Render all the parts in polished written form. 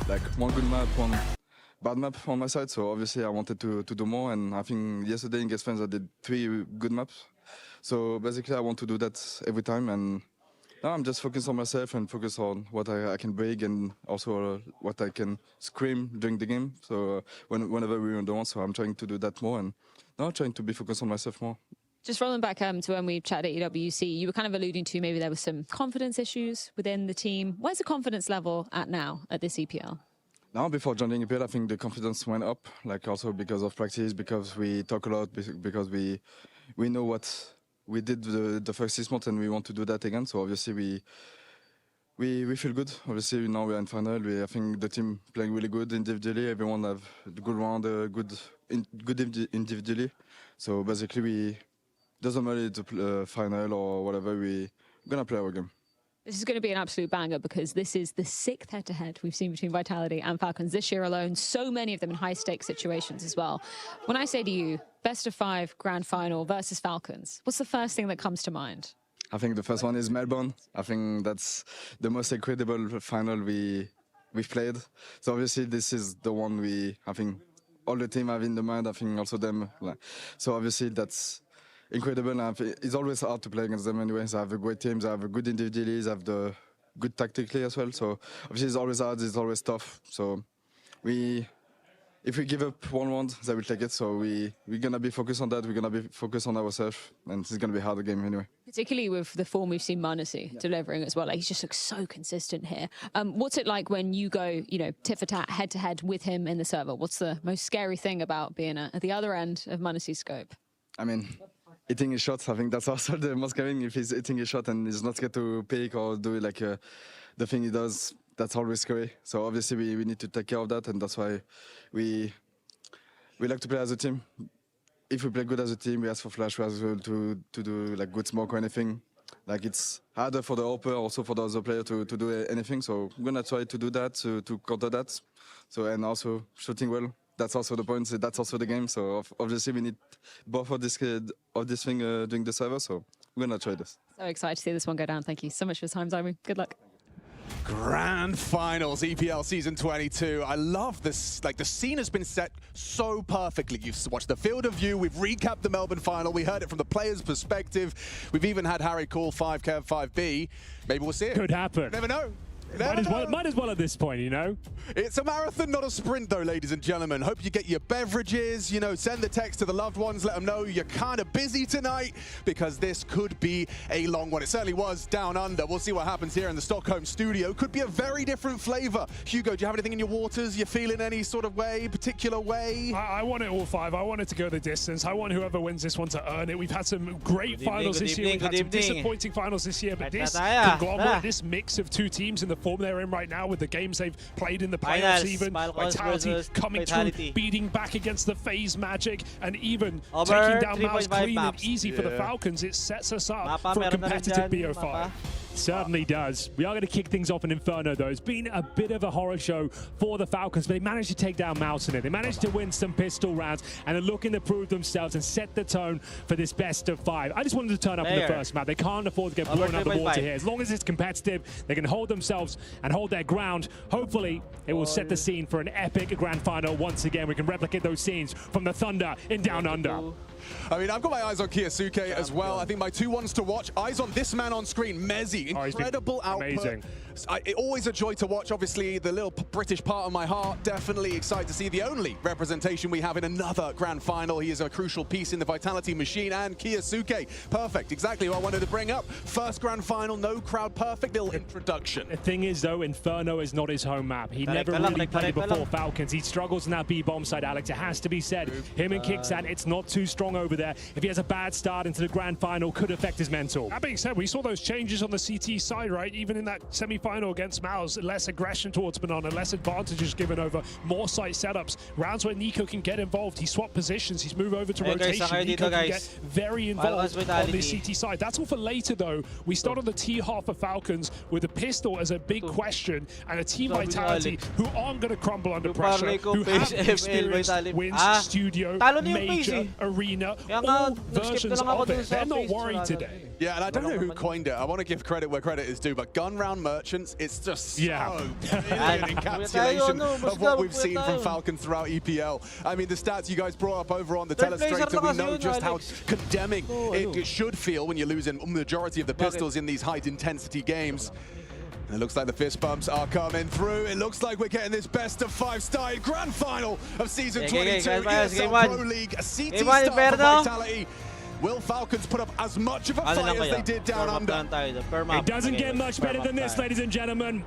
Like one good map, one bad map on my side, so obviously I wanted to do more, and I think yesterday in Guest Fans I did 3 good maps. So basically I want to do that every time, and now I'm just focused on myself and focus on what I can break, and also what I can scream during the game. So whenever we're on the one, so I'm trying to do that more, and now I'm trying to be focused on myself more. Just rolling back to when we chatted at EWC, you were kind of alluding to maybe there were some confidence issues within the team. Where's the confidence level at now at this EPL? Now, before joining EPL, I think the confidence went up, like also because of practice, because we talk a lot, because we know what we did the first 6 months, and we want to do that again. So obviously we feel good. Obviously now we're in final. I think the team playing really good individually. Everyone have a good round, good individually. So basically doesn't matter if it's a final or whatever, we're going to play our game. This is going to be an absolute banger because this is the 6th head-to-head we've seen between Vitality and Falcons this year alone. So many of them in high-stakes situations as well. When I say to you, best of 5 grand final versus Falcons, what's the first thing that comes to mind? I think the first one is Melbourne. I think that's the most incredible final we've played. So obviously this is the one I think all the team have in the mind. I think also them. So obviously that's incredible. It's always hard to play against them anyway. They have a great team, they have a good individually, they have the good tactically as well. So obviously it's always hard, it's always tough. So if we give up 1-1, they will take it. So we're going to be focused on that. We're going to be focused on ourselves. And it's going to be a hard game anyway. Particularly with the form we've seen Manasi delivering as well. Like, he just looks so consistent here. What's it like when you go, tit for tat, head to head with him in the server? What's the most scary thing about being at the other end of Manasi's scope? I mean, hitting his shots, I think that's also the most scaring. If he's hitting his shot and he's not scared to pick or do like the thing he does, that's always scary. So obviously we need to take care of that, and that's why we like to play as a team. If we play good as a team, we ask for flash, we ask to do like good smoke or anything. Like, it's harder for the Hopper, also for the other player to do anything. So I'm gonna try to do that, to counter that. So, and also shooting well. That's also the point. That's also the game. So obviously we need both of this thing during the server. So we're gonna try this. So excited to see this one go down. Thank you so much for your time, Zaimu. Good luck. Grand finals, EPL season 22. I love this. Like, the scene has been set so perfectly. You've watched the field of view. We've recapped the Melbourne final. We heard it from the players' perspective. We've even had Harry call 5 Kev 5B. Maybe we'll see it. Could happen. You never know. Might as well at this point, It's a marathon, not a sprint, though, ladies and gentlemen. Hope you get your beverages, send the text to the loved ones, let them know you're kind of busy tonight, because this could be a long one. It certainly was down under. We'll see what happens here in the Stockholm studio. Could be a very different flavor. Hugo, do you have anything in your waters? You feeling any sort of way, particular way? I want it all 5. I want it to go the distance. I want whoever wins this one to earn it. We've had some great finals this year. We've had some disappointing finals this year, but this conglomerate, this mix of 2 teams in the form they're in right now with the games they've played in the playoffs, even Vitality coming through, beating back against the FaZe Magic, and even taking down Mouse clean and easy for the Falcons. It sets us up for a competitive BO5. Certainly does. We are going to kick things off in Inferno, though. It's been a bit of a horror show for the Falcons, but they managed to take down Mouse in it. They managed to win some pistol rounds, and they're looking to prove themselves and set the tone for this best of 5. I just wanted to turn up in the first map. They can't afford to get blown out the water here. As long as it's competitive, they can hold themselves and hold their ground. Hopefully, it will set the scene for an epic grand final once again. We can replicate those scenes from the Thunder in Down Under. I mean, I've got my eyes on Kiyosuke as well. I think my 2 ones to watch. Eyes on this man on screen, Mezzi. Incredible output. Amazing. Always a joy to watch. Obviously, the little British part of my heart. Definitely excited to see the only representation we have in another grand final. He is a crucial piece in the Vitality machine. And Kiyosuke, perfect. Exactly what I wanted to bring up. First grand final, no crowd, perfect little introduction. The thing is, though, Inferno is not his home map. He never really played before Falcons. He struggles in that B-bomb side, Alex. It has to be said. Him and Kicksan, it's not too strong over there. If he has a bad start into the grand final, could affect his mental. That being said, we saw those changes on the CT side, right? Even in that semi-final against Mouse, less aggression towards Banana, less advantages given over, more site setups. Rounds where Nico can get involved. He swapped positions. He's moved over to rotation. Nico can get very involved on the CT side. That's all for later, though. We start on the T half of Falcons with a pistol as a big question and a team Vitality who aren't going to crumble under pressure, who have experience, wins, studio, major, arena, all versions of it. They're not worried today. Yeah, and I don't know who coined it. I want to give credit where credit is due, but gun round merchants, it's just so brilliant encapsulation of what we've seen from Falcons throughout EPL. I mean, the stats you guys brought up over on the telestrator, we know just how condemning it should feel when you're losing a majority of the pistols in these high-intensity games. And it looks like the fist bumps are coming through. It looks like we're getting this best of 5 started grand final of season 22 ESLProLeague. A CT start for Vitality. Will Falcons put up as much of a fight as they did down under? It doesn't get much better than this, ladies and gentlemen.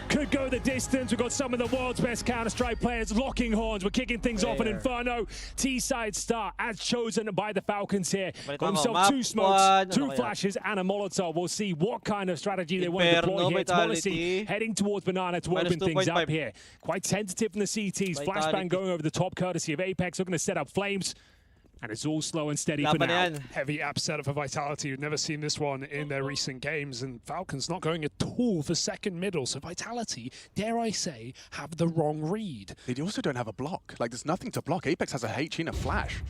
Could go the distance. We've got some of the world's best Counter-Strike players locking horns. We're kicking things off in Inferno. T-side start as chosen by the Falcons here. Got himself 2 smokes, 2 flashes, and a Molotov. We'll see what kind of strategy they want to deploy here. Policy heading towards Banana to open things up here. Quite tentative from the CTs. Flashbang going over the top courtesy of Apex. Looking to set up flames. And it's all slow and steady for now. Heavy app setup for Vitality. We've never seen this one in their recent games. And Falcons not going at all for second middle. So Vitality, dare I say, have the wrong read. They also don't have a block. Like, there's nothing to block. Apex has a HE and a flash.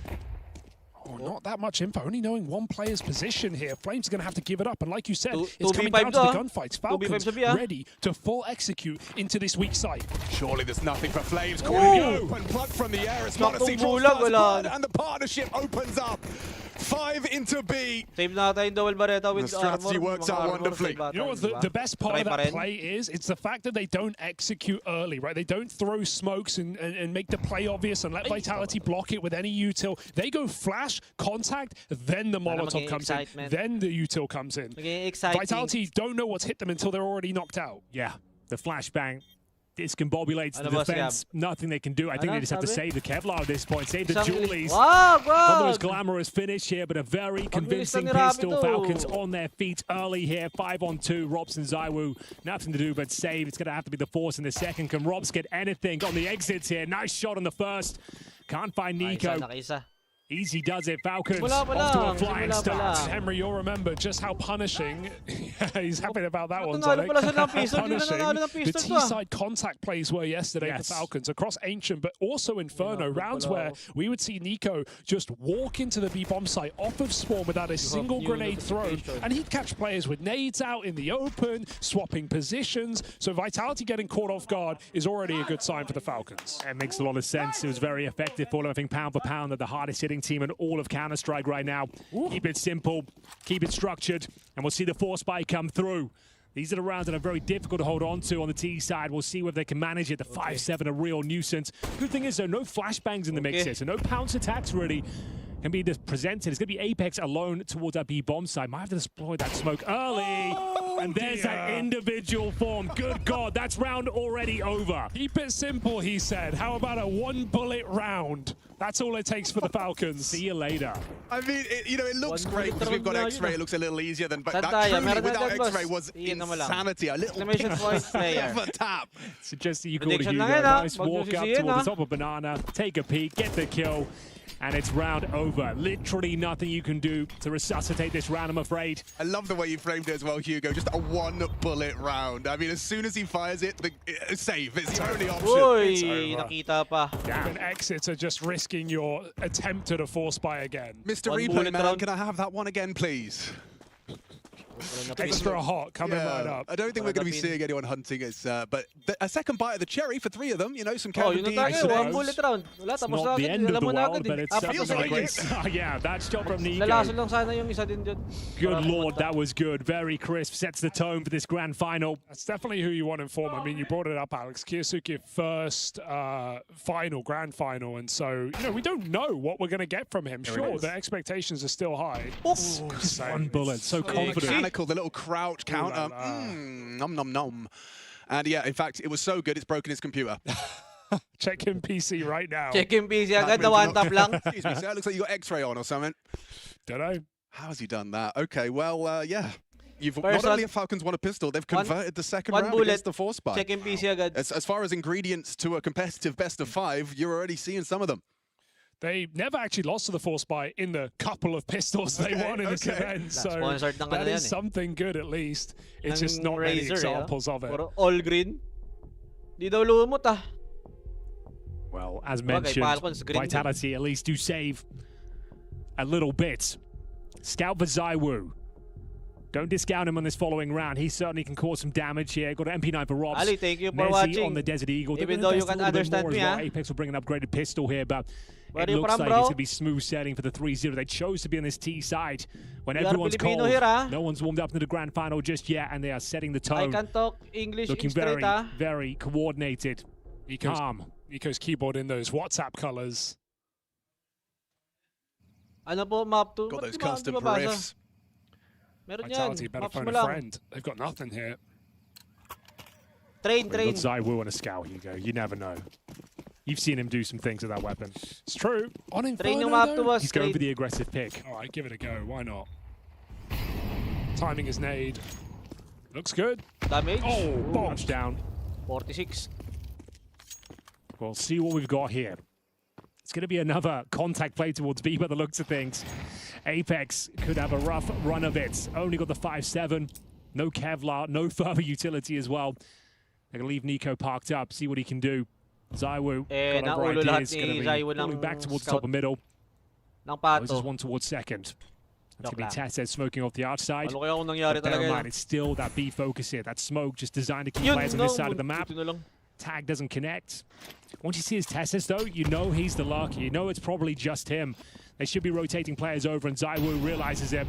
Oh, not that much info. Only knowing one player's position here. Flames are going to have to give it up. And like you said, it's coming down to the gunfights. Falcons ready to full execute into this weak site. Surely there's nothing for Flames. Open plug from the air. It's not a C-Draw and the partnership opens up. 5 into B. The strategy works out wonderfully. You know what the best part of that play is? It's the fact that they don't execute early, right? They don't throw smokes and make the play obvious and let Vitality block it with any util. They go flash, contact, then the Molotov comes in, then the util comes in. Vitality don't know what's hit them until they're already knocked out. Yeah, the flashbang discombobulates the defense. Nothing they can do. I think they just have to save the Kevlar at this point. Save the Julies. Not the most glamorous finish here, but a very convincing pistol. Falcons on their feet early here. 5-on-2. Robson, Zaiwu. Nothing to do but save. It's going to have to be the Force in the second. Can Robs get anything on the exits here? Nice shot on the first. Can't find Nico. Easy does it, Falcons. Off to a flying start. Henry, you'll remember just how punishing. He's happy about that one, Sonic. How punishing the T-side contact plays were yesterday for Falcons across Ancient, but also Inferno. Rounds where we would see Nico just walk into the B-bomb site off of spawn without a single grenade thrown, and he'd catch players with nades out in the open, swapping positions. So Vitality getting caught off guard is already a good sign for the Falcons. It makes a lot of sense. It was very effective for them. I think pound for pound, they're the hardest hitting team in all of Counter-Strike right now. Keep it simple, keep it structured, and we'll see the force spike come through. These are the rounds that are very difficult to hold on to on the T side. We'll see whether they can manage it. The 5-7, a real nuisance. Good thing is, though, no flashbangs in the mix here, so no pounce attacks really can be presented. It's going to be Apex alone towards that B-bomb side. Might have to deploy that smoke early. And there's that individual form. Good God, that's round already over. Keep it simple, he said. How about a one-bullet round? That's all it takes for the Falcons. See you later. I mean, it looks great because we've got X-Ray. It looks a little easier than, but that Santaya, truly, meron na without dyan, boss. X-Ray was Iyan naman lang. insanity. A little Exclamation bit point player. of a tap. Suggesting you call to Prediction Hugo. na yan, ha? Nice Wag walk niyo up sisihin, toward ha? the top of Banana, take a peek, get the kill. And it's round over. Literally nothing you can do to resuscitate this round, I'm afraid. I love the way you framed it as well, Hugo. Just a one-bullet round. I mean, as soon as he fires it, save. It's the only option. Uy, nakita pa. Even exits are just risking your attempt at a force buy again. Mr. One Replay bullet Man, round. can I have that one again, please? Extra hot, coming right up. I don't think we're going to be seeing anyone hunting us, but a second bite of the cherry for 3 of them. You know, some Oh, counter yun na deeds. tayo. suppose. One bullet round. Wala, It's tapos na not the agad. end of Alam the mo na world, agad. but it's feels definitely like great. Oh, yeah, that's shot from Nico. Lalaso lang sana yung isa din dyan. Good Lord, that was good. Very crisp. Sets the tone for this grand final. That's definitely who you want in form. I mean, you brought it up, Alex. Kiyosuke first grand final, and so, you know, we don't know what we're going to get from him. Sure, the expectations are still high. Just one bullet, so confident. Mechanical, the little crouch counter. Nom nom nom. And yeah, in fact, it was so good, it's broken his computer. Check him PC right now. Check yung PC agad na one tap lang. Excuse me, sir. It looks like you got X-ray on or something. Don't know. How has he done that? Okay, well, yeah. You've First not only round. have Falcons won a pistol, they've One- converted the second one round bullet. against the force buy. Check yung PC agad. As far as ingredients to a competitive best of 5, you're already seeing some of them. They never actually lost to the force buy in the couple of pistols they won in this event. So Sponsored ng that ano yan is eh. something good at least. It's just Ng not many Razer, examples of it. Puro all green. Di daw lumot ah. Well, as Okay, mentioned, Falcons, green Vitality at least do save a little bit. Scout for Zaiwu. Don't discount him on this following round. He certainly can cause some damage here. Got an MP9 for Robs. Ali, thank you for Messi watching. on the Desert Eagle. Even They're though you gonna can invest a understand little bit more me, as well. Apex will bring an upgraded pistol here, but Where it you looks from, like bro? it's going to be smooth sailing for the 3-0. They chose to be on this T side when We are everyone's Filipino cold. here, ah. No one's warmed up into the grand final just yet, and they are setting the I tone. can talk English Looking straight very, ah. very coordinated. Calm. Nico's keyboard in those WhatsApp colors. Ano po map 2? Got those custom periffs. Meron Vitality yan. better Maps mo phone a lang. friend. They've got nothing here. Train, train. Got Zaiwu on a scout, Hugo. You never know. You've seen him do some things with that weapon. It's true. On Train yung Inferno, map 2 though? was He's going straight. for the aggressive pick. All right, give it a go. Why not? Timing is nade. Looks good. Damage. Oh, bomb. Touchdown. 46. We'll see what we've got here. It's going to be another contact play towards B by the looks of things. Apex could have a rough run of it. Only got the 5-7. No Kevlar, no further utility as well. They're going to leave Nico parked up, see what he can do. Zaiwu Eh, got over naulo lahat ideas. ni Going to be Zaiwu pulling ng back towards the scout. top of middle. Ng Moses pato. one towards second. That's Joke going to be lang. Tessez smoking off the outside. Ano kaya kung nangyari But bear in talaga mind, yun? it's still that B focus here. That smoke just designed to keep Yun, players on no, this side of the map. buti na lang. Tag doesn't connect. Once you see his Tessus, though, you know he's the lucky. You know it's probably just him. They should be rotating players over, and Zaiwu realizes it.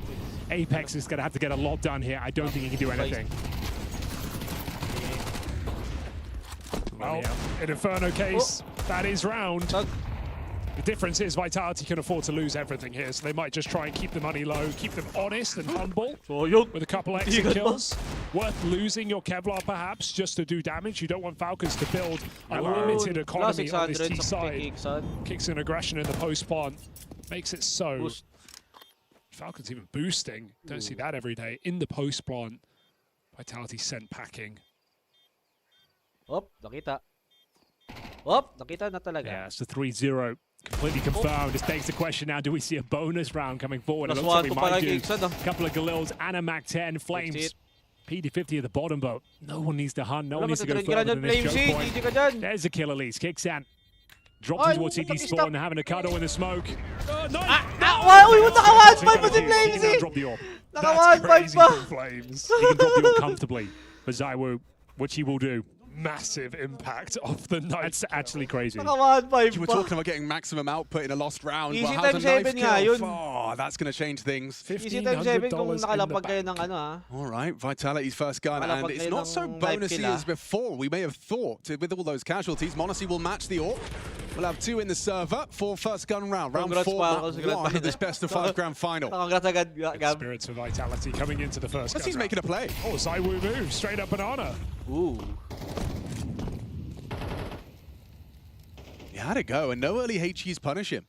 Apex is going to have to get a lot done here. I don't think he can do anything. Well, in Inferno case, that is round. Tag. The difference is Vitality can afford to lose everything here, so they might just try and keep the money low, keep them honest and humble So yun. with a couple extra Igat ba? kills. Worth losing your Kevlar perhaps just to do damage. You don't want Falcons to build a limited economy on this T +600 sa side. kick-kick. Kicks in aggression in the post spawn. Makes it so. Boost. Falcons even boosting. Don't see that every day. In the post spawn, Vitality sent packing. Op, nakita. Op, nakita na talaga. Yeah, it's a 3-0. Completely confirmed. This begs the question now, do we see a bonus round coming forward? It Plus looks like we one to might pala do. kick-sad, ah. A couple of Galils and a Mac-10. Flames. it. PD50 at the bottom, but no one needs to hunt. No Wala one needs to go matatrain ka further na than dyan, this Flame choke C. point. GG ka dyan. There's a kill at least. Kicks in. Drops Ay, in towards CT putang spawn, stop. having a cuddle in the smoke. No! Uy, naka-1-5 pa si He Flame can C. now drop the orb. That's Naka-1-5 crazy pa. from Flames. He can drop the orb comfortably for Zaiwu, which he will do. Massive impact off the night. That's actually crazy. Naka-1-5 You were pa. talking about getting maximum output in a lost round. Easy Well, how's a times knife 7 nga kill? yun. Oh, that's going to change things. Easy time 7 kung $1,500 in the nakalapag kayo bank. ng ano ha. All right, Vitality's first gun, Wala and pag it's kayo not ng so knife bonusy kill, as before. We may have thought with all those casualties, Monacy will match the AWP. We'll have 2 in the server for first gun round. Round Congrats, 4, Falcons. round 1 of this best of 5 grand final. Congrats agad, Gab. Spirits for Vitality coming into the first. Because he's making a play. Oh, Zaiwu move straight up banana. Ooh. He had to go, and no early HEs punish him.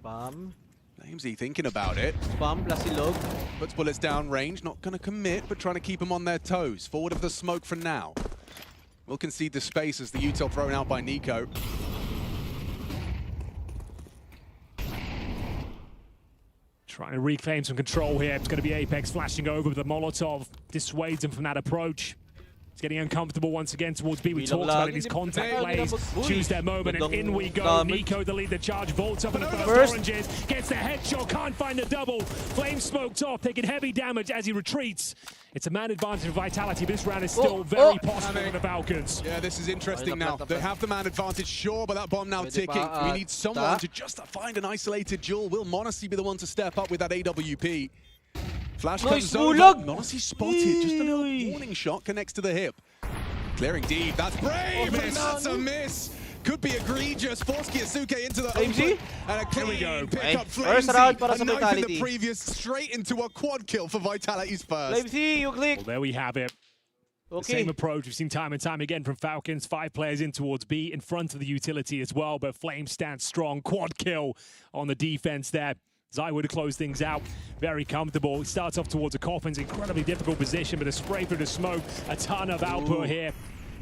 Spam. Flamesy thinking about it. Spam plus silog. Puts bullets down range, not going to commit, but trying to keep them on their toes. Forward of the smoke for now. Will concede the space as the util thrown out by Nico. Trying to reclaim some control here. It's going to be Apex flashing over, but the Molotov dissuades him from that approach. It's getting uncomfortable once again towards B. We talked about it, his contact plays. Choose their moment, and in we go. Nico, the lead the charge, vaults up in the first oranges, gets the headshot, can't find the double. Flame smoked off, taking heavy damage as he retreats. It's a man advantage of Vitality. This round is still very possible for the Falcons. Yeah, this is interesting now. They have the man advantage, sure, but that bomb now ticking. We need someone to just find an isolated duel. Will m0NESY be the one to step up with that AWP? Flash comes over. m0NESY spotted. Just a little warning shot connects to the hip. Clearing deep. That's brave, and that's a miss. Could be egregious. Force Kiyasuke into the open. And a clean pick up First round para Flamesy. sa A knife in Vitality. the previous, straight into a quad kill for Vitality's first. Flamesy, you click. Well, there we have it. The Okay. same approach we've seen time and time again from Falcons. 5 players in towards B, in front of the utility as well, but Flame stands strong. Quad kill on the defense there. Zaiwu to close things out, very comfortable. He starts off towards a Coffin's incredibly difficult position, but a spray through the smoke, a ton of output here.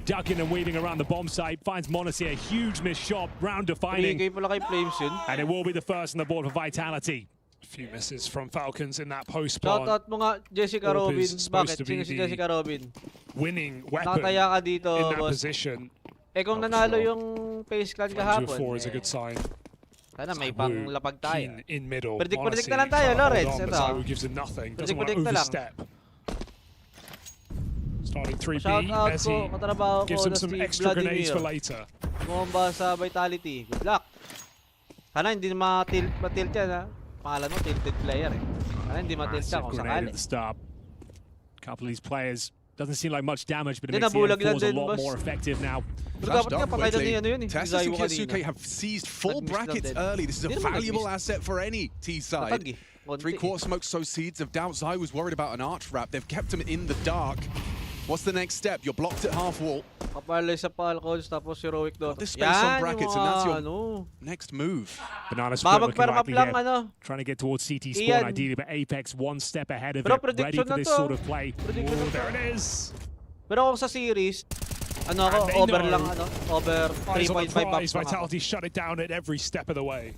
Ducking and weaving around the bomb site, finds m0NESY a huge missed shot, round defining. 3K pala kay Flames yun. And it will be the first on the board for Vitality. A few misses from Falcons in that post Shout spawn. out mo nga, Jessica Orb Robin. is supposed Bakit? to be Sino si the- Jessica Robin? Winning weapon Nakataya ka dito, in that boss. position. Eh kung nanalo yung Face Clan 2-4 kahapon, is a good sign. sana may pang lapag tayo. Keen in middle. Predict m0NESY na lang tayo, trying to hold Lawrence. on, but Ito. Zaiwu gives him nothing. Doesn't want to Predict na lang. overstep. Starting 3B Shout out as ko, he katrabaho gives ko him na some si extra grenades for Vladimir. later. Bumaba sa Vitality. Good luck. Sana hindi ma-tilt yan, ha? Pangalan mo, tilted player, eh. Sana hindi ma-tilt Massive ka kung grenade sakali. at the start. Couple of these players doesn't seem like much damage, but it Hindi, makes the nabulag lang M4s a din, lot boss. more effective now. Pero Flashed dapat nga, up pakailan quickly. ni ano yun, eh. Tessus Zaiwu and Kiyasuke kanina. have seized full Nag-miss brackets lang din. early. This is a Hindi naman valuable nag-miss. asset for any T side. Matag, eh. Konti, 3-quarter smoke, so seeds of doubt. Zai was worried about an arch wrap. They've kept him in the dark. What's the next step? You're blocked at half wall. Kapalay sa Falcons, tapos heroic doon. This space on brackets, and that's your ano. next move. Banana split looking Babag-permap likely lang, here. ano. Trying to get towards CT spawn Ian. ideally, but Apex one step ahead of Pero it. Ready prediction for na this to. sort of play. Prediction na Oh, to. there it is. Pero kung sa series, ano ako, And they over know. lang, ano, over Eyes on the 3.5 prize. bucks lang ako. Vitality shut it down at every step of the way.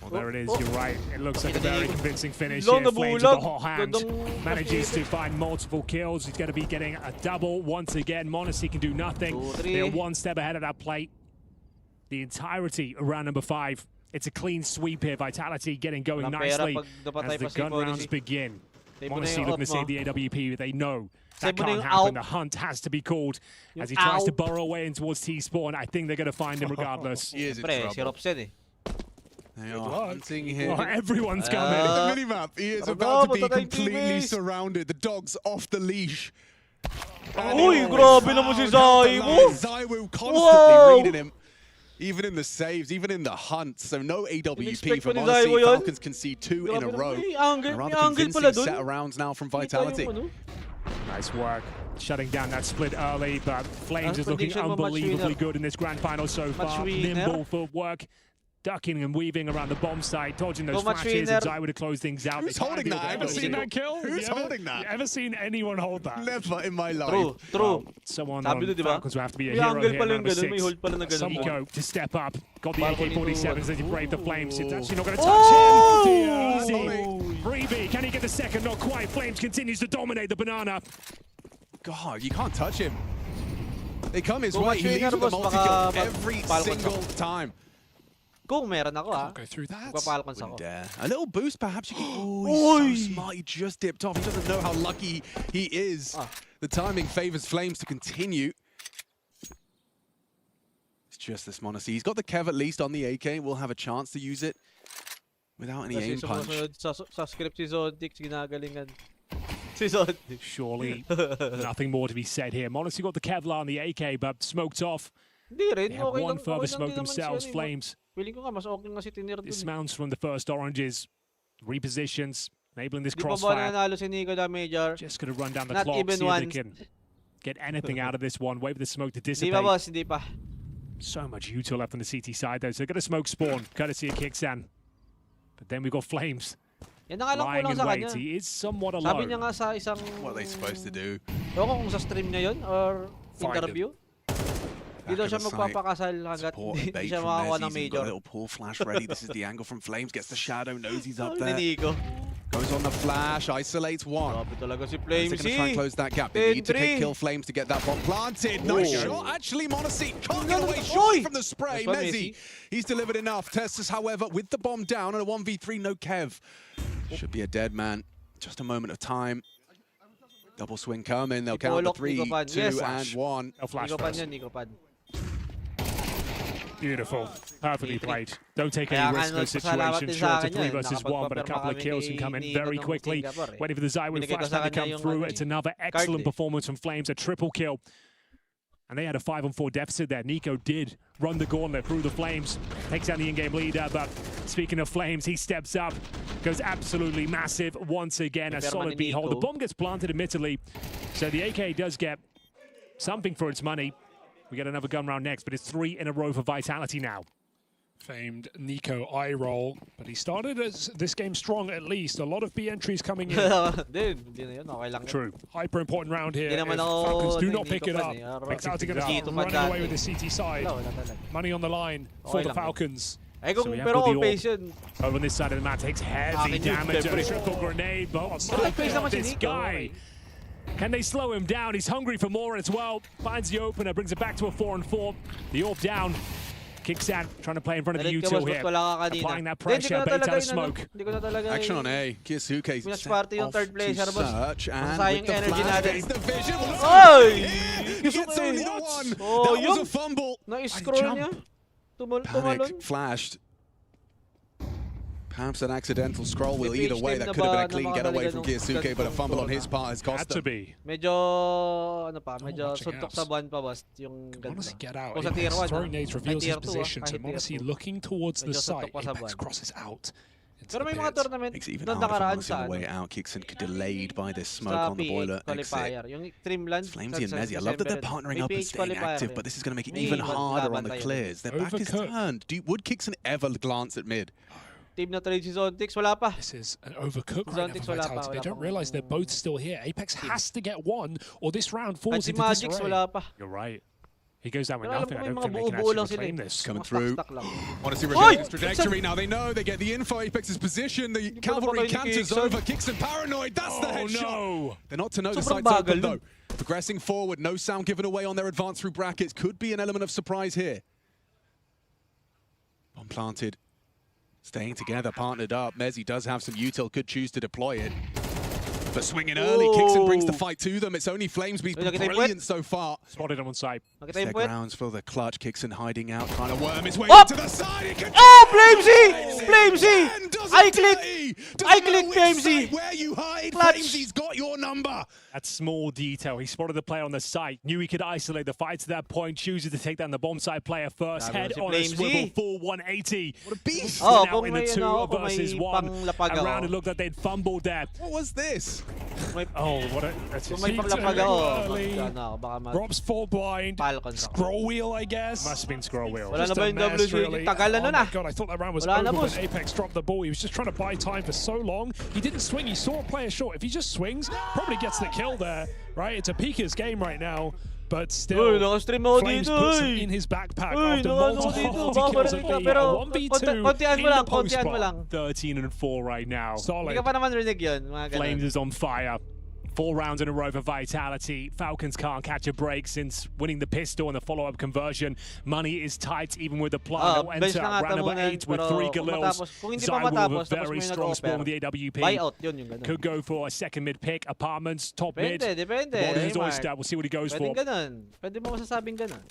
Well, there it is. You're right. It looks like a very convincing finish Long here. Flames with the nabulag. hot hand Gandang manages to passive. find multiple kills. He's going to be getting a double once again. m0NESY can do nothing. 2-3. They're one step ahead of that plate. The entirety of round number 5. It's a clean sweep here. Vitality getting going Walang pera nicely pag napatay as the pa si gun m0NESY. rounds begin. Save mo na m0NESY yung looking to up save mo. the AWP, but they know that Save mo na can't yung happen. out. The hunt has to be called as he Yung tries to out. burrow away in towards T-spawn. I think they're going to find him regardless. He is in Siyempre, si trouble. Robson, eh. They luck. are hunting here. Well, everyone's coming. Look at the minimap. He is Tara about na, to be punta tayong completely teammates. surrounded. The dog's off the leash. Uy, grabe naman si Zaiwu. Zaiwu constantly Wow. reading him. Even in the saves, even in the hunt. So no AWP In-expect from ko ni Zaiwu m0NESY. yun. Falcons concede 2 in a Grabe row. naman, may angle, A rather may angle convincing pala dun. set of rounds now from Kita Vitality. yung ano. Nice work. Shutting down that split early, but Flames Ang is looking prediction mo, match unbelievably winner. good in this grand final so Match far. winner. Nimble footwork, ducking and weaving around the bomb site, dodging those Go match flashes, winner. and Zaiwu to close things out. Who's They can't holding do that? I it. haven't Ever seen seen that kill? Who's You ever- holding that? You ever seen anyone hold that? Never in my life. True, true. Someone Sabi on doon, di ba? Falcons will have to be a May hero angle here, pala yung number ganun, may 6. hold pala na ganun. Nico to step up. Got the Balcony AK-47s to as he braved the one. Flames. It's Ooh. actually not going to touch Oh! him. Easy. Oh! Freebie, can he get the second? Not quite. Flames continues to dominate the banana. God, you can't touch him. They come his Go way. match He leaves winner, with the boss. multi-kill Baka every Falcons single ako. time. Kung meron ako, ha. Go through that. Magpa-Falcons ako. Dare. A little boost, perhaps. Oh, he's so Oi. smart. He just dipped off. He doesn't know how lucky he is. The timing favors Flames to continue. It's just this m0NESY. He's got the Kev at least on the AK. We'll have a chance to use it without any Kasi aim punch. sumusunod sa script si Zodic, ginagalingan. Si Zodic. Surely nothing more to be said here. m0NESY got the Kevlar on the AK, but smoked off Hindi rin. They have Okay one lang, further okay lang smoke din naman themselves, si ano, eh. Flames. Feeling ko nga, mas okay nga si Tinir dun. Dismounts from the first oranges. Repositions, enabling this Di pa ba crossfire. nanalo si Nico Damager? Just going to run down the Not clock, even see if they once. can get anything out of this one. Wait for the smoke to Di dissipate. pa boss, hindi pa. So much util left on the CT side, though. So they're going to smoke spawn, courtesy of Kixan. But then we've got Flames Yan na nga lang lying kulang in sa wait. kanya. He is somewhat Sabi niya alone. nga sa isang... What are they supposed to do? Ewan ko kung sa stream niya yun or Find interview. Hindi daw Back siya of the site. magpapakasal hanggat Support hindi bait siya from makakuha ng Mezzi's. He's got a major. little pull flash ready. This is the angle from Flames. Gets the shadow. Knows he's up Ni there. Nico. Goes on the flash. Isolates one. Grabe talaga si They're going to try and Flamesy. close that gap. They need to 10-3. kill Flames to get that bomb planted. Nice Oh. shot. Actually, Monacy can't No, get no, away no. short Oi. from the spray. Nice one, Mezzi, he's delivered enough. Tessus, however, with the bomb down and a 1v3, no Kev. Should be a dead man. Just a moment of time. Double swing coming. They'll count the Ipolok, 3, Nico Pan. 2, Yes. and 1. They'll flash Nico Pan first. yan, Nico Pan. Beautiful. Perfectly played. Don't take Kaya any nga, risk in those nagpasalamat situations. din Sure, sa it's a akin 3 yan. versus 1, but a couple of Nakapagpapirma kills kami can come in ni very Nico nung quickly. Singapore, eh. Waiting for the Zywin Binigay ko flash sa to kanya come yung through. ano It's eh, another card excellent eh. performance from Flames, a triple kill. And they had a 5-on-4 deficit there. Nico did run the gauntlet through the Flames. Takes down the in-game leader, but speaking of Flames, he steps up. Goes absolutely massive once again. A Pero solid ni behold. The Nico. bomb gets planted, admittedly. So the AK does get something for its money. We get another gun round next, but it's 3 in a row for Vitality now. Famed Nico eye roll, but he started this game strong at least. A lot of B entries coming in. Hindi na yun. Okay lang yun. True. Hyper important round here. Hindi If naman ako Falcons do ano, not Nico pick it Pan up, eh. Araw- Vitality going to Dito start pa running away dati. with the CT side. Wala talaga. Money on the line for Okay the lang. Falcons. Ay, kung, So we have pero got the kung face yun. Over on this side of the map, takes heavy Akin yun, damage. A siyempre. triple grenade, but nag-face naman si this Nico, guy. Can they slow him down? He's hungry for more as well. Finds the opener, brings it back to a 4-on-4. The AWP down. Kicks out, trying to play in front of the Dalit ka, util boss, here. ba't wala ka kanina? Applying that Hindi, hindi ko pressure, na baits talaga out of yun, ano, smoke. Hindi ko na talaga Action on A. Kiyasuke Pinas set party yung off third place, to ano, boss? search, and Masasayang with the energy flash, natin. gets the vision. Oy! He gets only the one. Oh, That was yun. a fumble. Na-scroll jump. niya. Tumalon. Panic flashed. Perhaps an accidental scroll wheel. Either way, that could have been a clean getaway from Kiyasuke, but a fumble on his part has cost Had to him. be. Medyo, ano pa, medyo watching suntok apps. sa buwan pa, boss. Yung ganda. Monacy get out. Kung sa tier Apex 1, throwing nades reveals his tier 2, position. So kahit tier Monacy 2. looking towards the Medyo site. suntok pa sa Apex buwan. crosses out. into Pero the may mga pit. tournament Makes it even na harder for nakaraan Monacy sa, on the ano, way out. Kixon delayed by this smoke sa on the PH boiler qualifier. exit. Yung Dreamland. Flamesy and Mezzi, I love that they're partnering up and staying active, but this is going to make it May even laban harder on the tayo. clears. Their back is Overcooked. turned. Would Kixon ever glance at mid? Team na trade si Zontix, wala pa. This is an overcooked right now Zontics for wala pa, Vitality. They wala don't pa. realize they're both still here. Apex has to get one, or this round At falls si into Magix, disarray. wala pa. You're right. He goes down with Pero alam nothing. ko I may don't mga think they can buo-buo lang actually sila reclaim eh. this. Coming Mga through. stuck lang. Honestly, Oi! reverse this trajectory now. They know they get the info. Apex's position. The pa cavalry naman kayo ni canters Kixon. over. Kixon paranoid. That's the Oh headshot. no! They're not to know the Sobrang site's bagal open nun. though. Progressing forward. No sound given away on their advance through brackets. Could be an element of surprise here. Bomb planted. Staying together, partnered up. Mezzi does have some util. Could choose to deploy it. But swinging early. Kixon brings the fight to them. It's only Flames been Nakita yung brilliant so far. Spotted him on site. Nakita Their yung puwet. grounds for the clutch. Kixon hiding out, trying to worm his way Oh! to the side. He can Oh, Flamesy! Flamesy! Again, does I it click! dirty. Doesn't I matter click which Flamesy! side, where you hide, Clutch. Flamesy's got your number. That small detail. He spotted the player on the site. Knew he could isolate the fight to that point. Chooses to take down the bomb side player first. Grabe Head si on a Flamesy. swivel. Full 180. What a beast. Oh, Now kung in may, the 2 ano, kung may versus 1. panglapag Around ako. it looked like they'd fumbled there. What was this? Oh, what a... That's Kung just, may Seems panglapag to ako, early. ano ako, baka mag Rob's full blind. Falcons ako. Scroll wheel, I guess. must have been scroll wheel. Wala na Just ba a yung mess, WG? really. Tagal na Oh nun my ah. god, I thought that round was Wala na, over boss. when Apex dropped the ball. He was just trying to buy time for so long. He didn't swing. He saw a player short. If he just swings, probably gets the kill there, right? It's a Pika's game right now, but Uy, still, naka-stream ako Flames dito, puts him uy! in his backpack Uy, after naka-ano multiple dito, kills babarinig at ka, B. pero A 1v2 kontian in mo lang, the post kontian mo spot. lang. 13-4 right now. Hindi Solid. ka pa naman rinig yun, mga ganun. Flames is on fire. 4 rounds in a row for Vitality. Falcons can't catch a break since winning the pistol and the follow-up conversion. Money is tight even with the plan. They'll bench enter na nga round number tamunan, 8 with pero 3 kung Galils. matapos- kung hindi pa Zywin with matapos, a tapos very may strong spawn with the nag-offer. AWP. Buyout, yun yung ganun. Could go for a second mid pick. Apartments, top mid. Depende. The ball is his Mark. oyster. We'll see what he goes Pwedeng for. ganun. Pwede mo masasabing ganun.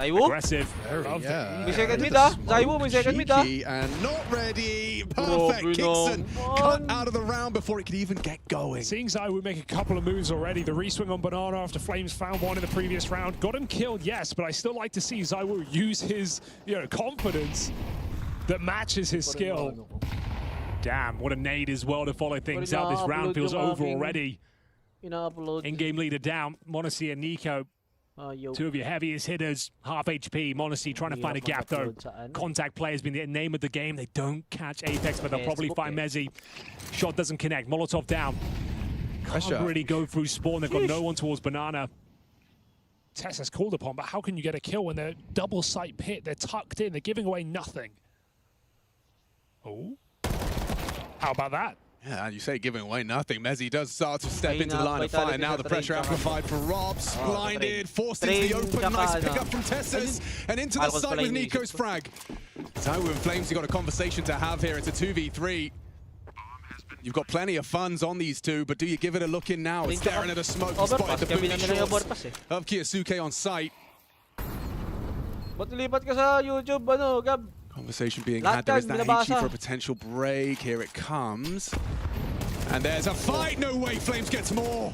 Zaiwu? Aggressive. Yeah. May second mid Zaiwu, may second mid Cheeky and not ready. Perfect. Kickson cut out of the round before it could even get going. Seeing Zaiwu make a couple of moves already, the reswing on Banana after Flames found one in the previous round. Got him killed, yes, but I still like to see Zaiwu use his confidence that matches his skill. Damn, what a nade as well to follow things out. This round feels over already. In-game leader down. Monacy and Nico, two of your heaviest hitters, half HP. Monacy trying to find a gap though. Contact play has been the name of the game. They don't catch Apex, but they'll probably find Mezzi. Shot doesn't connect. Molotov down. Can't really go through spawn. They've got no one towards Banana. Tess has called upon, but how can you get a kill when they're double site pit? They're tucked in. They're giving away nothing. Oh. How about that? Yeah, you say giving away nothing. Mezzi does start to step into the line of fire. Now the pressure amplified for Robs. Blinded, forced into the open. Nice pickup from Tessus. And into the side with Nico's frag. Zaiwu and Flames, you've got a conversation to have here. It's a 2v3. You've got plenty of funds on these two, but do you give it a look in now? It's staring at a smoke. Spotted the booty shots of Kiyosuke on site. Ba't nilipat ka sa YouTube, Gab? Conversation being had. There is that HE for a potential break. Here it comes. And there's a fight. No way. Flames gets more.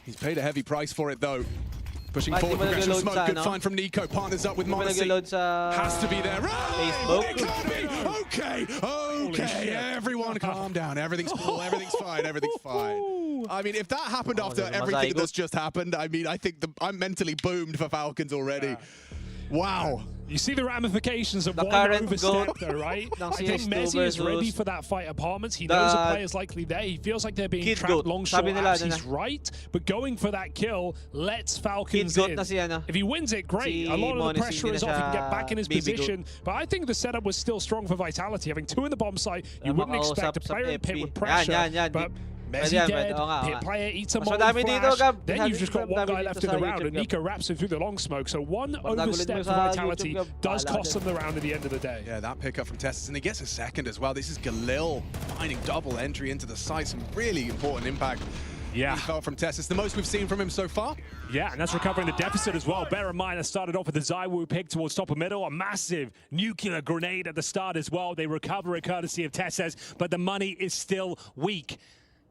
He's paid a heavy price for it, though. Pushing forward, progression of smoke. Good find from Nico. Partners up with Monacy. Has to be there. Right! It can't be. Okay. Everyone calm down. Everything's cool. Everything's fine. Everything's fine. I mean, if that happened after everything that's just happened, I mean, I think I'm mentally boomed for Falcons already. Wow. You see the ramifications of one overstep though, right? I think Mezzi is ready for that fight apartments. He knows a player's likely there. He feels like they're being trapped long short apps. He's right, but going for that kill lets Falcons in. If he wins it, great. A lot of the pressure is off. He can get back in his position. But I think the setup was still strong for Vitality. Having two in the bomb site, you wouldn't expect a player in pit with pressure. But Mezzi dead, pit player eats a molly flash, then you've just got one guy left in the round, and Nico wraps him through the long smoke. So one overstep for Vitality does cost them the round at the end of the day. Yeah, that pickup from Tessus, and he gets a second as well. This is Galil finding double entry into the site. Some really important impact. Yeah. He felt from Tessus, the most we've seen from him so far. Yeah, and that's recovering the deficit as well. Bear in mind, I started off with the Zaiwu pick towards top of middle, a massive nuclear grenade at the start as well. They recover it courtesy of Tessus, but the money is still weak.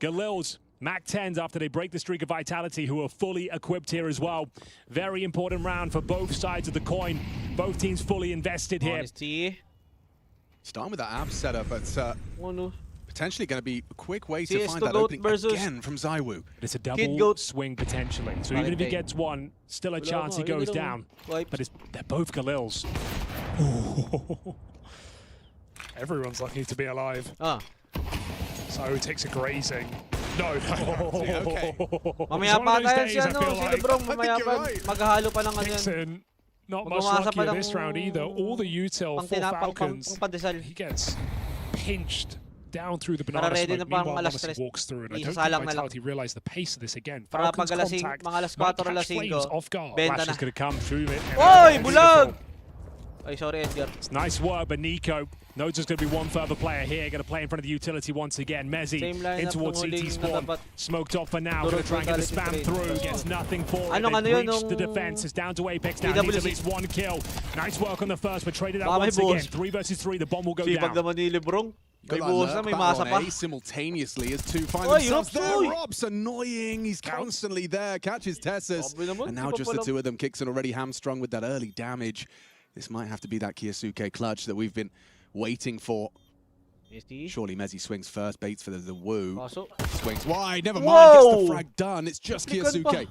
Galil's Mac 10s after they break the streak of Vitality, who are fully equipped here as well. Very important round for both sides of the coin. Both teams fully invested here. Starting with that ab setup, but potentially going to be a quick way to find that opening again from Zaiwu. It's a double swing potentially. So even if he gets one, still a chance he goes down. But they're both Galils. Everyone's lucky to be alive. So takes a grazing. No. Okay. Mamaya pa tayo siya, sino bro? Mamaya pa, maghahalo pa lang Kickson, not much luckier this round either. All the util for Falcons, he gets pinched down through the banana smoke. Meanwhile, Monacy walks through, and I don't think Vitality realized the pace of this again. Falcons contact, might catch Flames off guard. Flash is going to come through it. Oy, bulag! Ay, sorry, Edgar. It's nice work, but Nico knows there's going to be one further player here. Going to play in front of the utility once again. Mezzi in towards CT spawn. Smoked off for now. Going to try and get the spam through. Gets nothing for it. They breached the defense. It's down to Apex now. Needs at least one kill. Nice work on the first, but traded out once again. 3 versus 3. The bomb will go down. Simultaneously as two find themselves there. Rob's annoying. He's constantly there. Catches Tessus. And now just the two of them. Kickson already hamstrung with that early damage. This might have to be that Kiyosuke clutch that we've been waiting for. Surely Mezzi swings first, baits for the woo. Swings wide, never mind, gets the frag done. It's just Kiyosuke.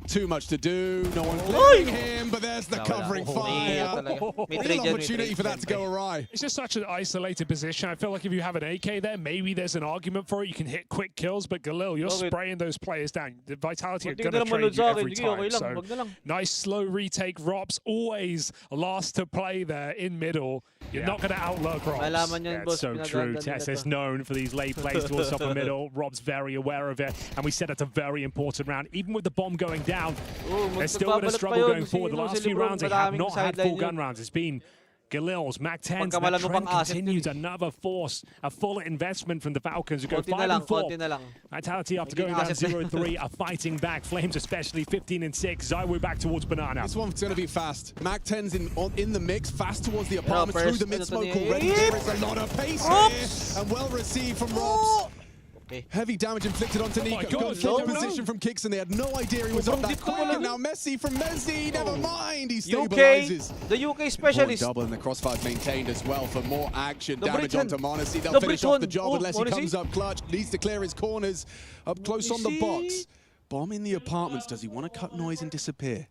Too much to do, no one's leaving him, but there's the covering fire. Real opportunity for that to go awry. It's just such an isolated position. I feel like if you have an AK there, maybe there's an argument for it. You can hit quick kills, but Galil, you're spraying those players down. The Vitality are going to trade you every time. So nice slow retake. Robs always last to play there in middle. You're not going to outlook Robs. That's so true. Tess is known for these late plays towards top of middle. Rob's very aware of it, and we said it's a very important round. Even with the bomb going down, they're still going to struggle going forward. The last few rounds, they have not had full gun rounds. It's been Galil's, Mac-10's, Pagkamalan that mo trend pang asset continues. yun. Another force, a full investment from the Falcons who go Konti na lang, 5-4. konti na lang. Vitality after Magiging going down asset. 0-3 are fighting back. Flames especially 15-6. Zywoo back towards Banana. This one's going to be fast. Mac-10's in the mix, fast towards the apartment, first, through the mid-smoke ano to already. ni- There is a lot of pace here, and well received from Robs. Okay. Heavy damage inflicted onto my Nico. God, Good forward no. position from Kixon. They had no idea he was up that dito quick. pala. And now Messi from Messi. Never mind. He UK, stabilizes. the UK Point specialist. double and the crossfires maintained as well for more action. The Damage Briton. onto Monesi. They'll The finish Briton. off the job Oh, unless he Monesi. comes up clutch. Needs to clear his corners. Up close on the Monesi. box. Bomb in the apartments. Does he want to cut noise and disappear?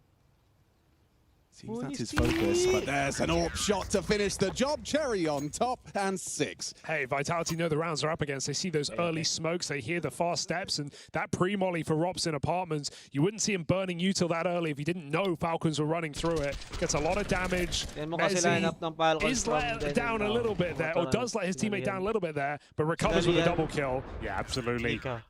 Seems that's his focus, but there's an AWP shot to finish the job. Cherry on top and 6. Hey, Vitality know the rounds are up against. They see those early smokes. They hear the fast steps and that pre-molly for Robs in apartments. You wouldn't see him burning you till that early if you didn't know Falcons were running through it. Gets a lot of damage. Yan mo kasi lineup ng Falcons Is from let Denver. down a little bit there, or does let his teammate down a little bit there, but recovers with a Dali yan. double kill. Yeah, absolutely. Ika.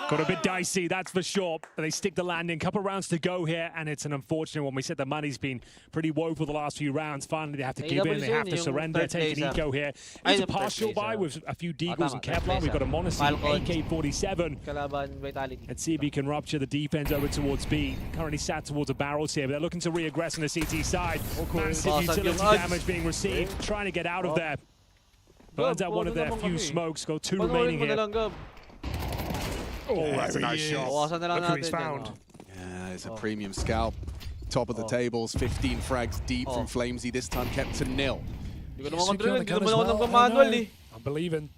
Got a bit dicey, that's for sure. But they stick the landing. Couple of rounds to go here, and it's an unfortunate one. We said the money's been pretty woeful the last few rounds. Finally, they have to give in. They have to surrender. Take an eco here. It's a partial buy with a few Deagles and Kevlar. We've got a Monesi AK-47. Kalaban Vitality. Let's see if he can rupture the defense over towards B. Currently sat towards the barrels here, but they're looking to re-aggress on the CT side. Massive Basag utility yung odds. damage being received. Trying to get out of there. Burns out one of their few smokes. Got 2 remaining Panoorin mo na here. lang, Gab. Oh, that's a There nice he shot. Bawasan na lang Look who he's natin yan, found. oh. Yeah, it's a premium scalp. Top of the tables, 15 frags deep from Flamesy. This time kept to 0. Hindi ko naman Suki on control. the Hindi gun naman as ako well. nag-manual eh. I'm believing.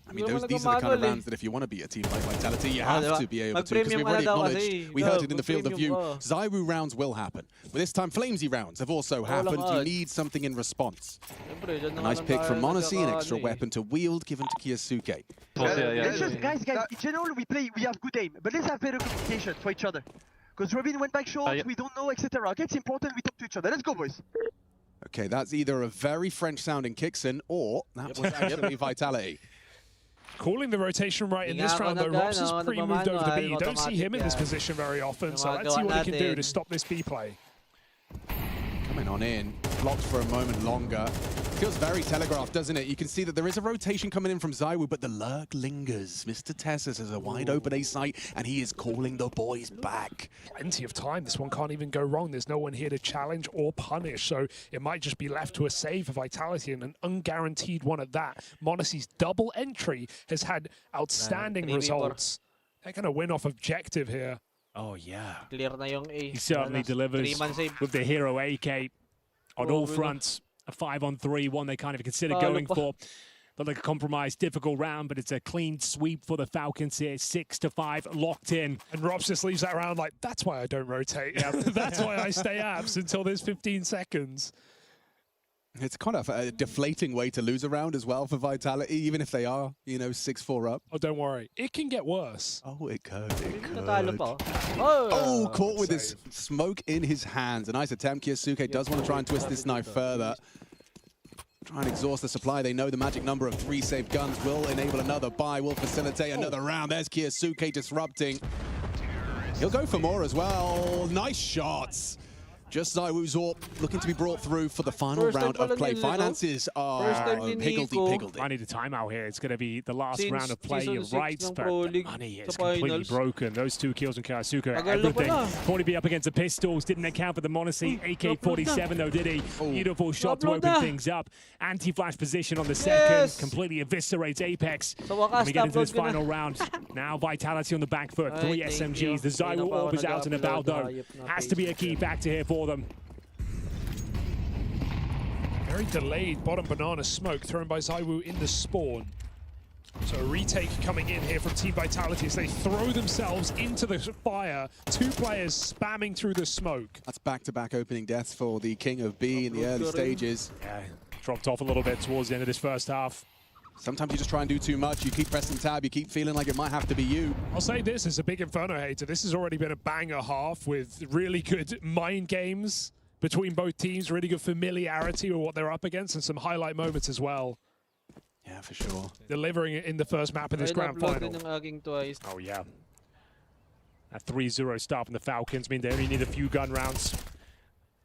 I mean, Hindi naman these are the kind of nagmamanual rounds that if you want to beat a team like Vitality, you Ah, have diba? to be able to. Because Mag-premium we've ka na already daw acknowledged, kasi. we heard it in the field of view. Mag-premium Zywoo rounds will happen. But this time, Flamesy rounds have also happened. You odds. need something in response. Siyempre, dyan A na nice lang pick tayo from Monesi, an nagkakaano extra eh. weapon to wield, given to Kiyosuke. Let's just, guys, in general, we have good aim, but let's have better communication for each other. Because Robin went back short, we don't know, etc. Okay, it's important we talk to each other. Let's go, boys. Okay, that's either a very French-sounding Kixon, or that was actually Vitality. Calling the rotation right in this Hindi nga round, ako though. Robs has nag-ano, pre-moved over the B. You nagmamanual, don't see him in this automatic position very often, Yung so mga let's see what he can do gawa to natin. stop this B play. Coming on in, blocked for a moment longer. Feels very telegraphed, doesn't it? You can see that there is a rotation coming in from Zywoo, but the lurk lingers. Mr. Tessus has a wide open A site, and he is calling the boys back. Plenty of time. This one can't even go wrong. There's no one here to challenge or punish, so it might just be left to a save for Vitality, and an unguaranteed one at that. Monesi's double entry has had outstanding 3v4. results. They're going to win off objective here. Oh, yeah. Clear na yung A. He certainly delivers 3-man save. with the hero AK on all really? fronts. A 5-on-3, one they can't even consider Oh, going look. for. But like a compromised, difficult round, but it's a clean sweep for the Falcons here. 6-5, locked in. And Robs just leaves that round like, that's why I don't rotate. That's why I stay abs until there's 15 seconds. It's kind of a deflating way to lose a round as well for Vitality, even if they are, 6-4 up. Oh, don't worry. It can get worse. Oh, it could. Natalo pa. Oh, Oh, caught with his smoke in his hands. A nice attempt. Kiyosuke does want to try and twist this knife further. Try and exhaust the supply. They know the magic number of 3 safe guns will enable another buy, will facilitate another round. There's Kiyosuke disrupting. He'll go for more as well. Nice shots. Just Zywoo's AWP looking to be brought through for the final First round time of play. pala ni Nico. Finances are First time ni Nico. higgledy-piggledy. I need a timeout here. It's going to be the last Since round of play. season You're 6 right, ng but Pro the League money is sa completely finals. broken. Those 2 kills from Kiyosuke, Tagal na everything. pala. Probably be up against the pistols. Didn't account for the Monesi AK-47 though, did he? Beautiful shot to Upload open na. things up. Anti-flash position on the second. Yes. Completely eviscerates Apex. Sa wakas, And we get into this na-upload ko na. final round. Now Vitality on the back foot. 3 Ay, thank you. SMGs. The Zywoo Hindi na pa ako AWP is out and about though. nag-upload. Has to be a key factor here for them. Very delayed bottom banana smoke thrown by Zywoo in the spawn. So a retake coming in here from Team Vitality as they throw themselves into the fire. 2 players spamming through the smoke. That's back-to-back opening deaths for the King of B in the early stages. Yeah, dropped off a little bit towards the end of this first half. Sometimes you just try and do too much. You keep pressing tab. You keep feeling like it might have to be you. I'll say this as a big Inferno hater. This has already been a banger half with really good mind games between both teams, really good familiarity with what they're up against, and some highlight moments as well. Yeah, for sure. Delivering it in the first map of this Ay, grand na-upload final. din ng aking twice. Oh, yeah. A 3-0 start from the Falcons mean they only need a few gun rounds.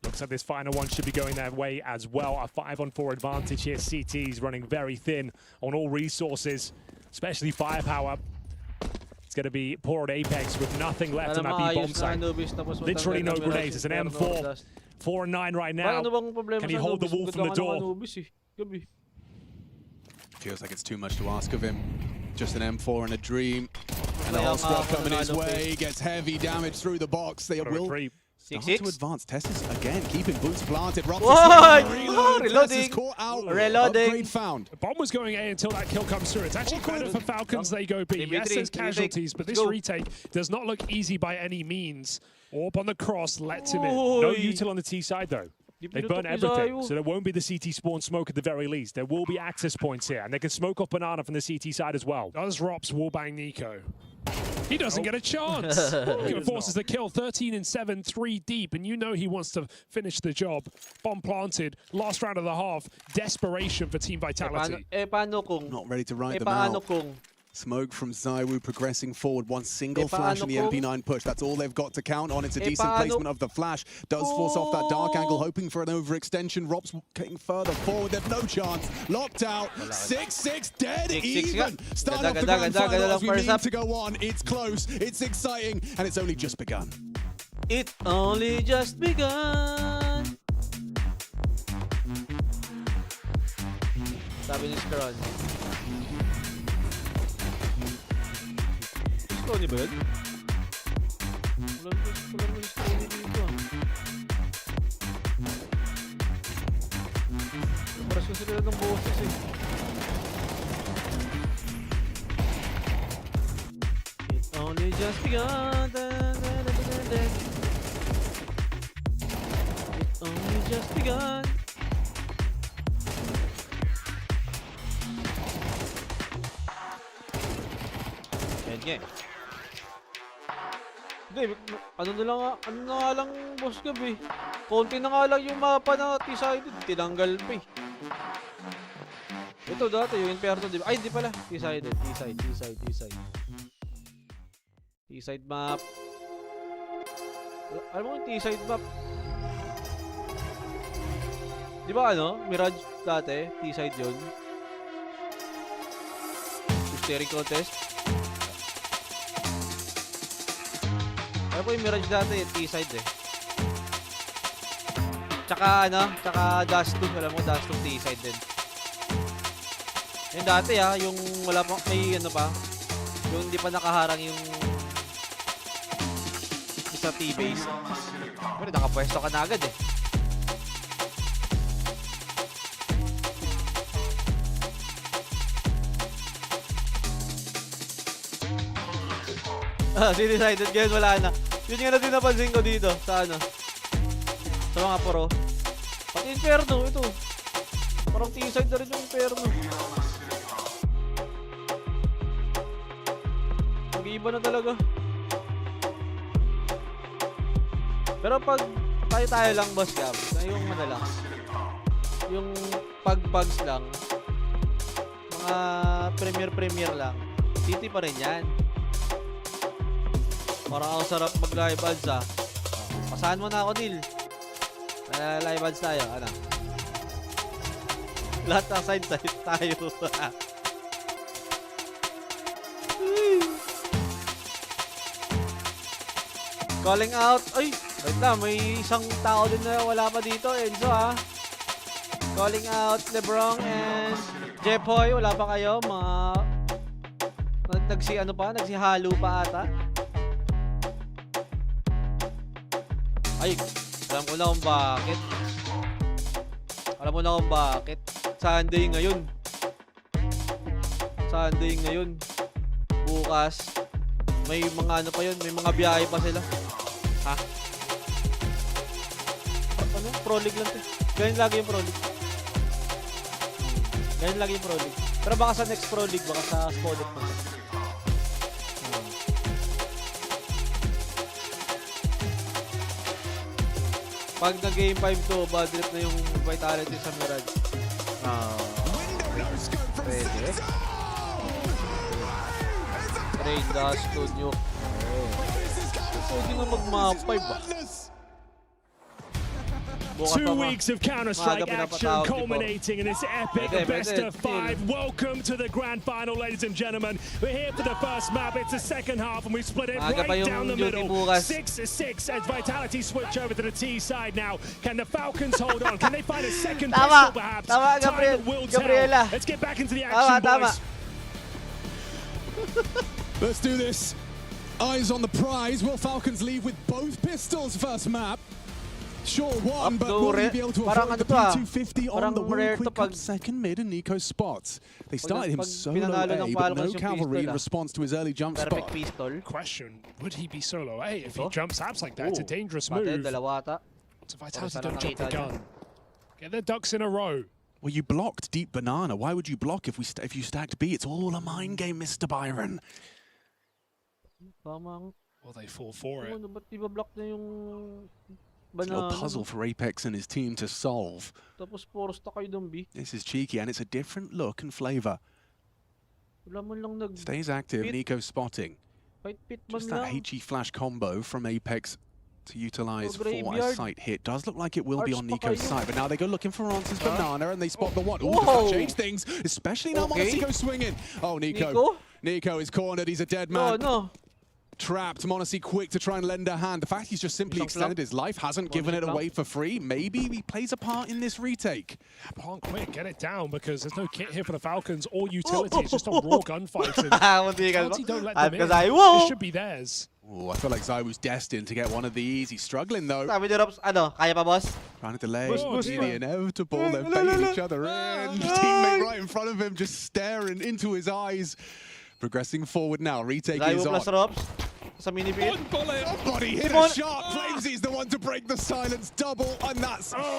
Looks looks like this final one should be going their way as well. A 5-on-4 advantage here. CT's running very thin on all resources, especially firepower. It's going to be poor at Apex with nothing left on that B-bomb site. Literally no grenades. It's an M4. 4 and 9 right now. Can he hold the wolf from the door? Feels like it's too much to ask of him. Just an M4 and a dream. And the whole squad coming his way. Gets heavy damage through the box. They will start to advance. Testis again, keeping boots planted. Reloading. Caught out. Reloading. Upgrade found. The bomb was going A until that kill comes through. It's actually better for Falcons. They go B. Yes, there's casualties, but this retake does not look easy by any means. Orb on the cross lets him in. No util on the T side though. They burn everything, so there won't be the CT spawn smoke at the very least. There will be access points here, and they can smoke off Banana from the CT side as well. Does Rops wallbang Nico? He doesn't get a chance. He forces the kill, 13 and 7, 3 deep, and you know he wants to finish the job. Bomb planted, last round of the half. Desperation for Team Vitality. Not ready to write them out. Smoke from ZywOo progressing forward. One single flash in the MP9 push. That's all they've got to count on. It's a decent placement of the flash. Does force off that dark angle, hoping for an overextension. Rops getting further forward. They've no chance. Locked out. 6-6 dead even. Start off the grand final as we need to go on. It's close. It's exciting. And it's only just begun. It only just begun. Sabi ni Skaron. Gusto niyo ba yun? Wala naman gusto niyo dito. Paras ko sila ng boses eh. It only just begun. It only just begun. End game. Hindi, ano na nga lang, boss gabi. Konti na nga lang yung mapa na T-sided. Tinanggal pa eh. Ito dati, yung Inferno, di ba? Ay, hindi pala. T-sided, T-side. T-side map. Alam mo yung T-side map? Di ba ano? Mirage dati, T-side yun. Steering contest. Alam ko yung Mirage dati, T-side eh. Tsaka ano, tsaka Dust 2, alam mo, Dust 2 T-side din. Yung dati yung wala pa, may ano pa, yung hindi pa nakaharang yung sa T-base. Pero nakapwesto ka na agad eh. Decided ngayon wala na. Yun nga na din napansin ko dito sa ano, sa mga pro. Pati Inferno ito, parang T-side na rin yung Inferno. Mag-iiba na talaga. Pero pag tayo lang boss cam, yung ano lang, yung pag-bugs lang, mga premier lang, city pa rin yan. Parang ako sarap mag-live ads ah. Pasahan mo na ako, Neil. Live ads tayo, ano? Lahat ng side tayo. Calling out. Ay, wait lang, may isang tao din na wala pa dito, Enzo ah. Calling out Lebron and Jepoy, wala pa kayo? Mga nagsihalo pa ata. Ay, alam ko na kung bakit. Sunday ngayon. Bukas, may mga ano pa yun, may mga biyahe pa sila. Ha? Ano? Pro League lang to. Ganyan lagi yung Pro League. Pero baka sa next Pro League, baka sa Spodek pa. Pag nag-game 5 to, bad trip na yung Vitality sa Mirage. Pwede. Rain Dust to Nuke. Pwede nga mag-map 5 ba? 2 weeks of Counter-Strike action culminating in this epic best of 5. Welcome to the grand final, ladies and gentlemen. We're here for the first map. It's the second half, and we split it right down the middle. 6-6 as Vitality switch over to the T side now. Can the Falcons hold on? Can they find a second pistol, perhaps? Time will tell. Let's get back into the action, boys. Let's do this. Eyes on the prize. Will Falcons leave with both pistols first map? Sure one, but will he be able to avoid the P250 on the one quick up second mid and Nico's spots? They started him solo A, but no cavalry in response to his early jump spot. Question, would he be solo A if he jumps apps like that? It's a dangerous move. So Vitality don't jump the gun. Get their ducks in a row. Well, you blocked deep banana. Why would you block if you stacked B? It's all a mind game, Mr. Byron. Well, they fall for it. It's a little puzzle for Apex and his team to solve. This is cheeky, and it's a different look and flavor. Stays active, Nico spotting. Just that HE flash combo from Apex to utilize for a sight hit. Does look like it will be on Nico's side, but now they go looking for Ronce's banana, and they spot the one. Ooh, does that change things? Especially now Monacy goes swinging. Oh, Nico is cornered. He's a dead man. Trapped. Monacy quick to try and lend a hand. The fact he's just simply extended his life hasn't given it away for free. Maybe he plays a part in this retake. Palm quick, get it down, because there's no kit here for the Falcons or utility. It's just a raw gunfight. Don't let them in. This should be theirs. Oh, I feel like Zai was destined to get one of these. He's struggling though. Trying to delay the inevitable. They're baiting each other in. Teammate right in front of him, just staring into his eyes. Progressing forward now. Retake is on. One bullet. Somebody hit a shot. Flamesy's the one to break the silence. Double, and that's triple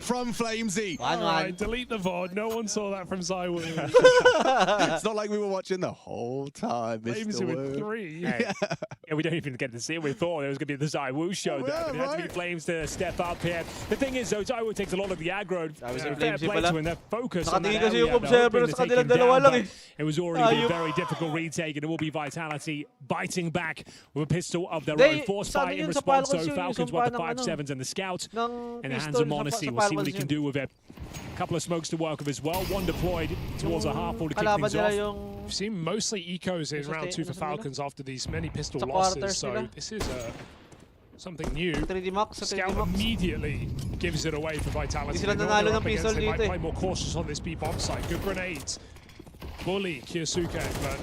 from Flamesy. Alright, delete the VOD. No one saw that from Zai. It's not like we were watching the whole time, Flamesy with 3. Yeah, we don't even get to see it. We thought it was going to be the Zai Wu show. It had to be Flames to step up here. The thing is, though, Zai Wu takes a lot of the aggro. Fair play to him. They're focused on that area. It was already a very difficult retake, and it will be Vitality biting back with a pistol of their own. Force fight in response, so Falcons want the 5.7s and the scout in the hands of Monacy. We'll see what he can do with it. A couple of smokes to work with as well. One deployed towards a half wall to kick things off. We've seen mostly ecos in round 2 for Falcons after these many pistol losses, so this is something new. Scout immediately gives it away for Vitality. They might play more cautious on this B bomb site. Good grenades. Bully Kyosuke, but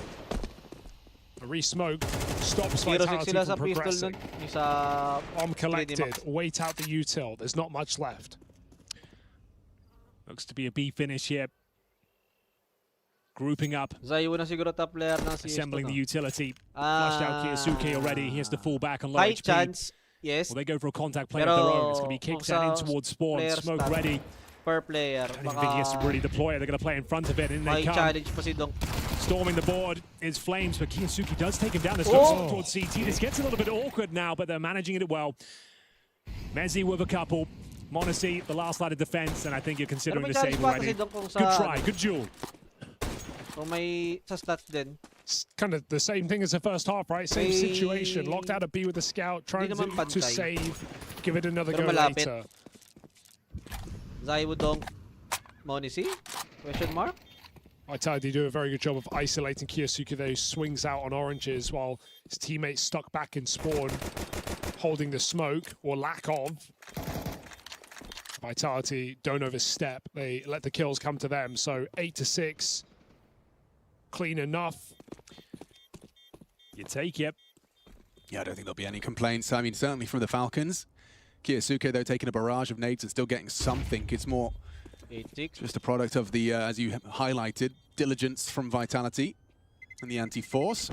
a re-smoke stops Vitality from progressing. Bomb collected. Wait out the util. There's not much left. Looks to be a B finish here. Grouping up. Assembling the utility. Flushed out Kyosuke already. He has to fall back on low HP. Yes. Well, they go for a contact play of their own. It's going to be kicked out in towards spawn. Smoke ready. Per player. I don't even think he has to really deploy it. They're going to play in front of it, and they come. Storming the board is Flames, but Kyosuke does take him down. This goes towards CT. This gets a little bit awkward now, but they're managing it well. Mezzi with a couple. Monacy, the last line of defense, and I think you're considering the save already. Good try, good duel. It's kind of the same thing as the first half, right? Same situation. Locked out a B with a scout, trying to save. Give it another go later. Zaiwudong Monacy? Question mark? Vitality do a very good job of isolating Kyosuke there, who swings out on oranges while his teammates stuck back in spawn, holding the smoke, or lack of. Vitality don't overstep. They let the kills come to them. So 8-6. Clean enough. You take it. Yeah, I don't think there'll be any complaints. I mean, certainly from the Falcons. Kyosuke, though, taking a barrage of nades and still getting something. It's more just a product of the, as you highlighted, diligence from Vitality and the anti-force.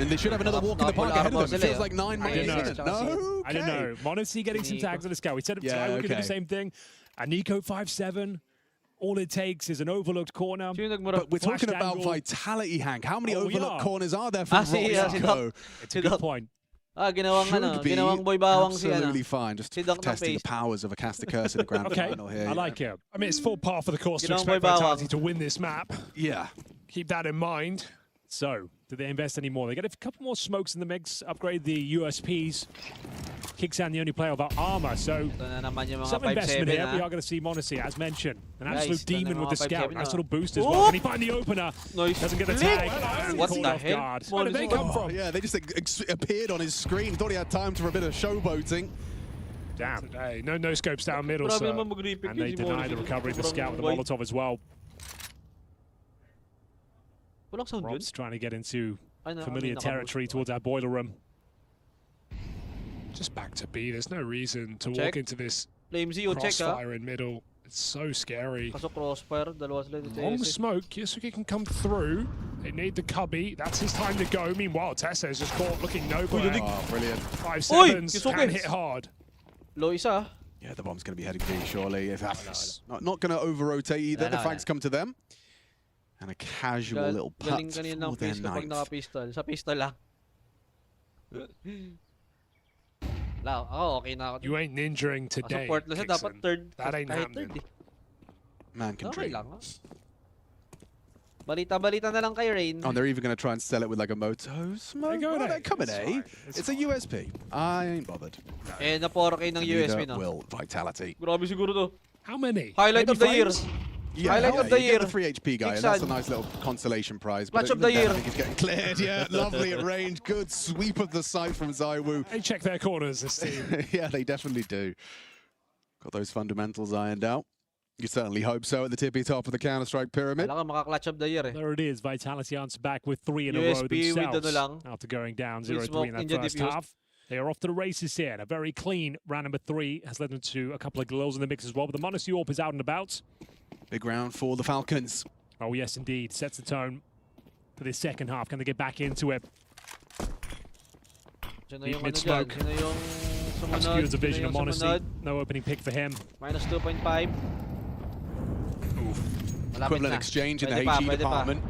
And they should have another walk in the park ahead of them. It feels like 9 minutes. No? I don't know. Monacy getting some tags on the scout. We said we could do the same thing. A Nico 5-7. All it takes is an overlooked corner. But we're talking about Vitality, Hank. How many overlooked corners are there from Nico? It's a good point. Absolutely fine. Just testing the powers of a caster curse in the grand final here. I like it. I mean, it's full par for the course to expect Vitality to win this map. Yeah. Keep that in mind. So, Do they invest any more? They get a couple more smokes in the mix, upgrade the USPs. Kixan the only player without armor, so Ito na naman yung mga some investment 5-7, here. ha? We are going to see Monacy, as mentioned. An Guys, absolute ito na demon with the mga scout. 5-7, Nice ha? little boost as Oh! well. Can he find the opener? Nice. Doesn't get the Flick! tag. What Caught the off hell? guard. Where did they come from? Yeah, they just appeared on his screen. Thought he had time for a bit of showboating. Damn. Today. No scopes down middle, Grabe sir. naman mag-repick And they si deny Morris. the recovery of the scout with the Sobrang Molotov as well. Walang sound yun? Rob's trying to get into Ay, familiar territory towards our boiler room. Just back to B. There's no reason to Check. walk into this Flamesy, o check ha. crossfire in middle. It's so scary. Kaso crossfire, dalawa sila dito. On the smoke, Yusuke can come through. They need the cubby. That's his time to go. Meanwhile, Tessa is just caught looking nowhere. Oh, brilliant. 5-7s Yusuke. can hit hard. Low isa. Yeah, the bomb's going to be heading B, surely. If not going to over-rotate either. The fags come to them. And a casual little putt Galing kanina ng for their face kapag ninth. naka-pistol. Sa pistol lang. Lao, ako okay na ako. You ain't ninjaing Kaso today, fourth na siya, dapat Kixan. third. That ain't kahit happening. third eh. Man can Okay dream. lang ha. Balita na lang kay Rain. Oh, and they're even going to try and sell it with like a moto smoke. go Oh, in they're A. coming It's A. fine. It's a USP. I ain't bothered. Eh, na-4K ng USP Neither na. will Vitality. Grabe siguro to. How many? Highlight Maybe of the year. frames? Highlight of the you year. get the 3 HP guy, and that's a Kixan. nice little consolation prize. Clutch But of the even then, year. I think he's getting cleared. Yeah, lovely at range. Good sweep of the side from Zaiwu. They check their corners, this team. Yeah, they definitely do. Got those fundamentals ironed out. You certainly hope so at the tippy top of the Counter-Strike pyramid. Wala ka maka-clutch of the year eh. There it is. Vitality answer back with 3 in a row USP with themselves. ano lang. After going down With 0-3 smoke in that ninja first diffused. half. They are off to the races here. And a very clean round number 3 has led them to a couple of goals in the mix as well. But the Monacy Orp is out and about. Big round for the Falcons. Oh, yes, indeed. Sets the tone for this second half. Can they get back into it? Diyan na Deep yung ano mid-smoke. dyan. Diyan na yung sumunod. Obscures the Diyan na vision of yung Monacy. sumunod. No opening pick for him. Minus 2.5. Malapit Equivalent na. exchange in the Pwede pa, HE pwede pa. department.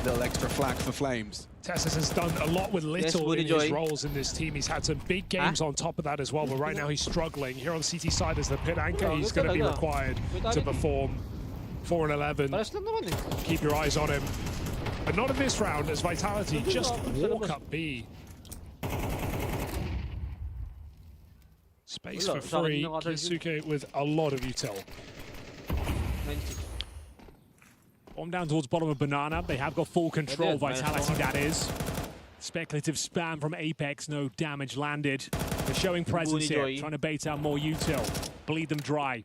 Little extra flak for Flames. Tessus has done a lot with little Booty in his Joy. roles in this team. He's had some big games on top of that as well, but right now he's struggling. Here on CT side as the pit anchor, Oh, he's good going to be talaga. required to Vitality. perform 4 and 11. Pares lang naman eh. Keep your eyes on him. But not in this round as Vitality just walk up B. Space Wala, for sa akin free. yung other Kisuke with a lot of util. 96. On down towards bottom of Banana. They have got full control. They did, Vitality, man. that is. Speculative spam from Apex. No damage landed. They're showing presence here. Joy. Trying to bait out more util. Bleed them dry.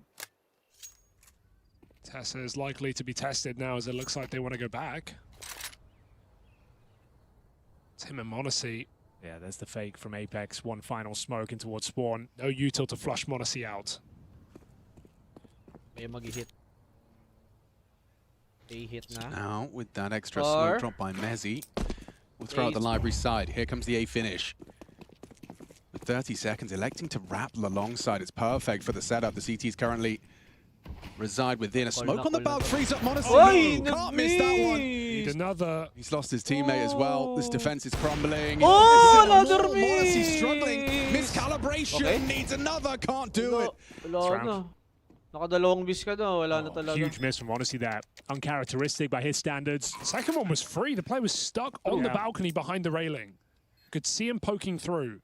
Tessa is likely to be tested now as it looks like they want to go back. It's him and Monacy. Yeah, there's the fake from Apex. One final smoke in towards spawn. No util to flush Monacy out. May mag-hit. A-hit na. Now, with that extra Or- smoke drop by Mezzi, we'll throw out the library side. Here comes the A finish. With 30 seconds, electing to wrap alongside. It's perfect for the setup. The CTs currently reside within. A smoke on the bug frees up Monacy. Oy, No, can't miss that one. Need another. He's lost his teammate as well. This defense is crumbling. Oh, It's another more. Monacy's struggling. miss. Miscalibration. Okay. Needs another. Can't do it. Wala na. Nakadalawang bis ka na. Wala na talaga. Huge miss from Monacy there. Uncharacteristic by his standards. Second one was free. The player was stuck on the Yeah. balcony behind the railing. Could see him poking through.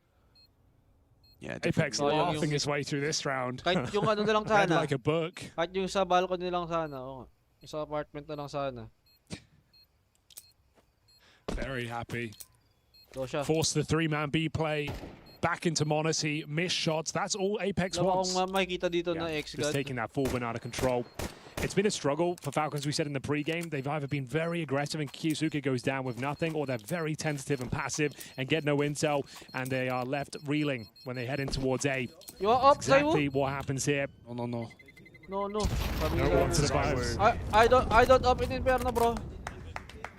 Yeah, Apex Oh, yung- laughing his way through this round. Kahit yung ano na lang Read sana. like a book. Kahit yung sa balcony lang sana. Oh. Yung sa apartment na lang sana. Very happy. So siya. Force the 3-man B play back into Monacy. Missed shots. That's all Apex Wala wants. akong makikita dito na Yeah, X-God. just taking that full win out of control. It's been a struggle for Falcons, we said in the pre-game. They've either been very aggressive and Kiyusuke goes down with nothing, or they're very tentative and passive and get no intel, and they are left reeling when they head in towards A. You are up, Exactly Zaiwu? what happens here. No. No. Sabi No ni one to the Zaiwu. vibes. I don't up in Inferno, bro.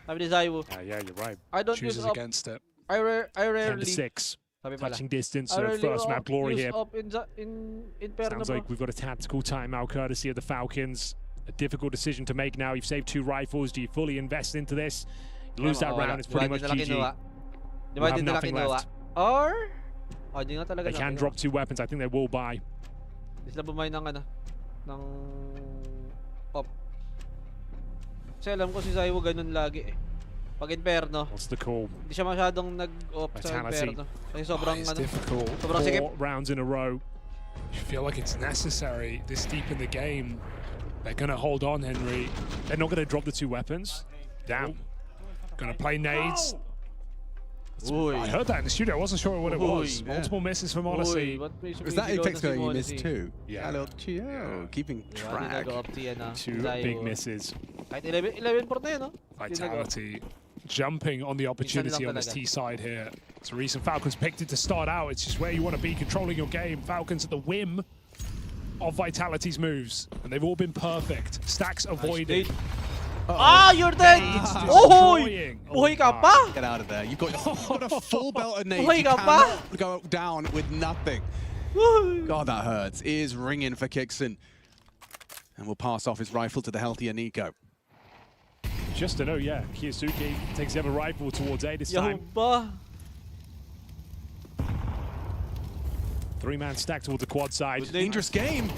Sabi ni Zaiwu. Yeah, you're right. I don't use Chooses up. against it. I 10 rarely. to 6. Sabi pala. Touching distance, I so rarely first map glory use here. up in Inferno, Sounds bro. like we've got a tactical timeout courtesy of the Falcons. A difficult decision to make now. You've saved 2 rifles. Do you fully invest into this? You lose that round, it's pretty much Di ba GG. di nila have kinuha? nothing left. Or? Oh, di nga talaga They can nakinuha. drop 2 weapons. I think they will buy. Di sila bumay ng ano, ng op. Kasi alam ko si Zaiwu ganun lagi eh. Pag Inferno. What's the call? Hindi siya masyadong nag-off sa Vitality. Inferno. Kasi sobrang It's ano. difficult. Sobrang sikip. 4 rounds in a row. You feel like it's necessary this deep in the game. They're going to hold on, Henry. They're not going to drop the 2 weapons. Down. Going to play nades. Uy. I heard that in the studio. I wasn't sure what it was. Uy. Multiple misses from Uy, Odyssey. ba't may Was that sumisigaw Apex na si going? You Odyssey? missed 2. Yeah. A little Gio, keeping Di ba? Di track. nag-opti yan ah. 2 Zayo. big misses. Kahit 11 port na yun, no? Vitality jumping on the opportunity on this T side here. It's the reason Falcons picked it to start out. It's just where you want to be, controlling your game. Falcons at the whim of Vitality's moves, and they've all been perfect. Stacks avoided. Ah, you're dead! Ohoy! Buhay ka pa! Get out of there. You've got a full belt of nades. Buhay You ka pa! cannot go down with nothing. God, that hurts. Ears ringing for Kixon. And will pass off his rifle to the healthier Nico. Just to know, yeah, Kiyasuke takes the other rifle towards A this time. Yahuba! 3-man stack towards the quad side. Dangerous game.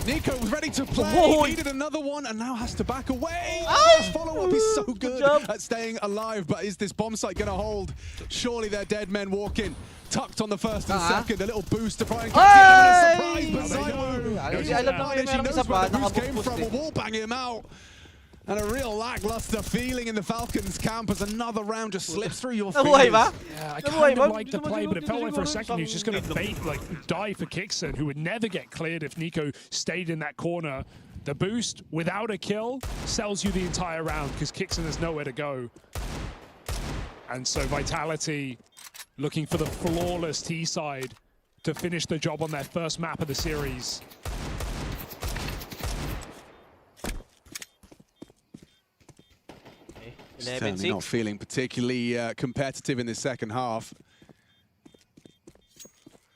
Nico was ready to play, Oh. needed another one, and now has to back away. Ah. His follow-up is so good job. at staying alive, but is this bomb site going to hold? Surely they're dead men walking. Tucked on the first and second, a little boost to try and catch the element of surprise, but Zymo, Alam na kayo he meron knows isa where pa, the boost came nakabukbus from, din. a wall bang him out. And a real lackluster feeling in the Falcons camp as another round just slips through your Nabuhay fingers. ba? Yeah, I Nabuhay kind ba? of like the Dito play, but it felt like for a siguro second he was just going to isang- die for Kixon, who would never get cleared if Nico stayed in that corner. The boost without a kill sells you the entire round because Kixon has nowhere to go. And so Vitality looking for the flawless T side to finish the job on their first map of the series. Certainly not feeling particularly competitive in this second half.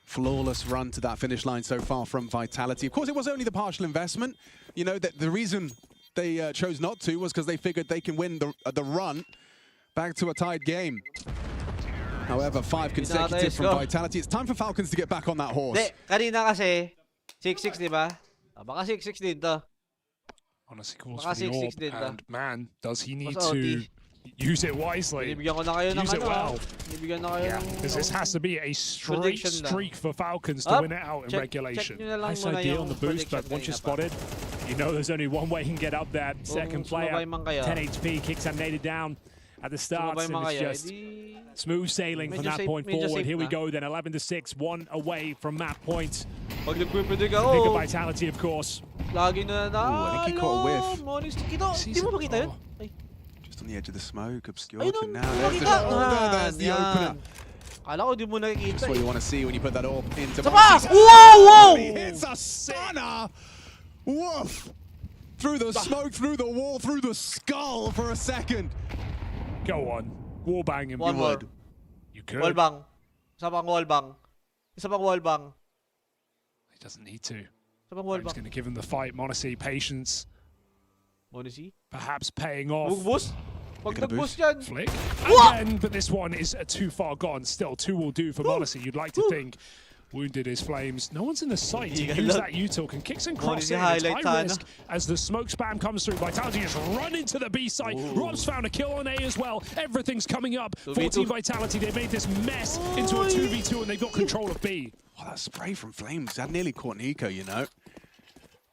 Flawless run to that finish line so far from Vitality. Of course, it was only the partial investment. You know, that the reason they chose not to was because they figured they can win the run back to a tied game. However, 5 consecutive from Vitality. It's time for Falcons to get back on that horse. Hindi, kanina kasi 6-6, di ba? Baka 6-6 din to. Honestly, calls Baka for the 6-6 orb, din to. and man, does he need Mas to OT. use it wisely. Binibigyan ko na kayo ng Use it ano. well. Binibigyan na kayo ng... Because this has to be a straight Prediction lang. streak for Falcons to Up. win it out in Check regulation. nyo na lang Nice muna idea yung on the boost, but prediction once you're kanina pa. spotted, you know there's only one way you can get up there. Second player, sumabay man kayo. 10 HP, kicks and nated down at the start, Sumabay and man it's kayo, just edi... smooth sailing from Medyo that safe- point medyo forward. safe Here we na. go then, 11-6, 1 away from map point. Pag nagpipredict Pick ako, of Vitality, of course. lagi na na... Ooh, I think he caught a whiff. Monix, di mo makita yun? Ay, Just on the edge of the smoke, obscured ayun to ang now. There's the, makita. there's the opener. Kala ko di mo nakikita That's what eh. you want to see when you put that orb into Sapa! Monty's- Wow, He wow! hits a stunner! Woof! Through the smoke, through the wall, through the skull for a second. Go on. Wallbang him. One You more. would. You could. Wallbang. Isa pang wallbang. Isa pang wallbang. He doesn't need to. Isa pang I'm just wallbang. going to give him the fight. Monacy, patience, Monix, perhaps paying off. boost. Pag Making a nag-boost yan. Flick. What? Again, but this one is too far gone. Still, 2 will do for Monacy. You'd like to think. Wounded his flames. No one's in the sight to Yeah, use look. that util. Can kicks and cross Monacy in. It's highlight high sana. risk as the smoke spam comes through. Vitality just run into the B site. Rob's found a kill on A as well. Everything's coming up. 14 Vitality. They made this mess into a 2v2 and they've got control of B. Oh, that spray from Flames had nearly caught Nico, you know.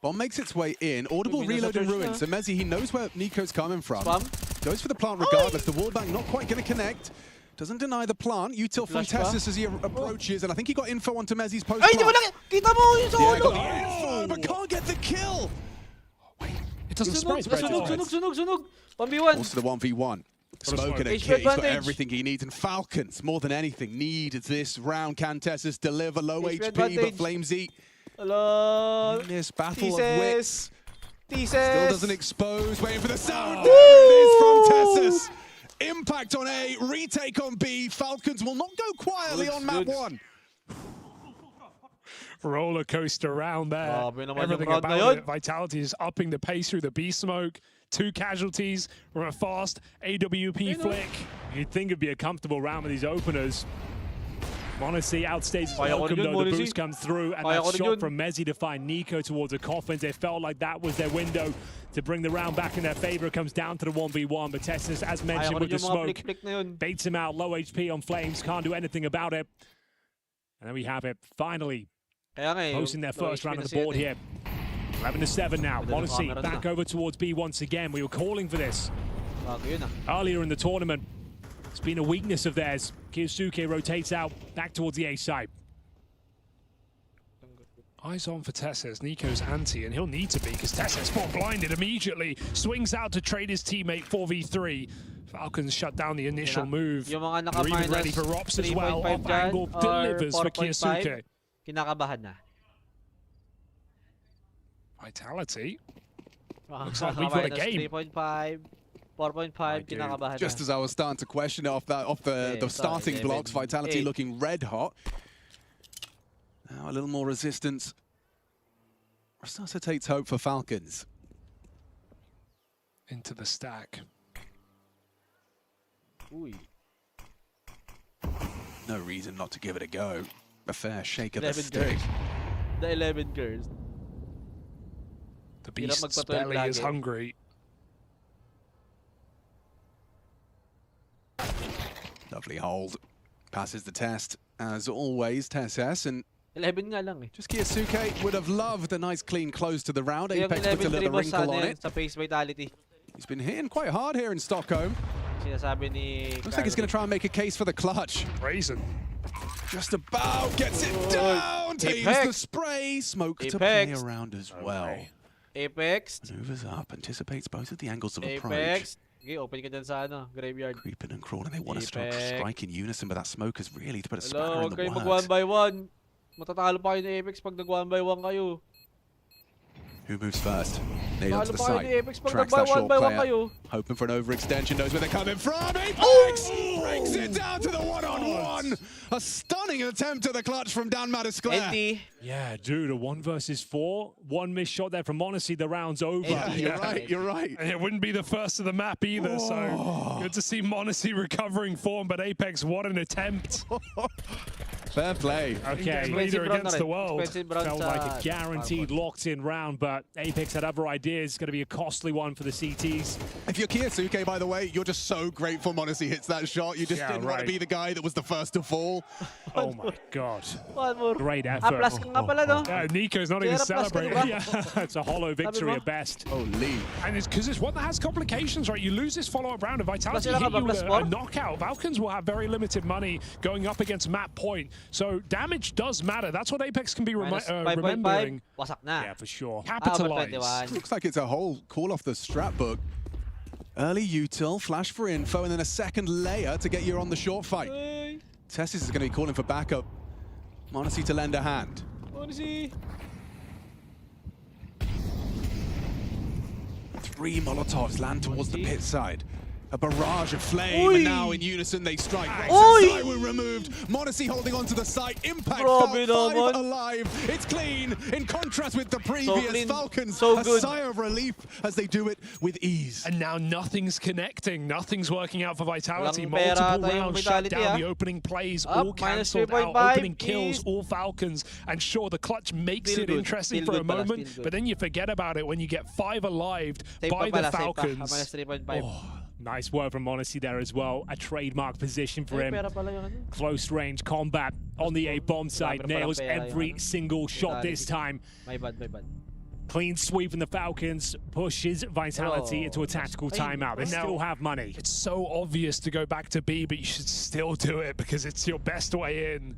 Bomb makes its way in. Audible reload in ruins. So Mezzi, he knows where Nico's coming from. Spam. Goes for the plant regardless. The wallbang not quite going to connect. Doesn't deny the plant. Util from Flash ba? Tessus as he approaches, and I think he got info onto Mezzi's post. Ay, di mo lang! Kita mo yung sa Yeah, ulo! got the info, but can't get the kill. It doesn't Sunog, spray. sunog! 1v1! Also the 1v1. Smoke and a HP kit. He's got advantage. everything he needs. And Falcons, more than anything, need this round. Can Tessus deliver low HP HP, but advantage. Flamesy, Hello! in this battle of Thesis. wits, Thesis! still doesn't expose. Waiting for the sound. There it is from Tessus. Impact on A, retake on B. Falcons will not go quietly Good, on map good. 1. Roller coaster around there. Grabe naman Everything yung round na about yun. it. Vitality is upping the pace through the B smoke. 2 casualties from a fast AWP flick. You'd think it'd be a comfortable round with these openers. Monacy outstays his Kaya ko welcome rin yun, though. The Monacy. boost comes through, and Kaya that ko rin shot yun. from Mezzi to find Nico towards the coffins. It felt like that was their window to bring the round back in their favor. It comes down to the 1v1, but Tessus, as Kaya mentioned ko with rin the yung mga smoke, flick-flick na yun. baits him out. Low HP on Flames, can't do anything about it. And then we have it, finally, Kaya nga posting their first round on the board here. 11-7 now. Ganda ng Monacy camera back na. over towards B once again. We were calling for this Bago yun earlier in the tournament. It's been a weakness of theirs. Kyosuke rotates out back towards the A side. Eyes on for Tessus. Nico's anti, and he'll need to be because Tessus spot blinded immediately. Swings out to trade his teammate 4v3. Falcons shut down the initial move. Yung mga They're even ready naka-minus for Rops as well. 3.5 Off dyan angle or delivers for 4.5, Kyosuke. kinakabahan na. Vitality. Looks like we've got a game. 3.5, 4.5, kinakabahan Just na. as I was starting to question it off the Yeah, starting 11, blocks, Vitality 8. looking red hot. Now a little more resistance resuscitates hope for Falcons. Into the stack. Uy. No reason not to give it a go. A fair shake of the 11 stick. girls. The 11 girls. The Hirap beast's magpatuloy belly is lagi. hungry. Lovely hold. Passes the test, as always, Tessus, and 11 nga lang eh. just Kyosuke would have loved a nice clean close to the round. Yung Apex puts a 11 little triples wrinkle on it. sa face vitality. He's been hitting quite hard here in Stockholm. Sinasabi ni Looks like he's going to try and make a case for the clutch. Brazen. Just about gets it down. Tames the Apex. spray. Smoke to play Apex. around as well. Apex. Maneuvers up, anticipates both of the angles of approach. Apex. Okay, open ka dyan sa graveyard. Creeping and crawling. They want to Apex. strike in unison, but that smoke is really to put a spanner Hello, in huwag the kayo mag works. 1 by 1. Matatalo pa kayo ni Apex pag nag 1 by 1 kayo. Who moves first? Nailed Talo to the pa kayo side. ni Apex pag nag Tracks that 1 short by 1 player. kayo. Hoping for an overextension. Knows where they're coming from. Apex brings it down to the one-on-one. A stunning attempt at the clutch from Dan Mattisclair. NT. Yeah, dude, a 1 versus 4. One missed shot there from Monacy. The round's over. Yeah, you're right. You're right. And it wouldn't be the first of the map either, so good to see Monacy recovering form, but Apex, what an attempt. Fair play. Okay, Leader against the world. Expensive round felt sa like a guaranteed locked-in round, but Apex had other ideas. It's going to be a costly one for the CTs. If you're Kyosuke, by the way, you're just so grateful Monacy hits that shot. You just didn't want to right. be the guy that was the first to fall. Oh my God. One more. Great Ah, effort. plus ka nga pala, no? Nico's not even Kaya plus ka, celebrating. diba? Yeah, it's a hollow victory mo? at best. Holy. And it's because it's one that has complications, right? You lose this follow-up round, and Vitality Plus hit sila ka ba, you with plus a four? knockout. Falcons will have very limited money going up against map point, so damage does matter. That's what Apex can be Minus 5.5. remembering. Wasak na. Yeah, for sure. Capitalize. 21. Looks like it's a whole call off the strat book. Early util, flash for info, and then a second layer to get you on the short fight. Hey, Tessus is going to be calling for backup. Monacy to lend a hand. Monacy. 3 Molotovs land towards the pit side. A barrage of flame, Oi. and now in unison they strike. Oi. Saiwu removed. Monacy holding onto the site. Impact Grabe felt 5 naman. alive. It's clean, in contrast with the previous clean, Falcons. so a good. sigh of relief as they do it with ease. And now nothing's connecting. Nothing's working out for Vitality. Walang pera Multiple tayong rounds shut Vitality, down. ah. The opening plays Up, all minus cancelled out. 3.5 Opening kills, is- all Falcons. And sure, the clutch makes Still it good. interesting Still for a good pala, moment, still good. but then you forget about it when you get 5 alive Safe by pa the pala, safe pa. Falcons. Minus 3.5. Nice work from Monacy there as well. A trademark position for May him. pera pala yung ano. Close range combat on the A-bomb side. Grabe na Nails palang pera every yung ano. single shot Vitality. this time. My bad, my bad. Clean sweep from the Falcons. Pushes Vitality Oh. into a tactical Ay, timeout. They now- still have money. It's so obvious to go back to B, but you should still do it because it's your best way in.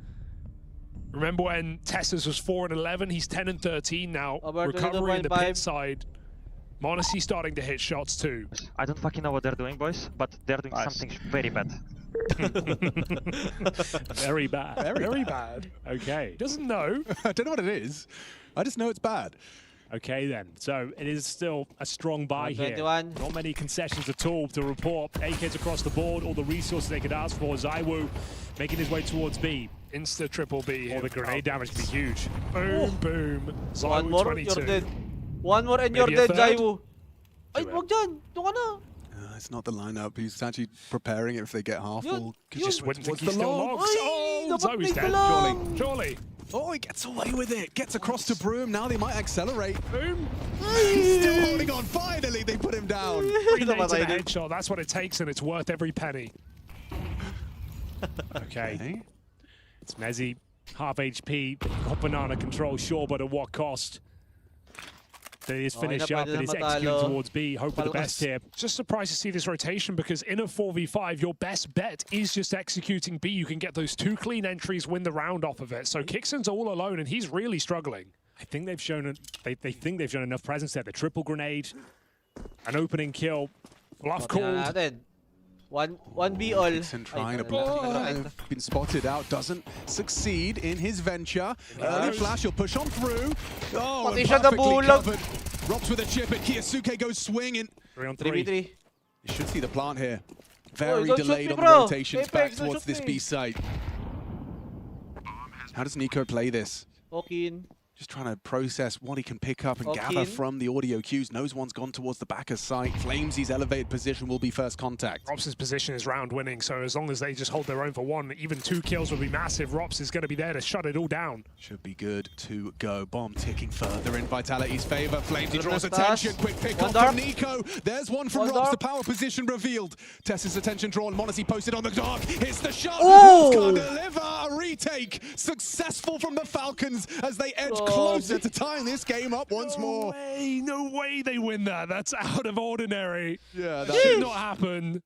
Remember when Tessus was 4-11? He's 10-13 now. Over Recovery in the 22.5. pit side. Monacy starting to hit shots too. I don't fucking know what they're doing, boys, but they're doing something very bad. Very bad. Very bad. Okay. He doesn't know. I don't know what it is. I just know it's bad. Okay then. So it is still a strong buy here. 21. Not many concessions at all to report. A-Kids across the board. All the resources they could ask for. Zaiwu making his way towards B. Insta triple B. All the grenade damage can be huge. Boom, boom. One Zaiwu more, 22. you're dead. One more and you're Maybe a dead, third? Zaiwu. Ay, Do it. wag dyan. Doon ka na. It's not the lineup. He's actually preparing it if they get half Yun, full. You just wouldn't think What's he's the still log? logs. Oh, holds. Oh, he's dead. Surely. Oh, he gets away with it. Gets across to Broom. Now they might accelerate. Boom. He's still holding on. Finally, they put him down. 3 nades and a headshot. That's what it takes, and it's worth every penny. Okay. It's Mezzy. Half HP. Got banana control, sure, but at what cost? They just finish up and he's executing towards B. Hope for the best here. Just surprised to see this rotation because in a 4v5, your best bet is just executing B. You can get those 2 clean entries, win the round off of it. So Kixon's all alone and he's really struggling. I think they've shown they think they've shown enough presence there. The triple grenade, an opening kill, bluff called. 1v all. Trying to block. Been spotted out. Doesn't succeed in his venture. Early flash. He'll push on through. Oh, and perfectly covered. Robs with a chip, and Kiyosuke goes swinging. 3-on-3. 3v3. You should see the plant here. Very don't delayed shoot on me, the bro. rotations Apex, back don't towards shoot this me. B site. How does Nico play this? Okin. Just trying to process what he can pick up and gather from the audio cues. Knows one's gone towards the backer site. Flamesy's elevated position will be first contact. Rops' position is round winning, so as long as they just hold their own for 1, even 2 kills will be massive. Rops is going to be there to shut it all down. Should be good to go. Bomb ticking further in Vitality's favor. Flamesy draws attention. Quick pick off from Nico. There's one from Rops. The power position revealed. Tessa's attention drawn. Monacy posted on the dark. Hits the shot. Can't deliver. A retake. Successful from the Falcons as they edge closer to tying this game up once more. No way they win that. That's out of ordinary. Yeah, that should not happen.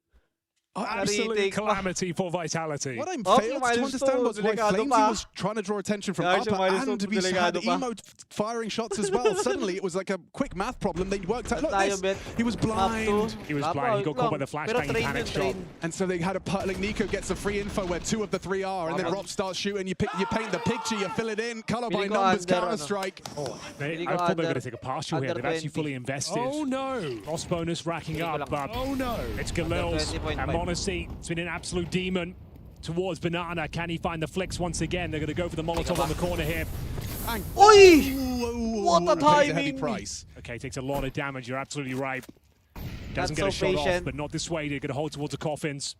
Absolute calamity for Vitality. What I failed to understand was why Flamesy was trying to draw attention from upper and we had emote firing shots as well. Suddenly it was like a quick math problem. They worked out. Look, he was blind. He was blind. He got caught by the flashbang panic shot. And so they had a like Nico gets the free info where 2 of the 3 are, and then Rob starts shooting. You paint the picture, you fill it in. Color by numbers, Counter Strike. I thought they were going to take a partial here. They've actually fully invested. Oh no! Cross bonus racking up. Oh no! It's Galil's and Monacy. It's been an absolute demon towards Banana. Can he find the flicks once again? They're going to go for the Molotov on the corner here. Bang. Oi! What a Heavy timing! price. Okay, takes a lot of damage. You're absolutely right. Doesn't That's get a so shot off, patient. but not this way. They're going to hold towards the coffins.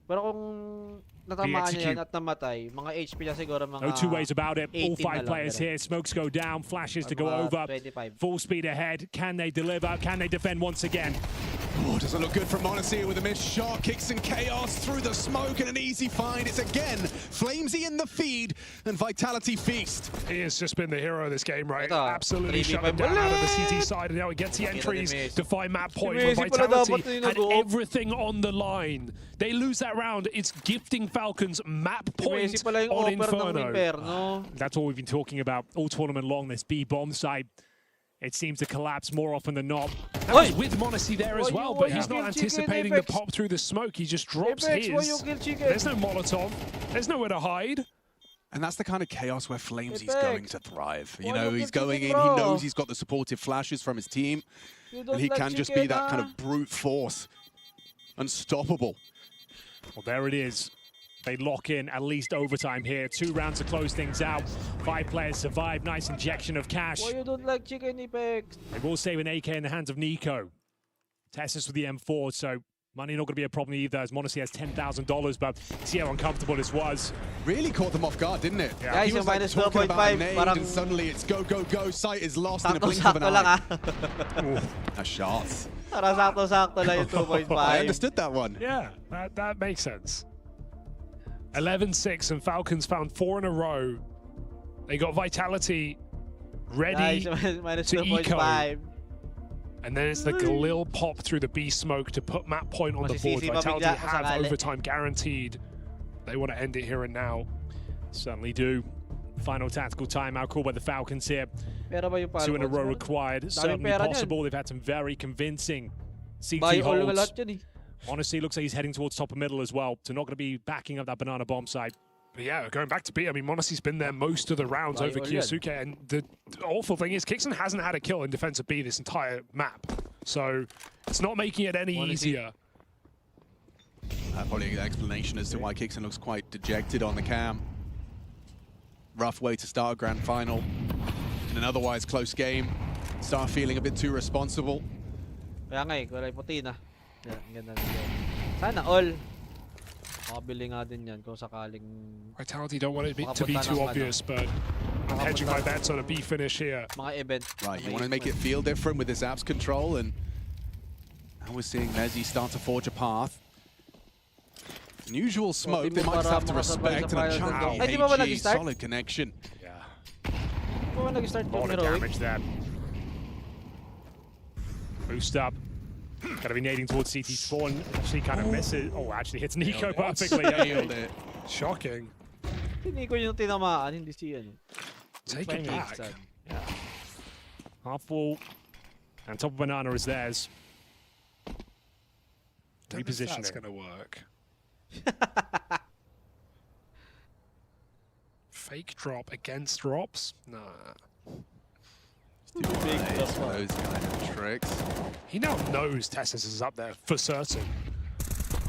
Pero kung natamaan niya yan at namatay, mga HP niya siguro mga No 2 ways about it. All 18 5 na lang, players pero. here. Smokes go down. Flashes to go Mga over. 25. Full speed ahead. Can they deliver? Can they defend once again? Oh, doesn't look good from Monacy with a missed shot. Kicks in chaos through the smoke and an easy find. It's again Flamesy in the feed and Vitality feast. He has just been the hero of this game, right? Ito, Absolutely 3v5 shut them down out of the CT ulit! side, and now he gets the entries Miss. to find map point Si with Messi pala Vitality dapat yung and nag-o-off. everything on the line. They lose that round. It's gifting Falcons map point Messi pala yung on offer ng Inferno. Inferno. That's all we've been talking about all tournament long, this B bomb side. It seems to collapse more often than not. That was with Monacy there as well, but he's not anticipating the pop through the smoke. He just drops his. There's no Molotov. There's nowhere to hide. And that's the kind of chaos where Flamesy's Apex. going to thrive. You Why know, you he's keep going in, kicking, he bro? knows he's got the supportive flashes from his team, You don't and he like can just be chicken, that kind ah? of brute force. Unstoppable. Well, there it is. They lock in at least overtime here. 2 rounds to close things out. 5 players survive. Nice injection of cash. Why you don't like chicken, Apex? They will save an AK in the hands of Nico. Tessus with the M4, so money not going to be a problem either, as Monacy has $10,000, but see how uncomfortable this was. Really caught them off guard, didn't it? Yeah. He was like minus talking about a 12.5, nade, parang- and suddenly it's go, go, go. Sight is lost in a blink of an Sakto-sakto lang eye. ah. A shot. Para sakto-sakto lang yung 2.5. I understood that one. Yeah, that makes sense. 11-6, and Falcons found 4 in a row. They got Vitality ready minus to 2.5. And then it's the Galil pop through the B smoke to put map point on the board. Masisisi pa Vitality bigla kung have sakali. overtime guaranteed. They want to end it here and now. Certainly do. Final tactical timeout called by the Falcons here. Pera ba yung 2 in a Falcons? row required. Certainly pera possible. They've had some very convincing CT Buy all ng holds. lahat yan eh. Honestly, looks like he's heading towards top of middle as well. So not going to be backing up that banana bomb side. But yeah, going back to B, I mean, Monacy's been there most of the rounds over Kiyosuke, and the awful thing is Kixon hasn't had a kill in defense of B this entire map. So it's not making it any easier. Probably an explanation as to why Kixon looks quite dejected on the cam. Rough way to start a grand final in an otherwise close game. Start feeling a bit too responsible. Kaya nga eh, kulay puti na. Yan, ganda na yan. Sana all. Makabili nga din yan kung sakaling... Vitality don't want it to be too obvious, but I'm hedging my bets on a B finish here. Mga event. Right, you want to make it feel different with this apps control, and now we're seeing Nezzy start to forge a path. Unusual smoke, they might just have to respect, and a chunky HG, solid connection. Yeah. Kung nag-start A lot yung of heroic. damage there. Boost up. Gotta be nading towards CT spawn. Actually kind of misses. Oh, actually hits Nico perfectly. Nailed it. Shocking. Hindi ko yung tinamaan, hindi siya yan. Take it back. Yeah. Half full. And top of banana is theirs. Repositioning. That's gonna work. Fake drop against drops? Nah. Those kind of tricks. He now knows Tessus is up there for certain.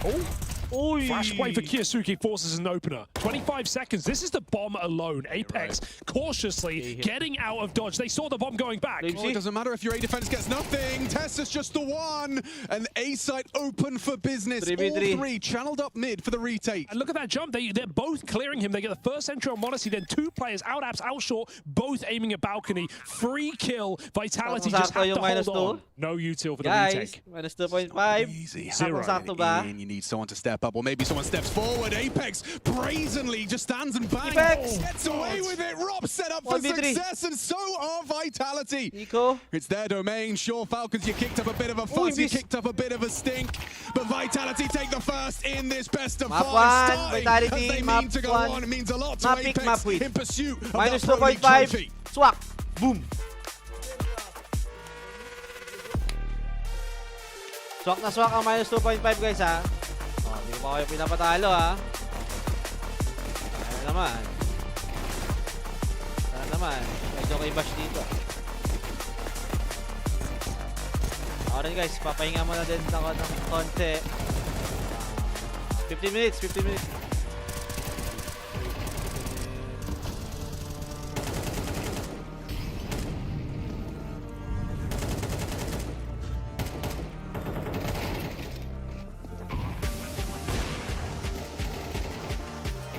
Oh! Oy! Flash play for Kiyosuke forces an opener. 25 seconds. This is the bomb alone. Apex cautiously getting out of dodge. They saw the bomb going back. Oh, it doesn't matter if your A defense gets nothing. Tessus just the one. And A site open for business. 3v3. All three channeled up mid for the retake. And look at that jump. They're both clearing him. They get the first entry on Modesty, then two players out apps, out short, both aiming at balcony. Free kill. Vitality just have to hold on. No util for the retake. Minus 2.5. Easy. Zero. And you need someone to step up, or maybe someone steps forward. Apex brazenly just stands and bangs. Apex! Gets away with it. Rob set up for 1v3. success, and so are Vitality. Nico. It's their domain. Sure, Falcons, you kicked up a bit of a fuss, you kicked up a bit of a stink, but Vitality take the first in this best of Map 5. one, Starting Vitality, as they map mean to go one. on. It means a lot to Map pick, Apex map win. in pursuit of Minus that Pro League 2.5. trophy. Swak. Boom. Swak na swak ang minus 2.5 guys ha. Oh, hindi pa kayo pinapatalo ha. Ano naman. Ano naman. Medyo kay bash dito. Ako rin guys, papahinga muna din ako ng konti. 15 minutes, 15 minutes.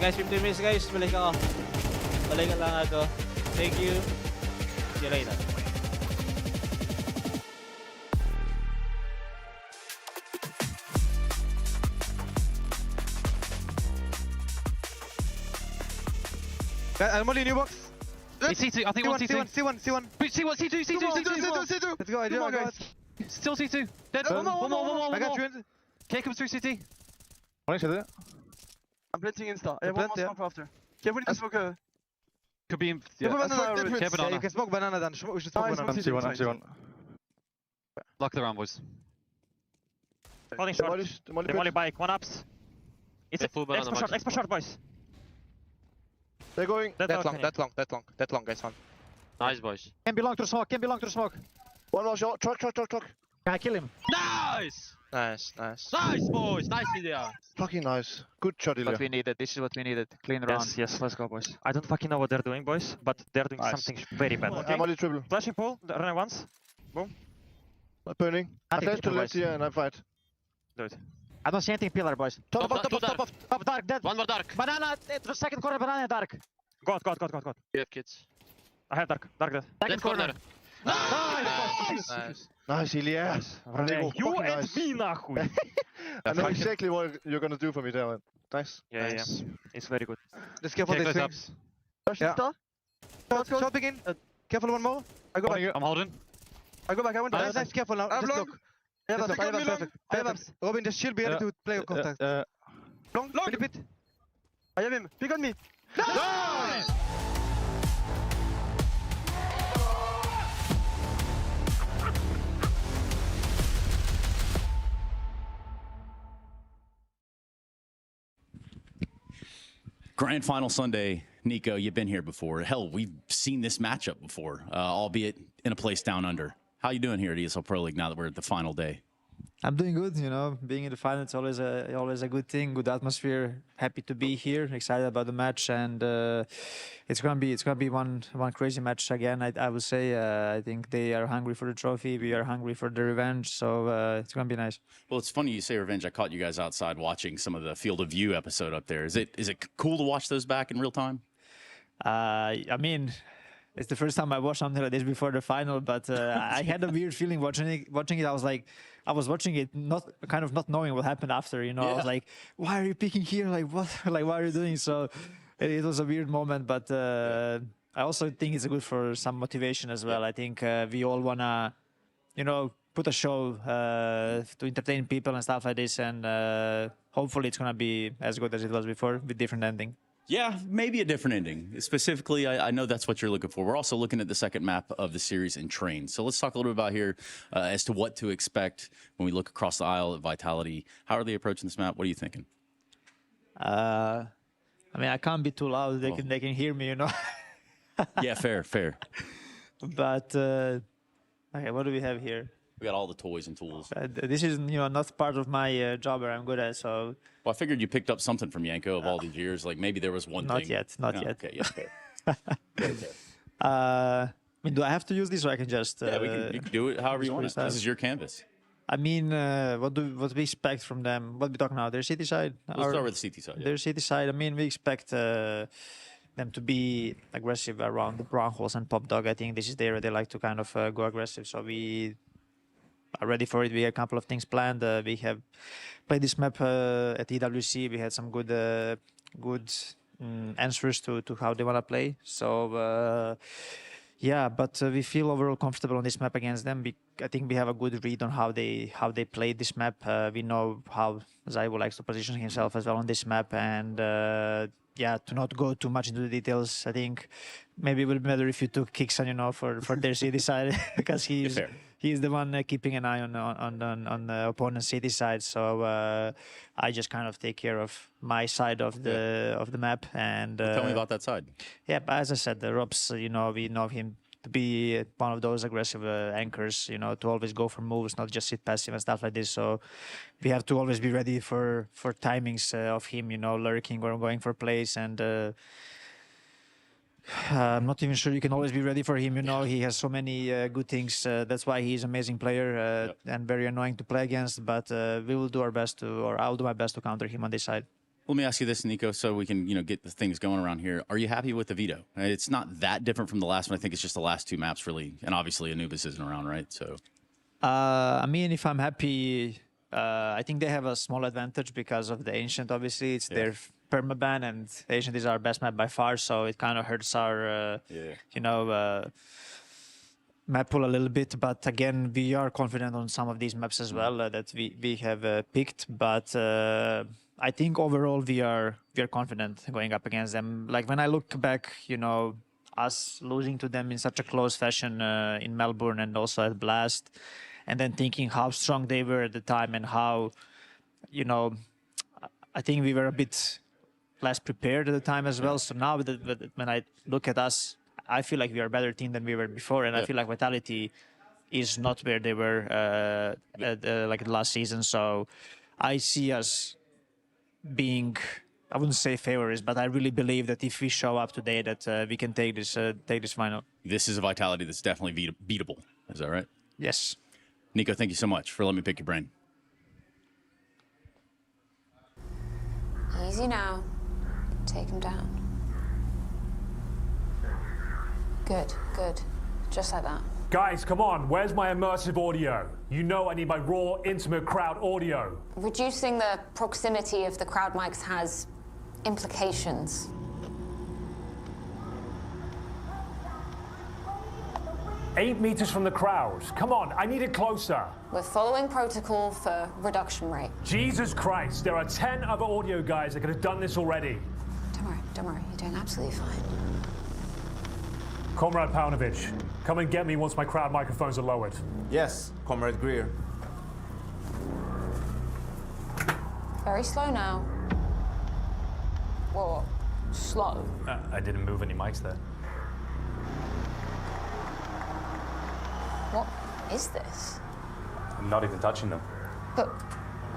Guys, 15 minutes guys, balik ako. Balik lang ako. Thank you. See you later. I'm only in your box. It's C2, I think one C2. C1. C1, C2. Let's go, idea, guys. Still C2. Dead. One more. I got one you more. in. K comes through CT. I'm planting insta. I have one more smoke after. Careful to smoke. Could be in. Yeah, banana. K banana. You can smoke banana then. We should smoke banana. C1. Lock the round, boys. Holding short. Demoli bike, one ups. It's a full banana. Expo short, boys. They're going That long, guys. One. Nice, boys. Can belong to the smoke. One more shot. Truck. Can I kill him? Nice! Nice. Nice, boys. Nice idea. Fucking nice. Good shot, Ilya. What we needed. This is what we needed. Clean round. Yes, let's go, boys. I don't fucking know what they're doing, boys, but they're doing something very bad. I'm only triple. Flashing pull, run it once. I'm burning. I flash to left here and I fight. Do it. I don't see anything pillar, boys. Top dark, dead. One more dark. Banana, second corner, banana, dark. God. We have kids. I have dark dead. Second corner. Nice, Ilya. You and me, nachuj. I know exactly what you're gonna do for me there, man. Nice. Yeah. It's very good. Just careful this thing. Shot begin. Careful one more. I go back. I'm holding. I go back. I want to. Nice, careful now. Just look. I have perfect. Robin, just shield behind to play contact. Long. Pit. I have him. Pick on me. Nice! Grand Final Sunday, Nico, you've been here before. Hell, we've seen this matchup before, albeit in a place down under. How you doing here at ESLProLeague now that we're at the final day? I'm doing good, you know. Being in the final, it's always a good thing, good atmosphere. Happy to be here, excited about the match, and it's gonna be one crazy match again. I would say I think they are hungry for the trophy. We are hungry for the revenge, so it's gonna be nice. Well, it's funny you say revenge. I caught you guys outside watching some of the Field of View episode up there. Is it cool to watch those back in real time? I mean, it's the first time I watched something like this before the final, but I had a weird feeling watching it. I was watching it not knowing what happened after, you know. Yeah. I was like, why are you picking here? Like, what? Like, what are you doing? So it was a weird moment, but I also think it's good for some motivation as well. I think we all wanna, you know, put a show to entertain people and stuff like this, and hopefully it's gonna be as good as it was before with different ending. Yeah, maybe a different ending. Specifically, I know that's what you're looking for. We're also looking at the second map of the series in Train. So let's talk a little bit about here as to what to expect when we look across the aisle at Vitality. How are they approaching this map? What are you thinking? I mean, I can't be too loud. They can hear me, you know. Yeah, fair. But okay, what do we have here? We got all the toys and tools. This is, you know, not part of my job where I'm good at, so. Well, I figured you picked up something from Yanko of all these years. Like maybe there was one thing. Not yet. Okay, yeah, fair. Fair. I mean, do I have to use this, or I can just? Yeah, you can do it however you want. This is your canvas. I mean, what we expect from them? What we talking now? Their city side. Let's start with the CT side. Their city side. I mean, we expect them to be aggressive around the brown holes and pop dog. I think this is the area they like to kind of go aggressive. So we are ready for it. We have a couple of things planned. We have played this map at EWC. We had some good answers to how they want to play. So yeah, but we feel overall comfortable on this map against them. I think we have a good read on how they played this map. We know how Zaibo likes to position himself as well on this map, and yeah, to not go too much into the details, I think maybe it would be better if you took Kixan, you know, for their city side, because he's the one keeping an eye on the opponent's city side. So I just kind of take care of my side of the map. And tell me about that side. Yeah, but as I said, the Robs, you know, we know him to be one of those aggressive anchors, you know, to always go for moves, not just sit passive and stuff like this. So we have to always be ready for timings of him, you know, lurking or going for plays. And I'm not even sure you can always be ready for him. You know, he has so many good things. That's why he's an amazing player and very annoying to play against. But we will do our best I'll do my best to counter him on this side. Let me ask you this, Nico, so we can, you know, get the things going around here. Are you happy with the veto? It's not that different from the last one. I think it's just the last two maps, really. And obviously, Anubis isn't around, right? So, I mean, if I'm happy, I think they have a small advantage because of the Ancient. Obviously, it's their permaban, and Ancient is our best map by far. So it kind of hurts our, you know, map pool a little bit. But again, we are confident on some of these maps as well that we have picked. But I think overall we are confident going up against them. Like when I look back, you know, us losing to them in such a close fashion in Melbourne and also at Blast, and then thinking how strong they were at the time and how, you know, I think we were a bit less prepared at the time as well. So now when I look at us, I feel like we are a better team than we were before, and I feel like Vitality is not where they were like last season. So I see us being, I wouldn't say favorites, but I really believe that if we show up today, that we can take this final. this is a Vitality that's definitely beatable. Is that right? Yes. Nico, thank you so much for letting me pick your brain. Easy now. Take him down. Good. Just like that. Guys, come on, where's my immersive audio? You know I need my raw, intimate crowd audio. Reducing the proximity of the crowd mics has implications. "8 meters from the crowd. Come on, I need it closer." We're following protocol for reduction rate. Jesus Christ, there are 10 other audio guys that could have done this already. Don't worry, you're doing absolutely fine. Comrade Paunovic, come and get me once my crowd microphones are lowered. Yes, Comrade Greer. Very slow now. Whoa, slow. I didn't move any mics there. What is this? I'm not even touching them. But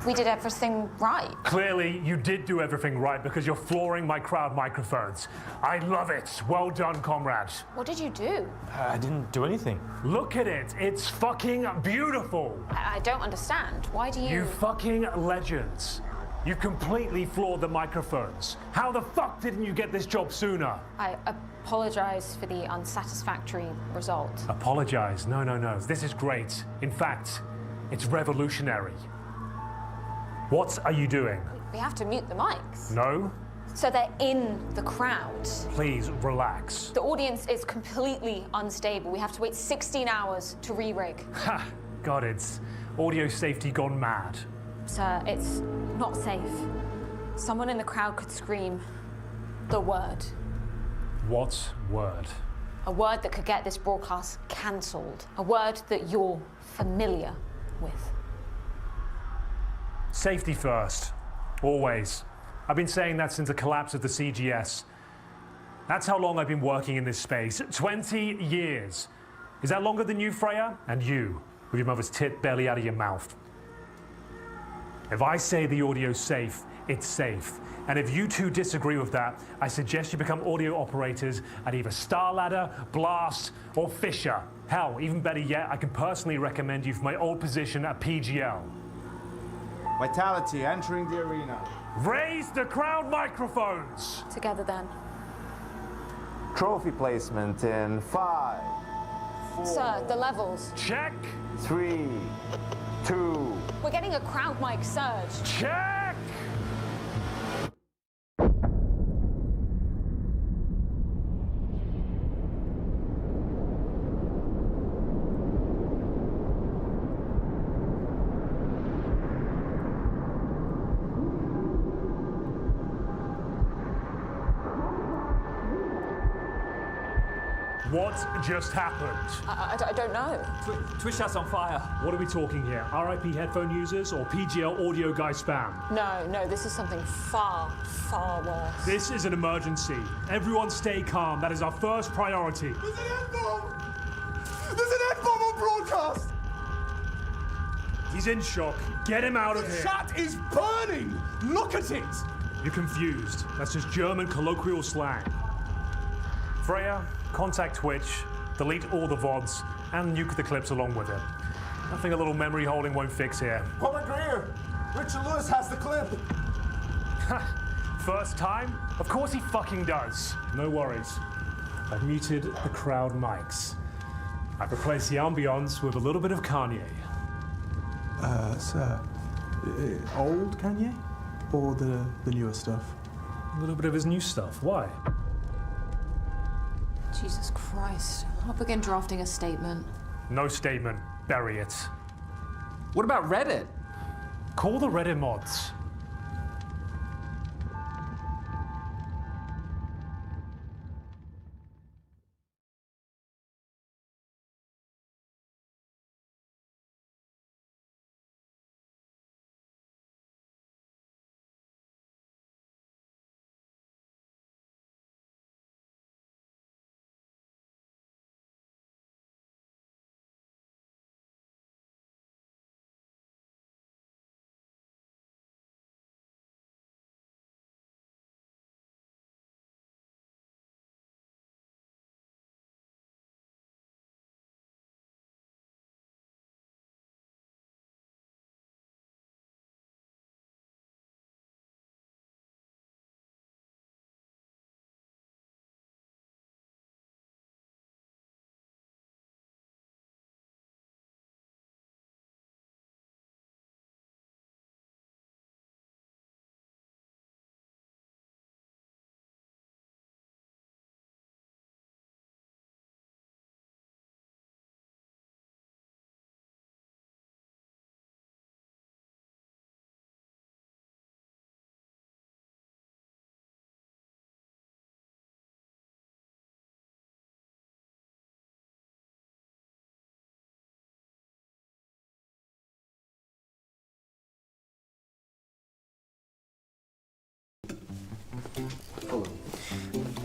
we did everything right. Clearly, you did do everything right because you're flooring my crowd microphones. I love it. Well done, comrade. What did you do? I didn't do anything. Look at it. It's fucking beautiful. I don't understand. Why do you... You fucking legends. You completely floored the microphones. How the fuck didn't you get this job sooner? I apologize for the unsatisfactory result. Apologize. No, no, no. This is great. In fact, it's revolutionary. What are you doing? We have to mute the mics. No. So they're in the crowd. Please relax. The audience is completely unstable. We have to wait 16 hours to re-rig. Ha! God, it's audio safety gone mad. Sir, it's not safe. Someone in the crowd could scream the word. What word? A word that could get this broadcast cancelled. A word that you're familiar with. Safety first. Always. I've been saying that since the collapse of the CGS. That's how long I've been working in this space. 20 years. Is that longer than you, Freya? And you, with your mother's tit barely out of your mouth. If I say the audio's safe, it's safe. And if you two disagree with that, I suggest you become audio operators at either Starladder, Blast, or Fisher. Hell, even better yet, I can personally recommend you for my old position at PGL. Vitality entering the arena. Raise the crowd microphones! Together then. Trophy placement in 5, 4. Sir, the levels. Check! 3, 2. We're getting a crowd mic surge. Check! What just happened? I don't know. Twitch chat's on fire. What are we talking here? RIP headphone users or PGL audio guy spam? No, this is something far, far worse. This is an emergency. Everyone stay calm. That is our first priority. There's an N-bomb! There's an N-bomb on broadcast! He's in shock. Get him out of here. Chat is burning! Look at it! You're confused. That's just German colloquial slang. Freya, contact Twitch, delete all the VODs, and nuke the clips along with it. Nothing a little memory holding won't fix here. Comrade Greer! Richard Lewis has the clip! First time? Of course he fucking does. No worries. I've muted the crowd mics. I've replaced the ambience with a little bit of Kanye. Sir, old Kanye? Or the newer stuff? A little bit of his new stuff. Why? Jesus Christ. I'll begin drafting a statement. No statement. Bury it. What about Reddit? Call the Reddit mods.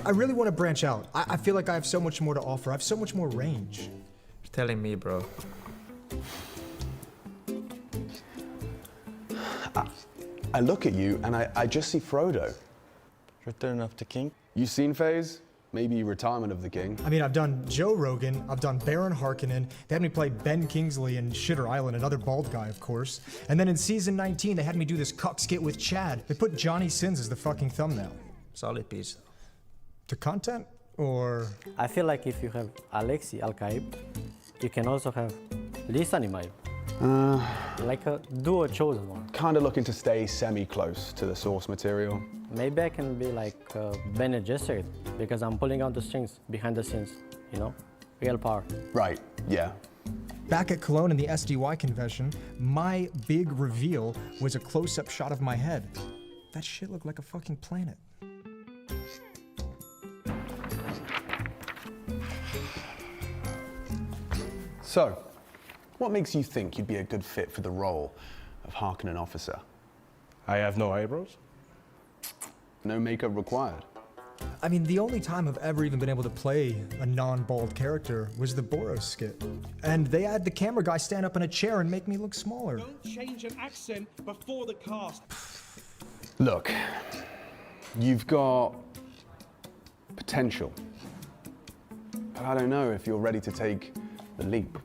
I really want to branch out. I feel like I have so much more to offer. I have so much more range. You're telling me, bro. I look at you and I just see Frodo. Return of the King. You seen FaZe? Maybe Retirement of the King. I mean, I've done Joe Rogan, I've done Baron Harkonnen, they had me play Ben Kingsley in Shitter Island, another bald guy, of course. And then in season 19, they had me do this cuck skit with Chad. They put Johnny Sins as the fucking thumbnail. Solid piece. The content, or? I feel like if you have Alexi Alkaib, you can also have Lisa Nimai. Like a duo chosen one. Kind of looking to stay semi-close to the source material. Maybe I can be like Bene Gesserit, because I'm pulling out the strings behind the scenes, you know? Real power. Right, yeah. Back at Cologne in the SDY convention, my big reveal was a close-up shot of my head. That shit looked like a fucking planet. So, what makes you think you'd be a good fit for the role of Harkonnen officer? I have no eyebrows. No makeup required. I mean, the only time I've ever even been able to play a non-bald character was the Boros skit. And they had the camera guy stand up in a chair and make me look smaller. Don't change an accent before the cast. Look, you've got potential. But I don't know if you're ready to take the leap.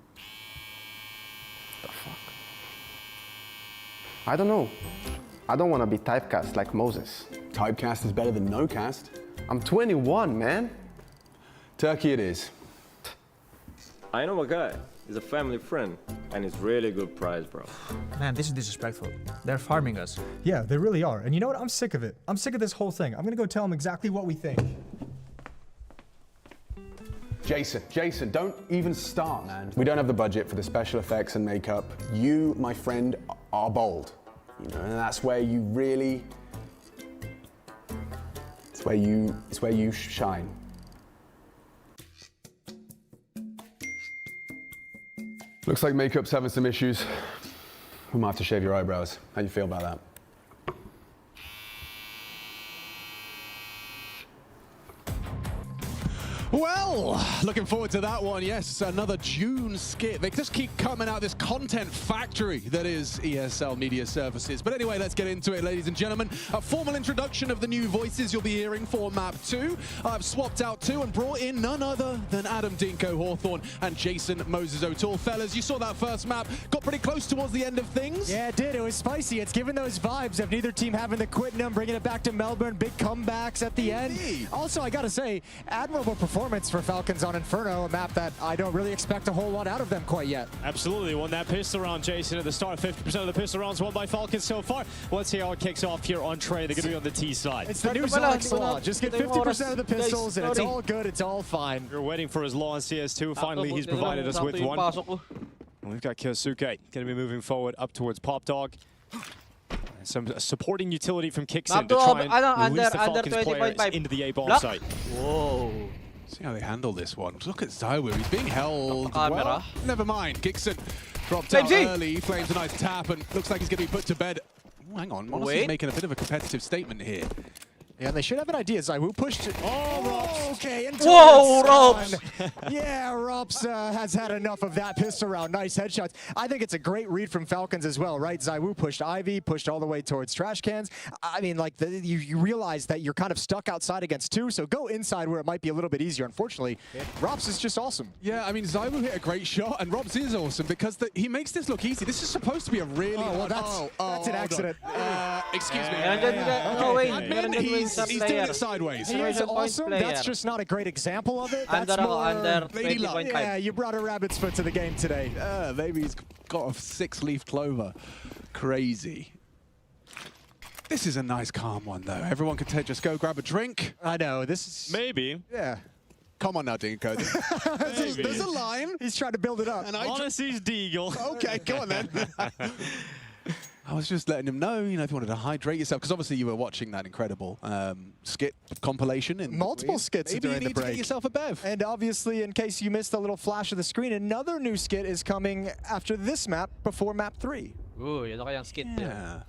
The fuck? I don't know. I don't want to be typecast like Moses. Typecast is better than no cast. I'm 21, man. Turkey it is. I know a guy. He's a family friend, and it's really good price, bro. Man, this is disrespectful. They're farming us. Yeah, they really are. And you know what? I'm sick of it. I'm sick of this whole thing. I'm gonna go tell them exactly what we think. Jason, don't even start, man. We don't have the budget for the special effects and makeup. You, my friend, are bold. You know, and that's where you really... It's where you shine. Looks like makeup's having some issues. We might have to shave your eyebrows. How do you feel about that? Well, looking forward to that one. Yes, another June skit. They just keep coming out this content factory that is ESL Media Services. But anyway, let's get into it, ladies and gentlemen. A formal introduction of the new voices you'll be hearing for Map 2. I've swapped out 2 and brought in none other than Adam Dinko Hawthorne and Jason Moses O'Toole. Fellas, you saw that first map. Got pretty close towards the end of things. Yeah, it did. It was spicy. It's given those vibes of neither team having the quitting, bringing it back to Melbourne. Big comebacks at the end. Also, I got to say, admirable performance for Falcons on Inferno, a map that I don't really expect a whole lot out of them quite yet. Absolutely, won that pistol round, Jason, at the start. 50% of the pistol rounds won by Falcons so far. Let's see how it kicks off here on Trey. They're going to be on the T side. It's the new Sonic Law. Just get 50% of the pistols and it's all good, it's all fine. We're waiting for his law on CS2. Finally, he's provided us with one. And we've got Kyosuke going to be moving forward up towards Pop Dog. Some supporting utility from Kixin to try and release the Falcons players into the A-bomb site. Whoa. See how they handle this one. Look at Zywu. He's being held. Well, never mind. Kixin dropped out early. Flames a nice tap and looks like he's going to be put to bed. Oh, hang on. Monos is making a bit of a competitive statement here. Yeah, they should have an idea. Zywu pushed it. Oh, okay. Whoa, Robs! Yeah, Robs has had enough of that pistol round. Nice headshots. I think it's a great read from Falcons as well, right? Zywu pushed Ivy, pushed all the way towards trash cans. I mean, like, you realize that you're kind of stuck outside against 2, so go inside where it might be a little bit easier. Unfortunately, Robs is just awesome. Yeah, I mean, Zywu hit a great shot, and Robs is awesome because he makes this look easy. This is supposed to be a really... Oh, well, that's an accident. Excuse me. No, wait. He's doing it sideways. He is awesome. That's just not a great example of it. That's under lady luck. Yeah, you brought a rabbit's foot to the game today. Maybe he's got a 6-leaf clover. Crazy. This is a nice calm one, though. Everyone can just go grab a drink. I know. This is... Maybe. Yeah. Come on now, Dinko. There's a line. He's trying to build it up. And Honesty's Deagle. Okay, go on then. I was just letting him know, you know, if you wanted to hydrate yourself, because obviously you were watching that incredible skit compilation. In multiple skits Maybe during you need the break. to get yourself a bev. And obviously, in case you missed a little flash of the screen, another new skit is coming after this map, before map 3. Ooh, yun kayang skit. Yeah.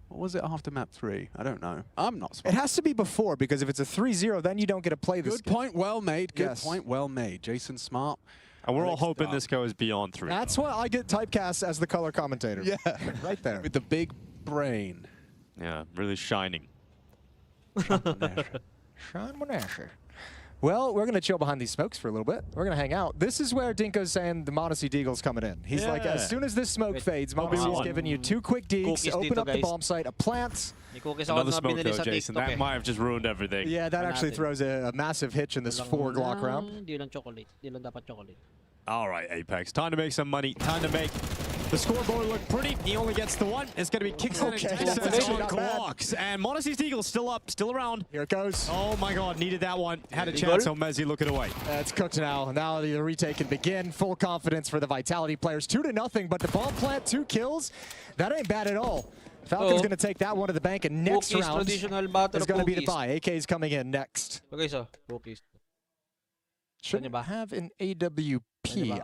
What was it after map 3? I don't know. I'm not smart. It has to be before, because if it's a 3-0, then you don't get to play this. Good point, well made. Good point, well made. Jason Smart. And we're all hoping this goes beyond 3. That's why I get typecast as the color commentator. Yeah. Right there. With the big brain. Yeah, really shining. Sean Monasher. Well, we're going to chill behind these smokes for a little bit. We're going to hang out. This is where Dinko's saying the Modesty Deagle's coming in. He's like, as soon as this smoke fades, Modesty's giving you 2 quick deeks, open up the bomb site, a plant. Another smoke though, Jason. That might have just ruined everything. Yeah, that actually throws a massive hitch in this 4 Glock round. All right, Apex. Time to make some money. Time to make the scoreboard look pretty. He only gets the 1. It's going to be kicks in and Glocks. And Modesty's Deagle still up, still around. Here it goes. Oh my God, needed that one. Had a chance, so Mezzi looking away. It's cooked now. Now the retake can begin. Full confidence for the Vitality players. 2-0, but the bomb plant 2 kills. That ain't bad at all. Falcons going to take that one to the bank, and next round is going to be the buy. AK is coming in next. Shouldn't have an AWP.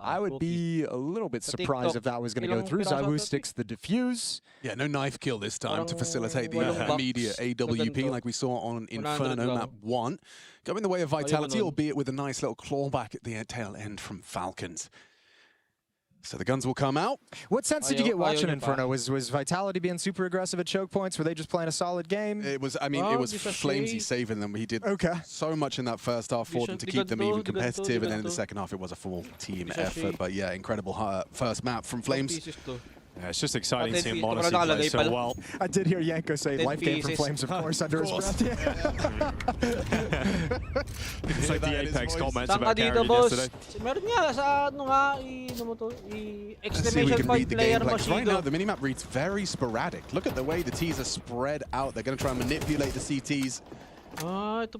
I would be a little bit surprised if that was going to go through. ZywOo sticks the defuse. Yeah, no knife kill this time to facilitate the immediate AWP like we saw on Inferno map 1. Going the way of Vitality, albeit with a nice little clawback at the tail end from Falcons. So the guns will come out. What sense did you get watching Inferno? Was Vitality being super aggressive at choke points? Were they just playing a solid game? It was, I mean, it was Flamesy saving them. He did so much in that first half for them to keep them even competitive, and then in the second half it was a full team effort. But yeah, incredible first map from Flames. Yeah, it's just exciting seeing Modesty play so well. I did hear Yanko say life game from Flames, of course, under his breath. It's like the Apex comments about Carrion yesterday. See, we can read the gameplay. Right now, the minimap reads very sporadic. Look at the way the Ts are spread out. They're going to try and manipulate the CTs.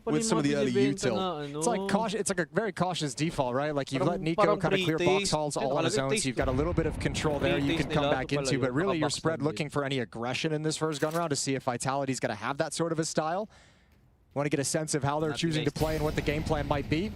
With some of the early util. It's like cautious. It's like a very cautious default, right? Like you've let Nico kind of clear box halls all on his own, so you've got a little bit of control there you can come back into. But really, you're spread looking for any aggression in this first gun round to see if Vitality's going to have that sort of a style. Want to get a sense of how they're choosing to play and what the game plan might be.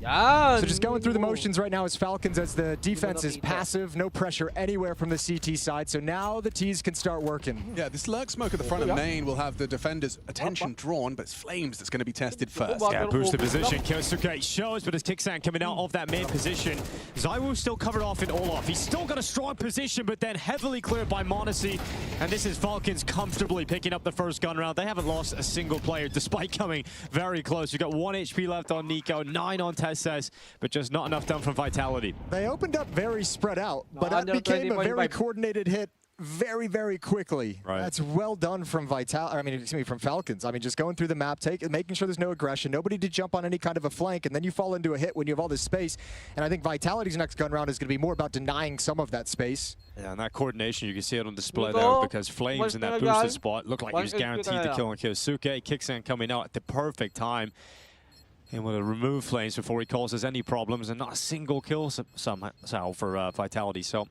So just going through the motions right now as Falcons, as the defense is passive, no pressure anywhere from the CT side. So now the Ts can start working. Yeah, this lurk smoke at the front of main will have the defenders' attention drawn, but it's Flames that's going to be tested first. Yeah, boosted position. Kyosuke shows, but as Kicksan coming out of that main position, ZywOo still covered off in Olaf. He's still got a strong position, but then heavily cleared by Modesty. And this is Falcons comfortably picking up the first gun round. They haven't lost a single player, despite coming very close. You've got 1 HP left on Nico, 9 on Says, but just not enough done from Vitality. They opened up very spread out, but that became a very coordinated hit very, very quickly. Right. That's well done from from Falcons. I mean, just going through the map, making sure there's no aggression, nobody to jump on any kind of a flank, and then you fall into a hit when you have all this space. And I think Vitality's next gun round is going to be more about denying some of that space. Yeah, and that coordination, you can see it on display there, because Flames in that boosted spot looked like he was guaranteed to kill Kyosuke. Kicksan coming out at the perfect time. Able to remove Flames before he causes any problems, and not a single kill somehow for Vitality. So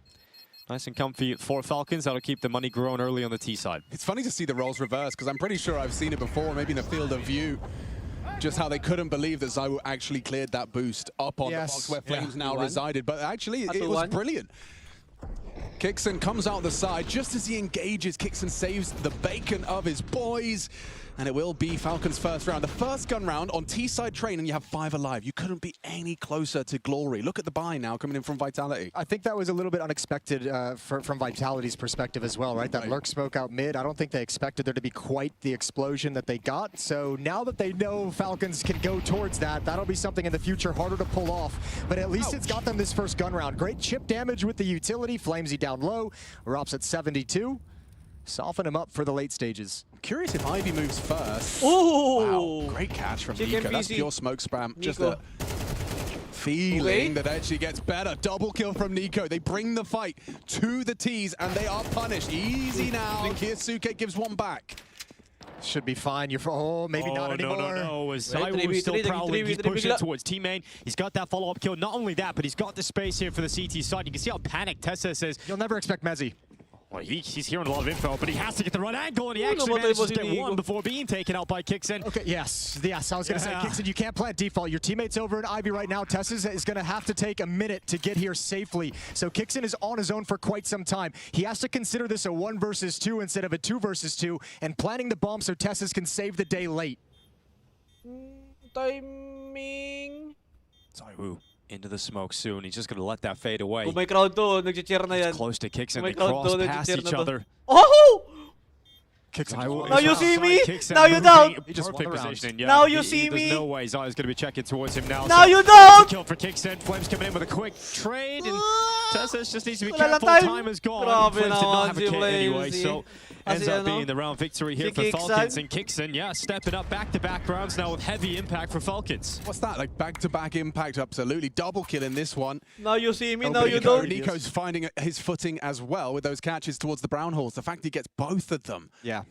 nice and comfy for Falcons. That'll keep the money growing early on the T side. It's funny to see the roles reversed, because I'm pretty sure I've seen it before, maybe in a field of view, just how they couldn't believe that ZywOo actually cleared that boost up on the box where Flames now resided. But actually, it was brilliant. Kicksan comes out the side. Just as he engages, Kicksan saves the bacon of his boys. And it will be Falcons' first round. The first gun round on T-side train, and you have 5 alive. You couldn't be any closer to glory. Look at the buy now coming in from Vitality. I think that was a little bit unexpected from Vitality's perspective as well, right? That lurk smoke out mid, I don't think they expected there to be quite the explosion that they got. So now that they know Falcons can go towards that, that'll be something in the future harder to pull off. But at least it's got them this first gun round. Great chip damage with the utility. Flamesy down low. Rops at 72. Soften him up for the late stages. Curious if Ivy moves first. Oh! Wow, great catch from Nico. That's pure smoke spam. Just a feeling that actually gets better. Double kill from Nico. They bring the fight to the Ts, and they are punished. Easy now. Kyosuke gives one back. Should be fine. Maybe not anymore. No. ZywOo still prowling. He's pushing it towards Team Main. He's got that follow-up kill. Not only that, but he's got the space here for the CT side. You can see how panicked Tessa says. You'll never expect Mezzi. Well, he's hearing a lot of info, but he has to get the right angle, and he actually manages to get one before being taken out by Kicksan. Okay, yes. I was going to say, Kicksan, you can't plant default. Your teammate's over in Ivy right now. Tessa's is going to have to take a minute to get here safely. So Kicksan is on his own for quite some time. He has to consider this a 1 versus 2 instead of a 2 versus 2, and planting the bomb so Tessa's can save the day late. Timing. ZywOo into the smoke soon. He's just going to let that fade away. Kung may crowd to, nag-cheer na yan. It's close to Kicksan. They cross past each other. Oh! Kicks Now you see me. Now you don't. Perfect positioning. Yeah, now you see me. There's no way Zai's going to be checking towards him now. Now so you don't. Kill for Kicksen. Flames coming in with a quick trade, and Tessas just needs to be Wala lang careful. time. Time is gone. Grabe Flames did not naman have a si kit anyway, Flames, so ends Kasi up being the round victory here si for Kicksen. Falcons. And Kicksen, yeah, stepping up back-to-back rounds now with heavy impact for Falcons. What's that? Like back-to-back impact, absolutely. Double kill in this one. Now you see me, Oh, now you don't. Nico's finding his footing as well with those catches towards the brown holes. The fact he gets both of them. Yeah.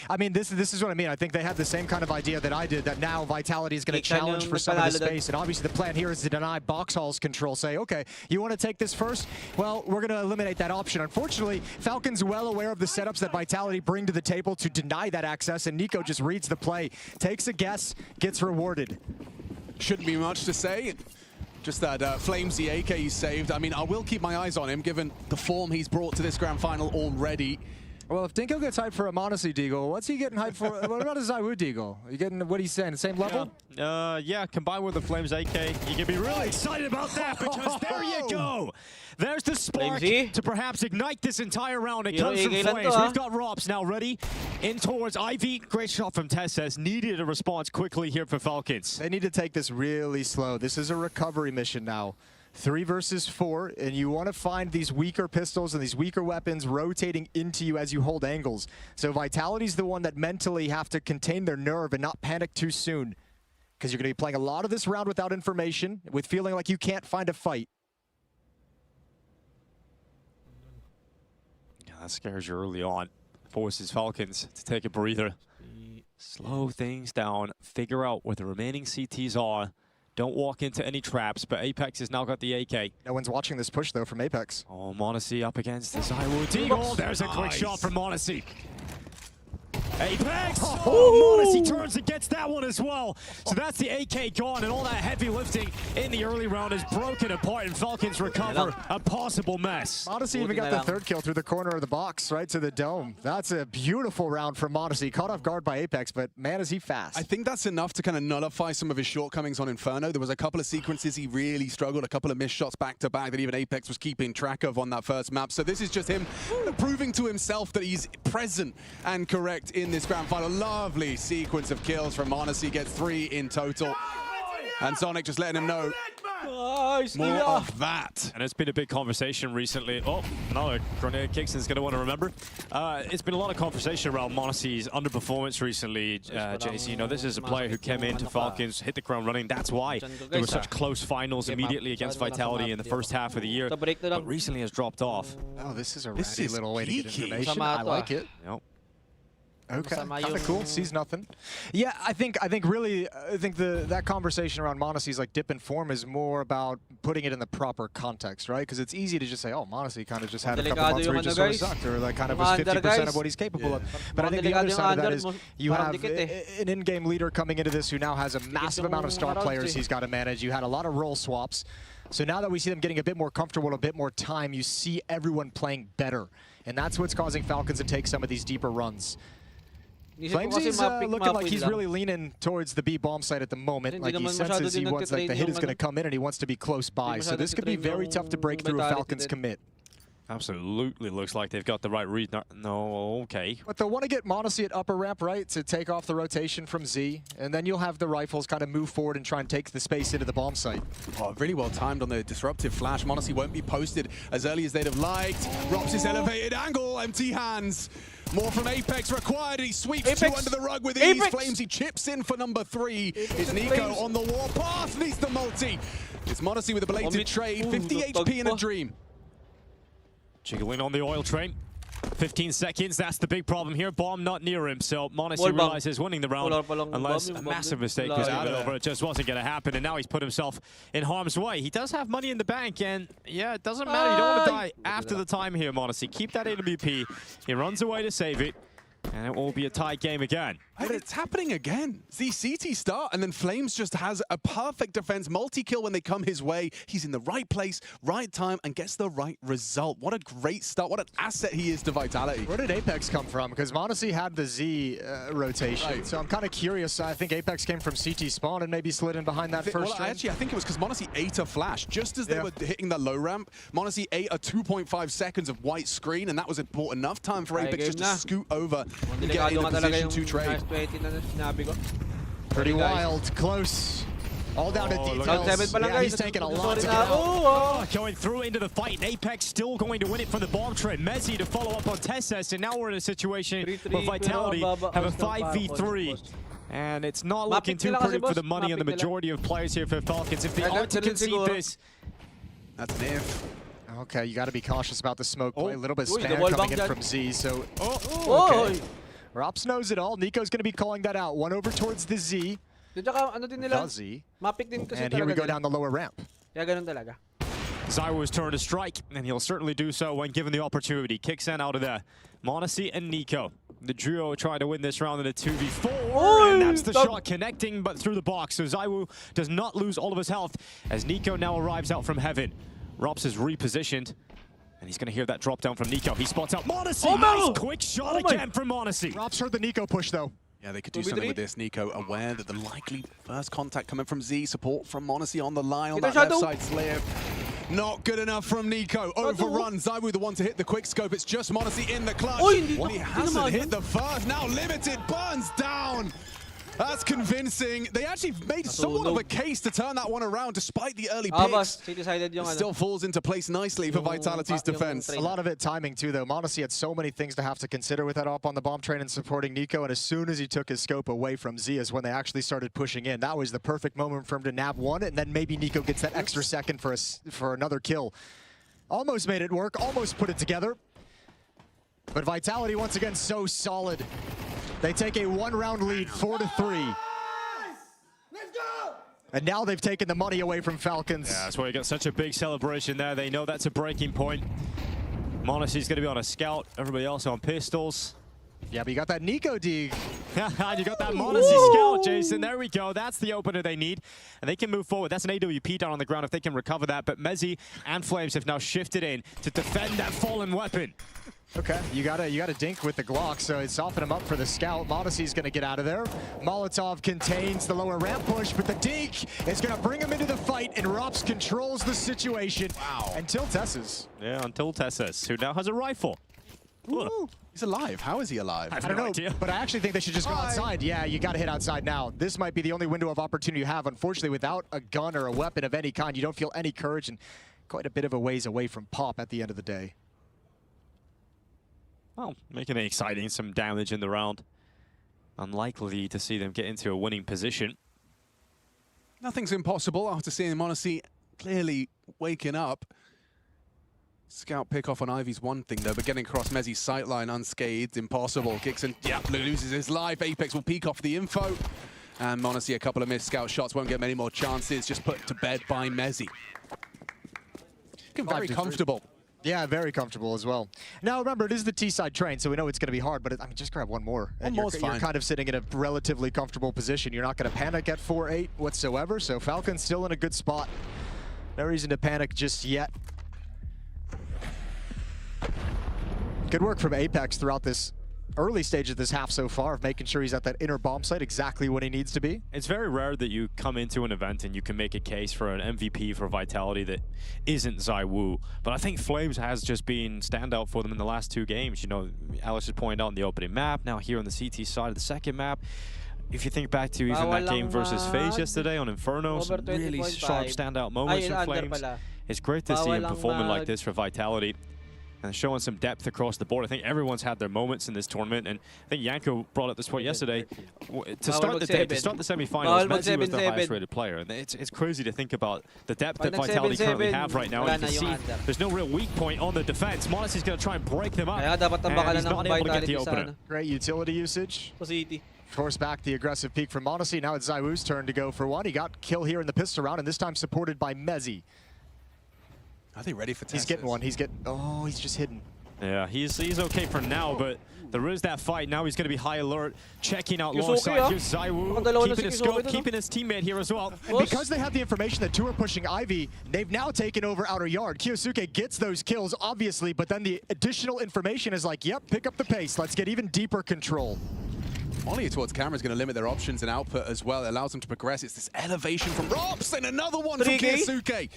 I mean, this is what I mean. I think they had the same kind of idea that I did, that now Vitality is going to challenge for some of the space. And obviously the plan here is to deny Box Hall's control. Say, okay, you want to take this first? Well, we're going to eliminate that option. Unfortunately, Falcons well aware of the setups that Vitality bring to the table to deny that access, and Nico just reads the play, takes a guess, gets rewarded. Shouldn't be much to say. Just that Flamesy AK he saved. I mean, I will keep my eyes on him, given the form he's brought to this grand final already. Well, if Dinko gets hyped for a Monacy Deagle, what's he getting hyped for? What about a Zaiwu Deagle? You getting what he's saying, the same level? Yeah, combined with the Flames AK, you can be really excited about that because there you go. There's the spark to perhaps ignite this entire round. It comes from Flames. We've got Rops now ready in towards Ivy. Great shot from Tessas. Needed a response quickly here for Falcons. They need to take this really slow. This is a recovery mission now. 3 versus 4, and you want to find these weaker pistols and these weaker weapons rotating into you as you hold angles. So Vitality's the one that mentally have to contain their nerve and not panic too soon, because you're going to be playing a lot of this round without information, with feeling like you can't find a fight. Yeah, that scares you early on. Forces Falcons to take a breather. Slow things down, figure out where the remaining CTs are. Don't walk into any traps, but Apex has now got the AK. No one's watching this push, though, from Apex. Oh, Monacy up against the Zaiwu Deagle. There's a quick shot from Monacy. Apex! Oh, Monacy turns and gets that one as well. So that's the AK gone, and all that heavy lifting in the early round is broken apart, and Falcons recover a possible mess. Monacy even got the 3rd kill through the corner of the box, right to the dome. That's a beautiful round from Monacy. Caught off guard by Apex, but man, is he fast. I think that's enough to kind of nullify some of his shortcomings on Inferno. There was a couple of sequences he really struggled, a couple of missed shots back-to-back that even Apex was keeping track of on that first map. So this is just him proving to himself that he's present and correct in this grand final. Lovely sequence of kills from Monacy, gets 3 in total. And Sonic just letting him know more of that. And it's been a big conversation recently. Oh, another grenade. Kicksen's going to want to remember. It's been a lot of conversation around Monacy's underperformance recently, JC. You know, this is a player who came into Falcons, hit the ground running. That's why there were such close finals immediately against Vitality in the first half of the year. But recently has dropped off. Oh, this is a ratty little way to get information. I like it. Yep. Okay, kind of cool. Sees nothing. Yeah, I think that conversation around Monacy's like dip in form is more about putting it in the proper context, right? Because it's easy to just say, oh, Monacy kind of just had a couple months where he just sort of sucked, or like kind of was 50% of what he's capable of. But I think the other side of that is you have an in-game leader coming into this who now has a massive amount of star players he's got to manage. You had a lot of role swaps. So now that we see them getting a bit more comfortable, a bit more time, you see everyone playing better. And that's what's causing Falcons to take some of these deeper runs. Flamesy's looking like he's really leaning towards the B bomb site at the moment. Like he senses he wants, like the hit is going to come in and he wants to be close by. So this could be very tough to break through a Falcons commit. Absolutely looks like they've got the right read. No, okay. But they'll want to get Monacy at upper ramp, right, to take off the rotation from Z, and then you'll have the rifles kind of move forward and try and take the space into the bomb site. Oh, really well timed on the disruptive flash. Monacy won't be posted as early as they'd have liked. Rops' elevated angle, empty hands. More from Apex required. He sweeps 2 under the rug with ease. Flamesy chips in for number 3. It's Nico on the warpath. Needs the multi. It's Monacy with a belated trade. 50 HP in a dream. Jiggling on the oil train. 15 seconds, that's the big problem here. Bomb not near him, so Monacy realizes winning the round, unless a massive mistake was made over. It just wasn't going to happen, and now he's put himself in harm's way. He does have money in the bank, and yeah, it doesn't matter. You don't want to die after the time here, Monacy. Keep that AWP. He runs away to save it, and it will be a tight game again. And it's happening again. The CT start, and then Flames just has a perfect defense, multi-kill when they come his way. He's in the right place, right time, and gets the right result. What a great start. What an asset he is to Vitality. Where did Apex come from? Because Monacy had the Z rotation, right. So I'm kind of curious. I think Apex came from CT spawn and maybe slid in behind that first Well, actually, I think it was because Monacy ate a flash. Just as they were hitting the low ramp, Monacy ate a 2.5 seconds of white screen, and that was bought enough time for Apex just to scoot over and get in a position to trade. Pretty wild, close. All down to details. Yeah, he's taking a lot to get out. Going through into the fight, and Apex still going to win it from the bomb trade. Mezzi to follow up on Tesses, and now we're in a situation where Vitality have a 5v3. And it's not looking too pretty for the money on the majority of players here for Falcons. If they are to concede this, that's an if. Okay, you got to be cautious about the smoke play. A little bit spam coming in from Z, so... okay. Rops knows it all. Nico's going to be calling that out. One over towards the Z. The Z. And here we go down the lower ramp. ZywOo's turn to strike, and he'll certainly do so when given the opportunity. Kicks in out of there. Monacy and Nico. The duo trying to win this round in a 2v4, and that's the shot connecting, but through the box. So ZywOo does not lose all of his health as Nico now arrives out from heaven. Rops is repositioned, and he's going to hear that drop down from Nico. He spots out Monacy. Nice quick shot again from Monacy. Rops heard the Nico push, though. Yeah, they could do something with this. Nico aware that the likely first contact coming from Z, support from Monacy on the line on that left side slip. Not good enough from Nico. Overrun. ZywOo the one to hit the quick scope. It's just Monacy in the clutch. Well, he hasn't hit the first. Now limited. Burns down. That's convincing. They actually made somewhat of a case to turn that one around despite the early picks. It still falls into place nicely for Vitality's defense. A lot of it timing too, though. Monacy had so many things to have to consider with that op on the bomb train and supporting Nico, and as soon as he took his scope away from Z is when they actually started pushing in. That was the perfect moment for him to nab one, and then maybe Nico gets that extra second for another kill. Almost made it work, almost put it together. But Vitality once again so solid. They take a one-round lead, 4-3. And now they've taken the money away from Falcons. Yeah, that's why you got such a big celebration there. They know that's a breaking point. Monacy's going to be on a scout. Everybody else on pistols. Yeah, but you got that Nico dig. And you got that Monacy scout, Jason. There we go. That's the opener they need. And they can move forward. That's an AWP down on the ground if they can recover that. But Mezzi and Flames have now shifted in to defend that fallen weapon. Okay, you gotta dink with the Glock, so it's soften him up for the scout. Monacy's gonna get out of there. Molotov contains the lower ramp push, but the dink is gonna bring him into the fight, and Rops controls the situation. Wow. Until Tesses. Yeah, until Tesses, who now has a rifle. Ooh. He's alive. How is he alive? I don't know, but I actually think they should just go outside. Yeah, you gotta hit outside now. This might be the only window of opportunity you have. Unfortunately, without a gun or a weapon of any kind, you don't feel any courage, and quite a bit of a ways away from Pop at the end of the day. Well, making it exciting, some damage in the round. Unlikely to see them get into a winning position. Nothing's impossible after seeing Monacy clearly waking up. Scout pick off on Ivy's one thing though, but getting across Mezzi's sightline unscathed, impossible. Kicks in, loses his life. Apex will peek off the info. And Monacy, a couple of missed scout shots, won't get many more chances. Just put to bed by Mezzi. Very comfortable. Yeah, very comfortable as well. Now, remember, it is the T-side train, so we know it's going to be hard, but I mean, just grab one more. And you're kind of sitting in a relatively comfortable position. You're not going to panic at 4-8 whatsoever, so Falcons still in a good spot. No reason to panic just yet. Good work from Apex throughout this early stage of this half so far of making sure he's at that inner bomb site exactly when he needs to be. It's very rare that you come into an event and you can make a case for an MVP for Vitality that isn't ZywOo. But I think Flames has just been standout for them in the last two games. You know, Alex has pointed out in the opening map, now here on the CT side of the second map. If you think back to even that game versus FaZe yesterday on Inferno, some really sharp standout moments from Flames. It's great to see him performing like this for Vitality. And showing some depth across the board. I think everyone's had their moments in this tournament, and I think Yanko brought up this point yesterday. To start the day, to start the semifinals, Mezzi was the highest rated player. And it's crazy to think about the depth that Vitality currently have right now. And you can see there's no real weak point on the defense. Monacy's going to try and break them up, and he's not able to get the opener. Great utility usage. Force back the aggressive peak from Monacy. Now it's ZywOo's turn to go for one. He got kill here in the pistol round, and this time supported by Mezzi. Are they ready for Tesses? He's getting one. He's getting. Oh, he's just hidden. Yeah, he's okay for now, but there is that fight. Now he's going to be high alert, checking out long side. Here's ZywOo, keeping his scope, keeping his teammate here as well. And because they have the information that two are pushing Ivy, they've now taken over outer yard. Kyosuke gets those kills, obviously, but then the additional information is like, yep, pick up the pace. Let's get even deeper control. Molly towards camera is going to limit their options and output as well. It allows them to progress. It's this elevation from Rops and another one from Kyosuke.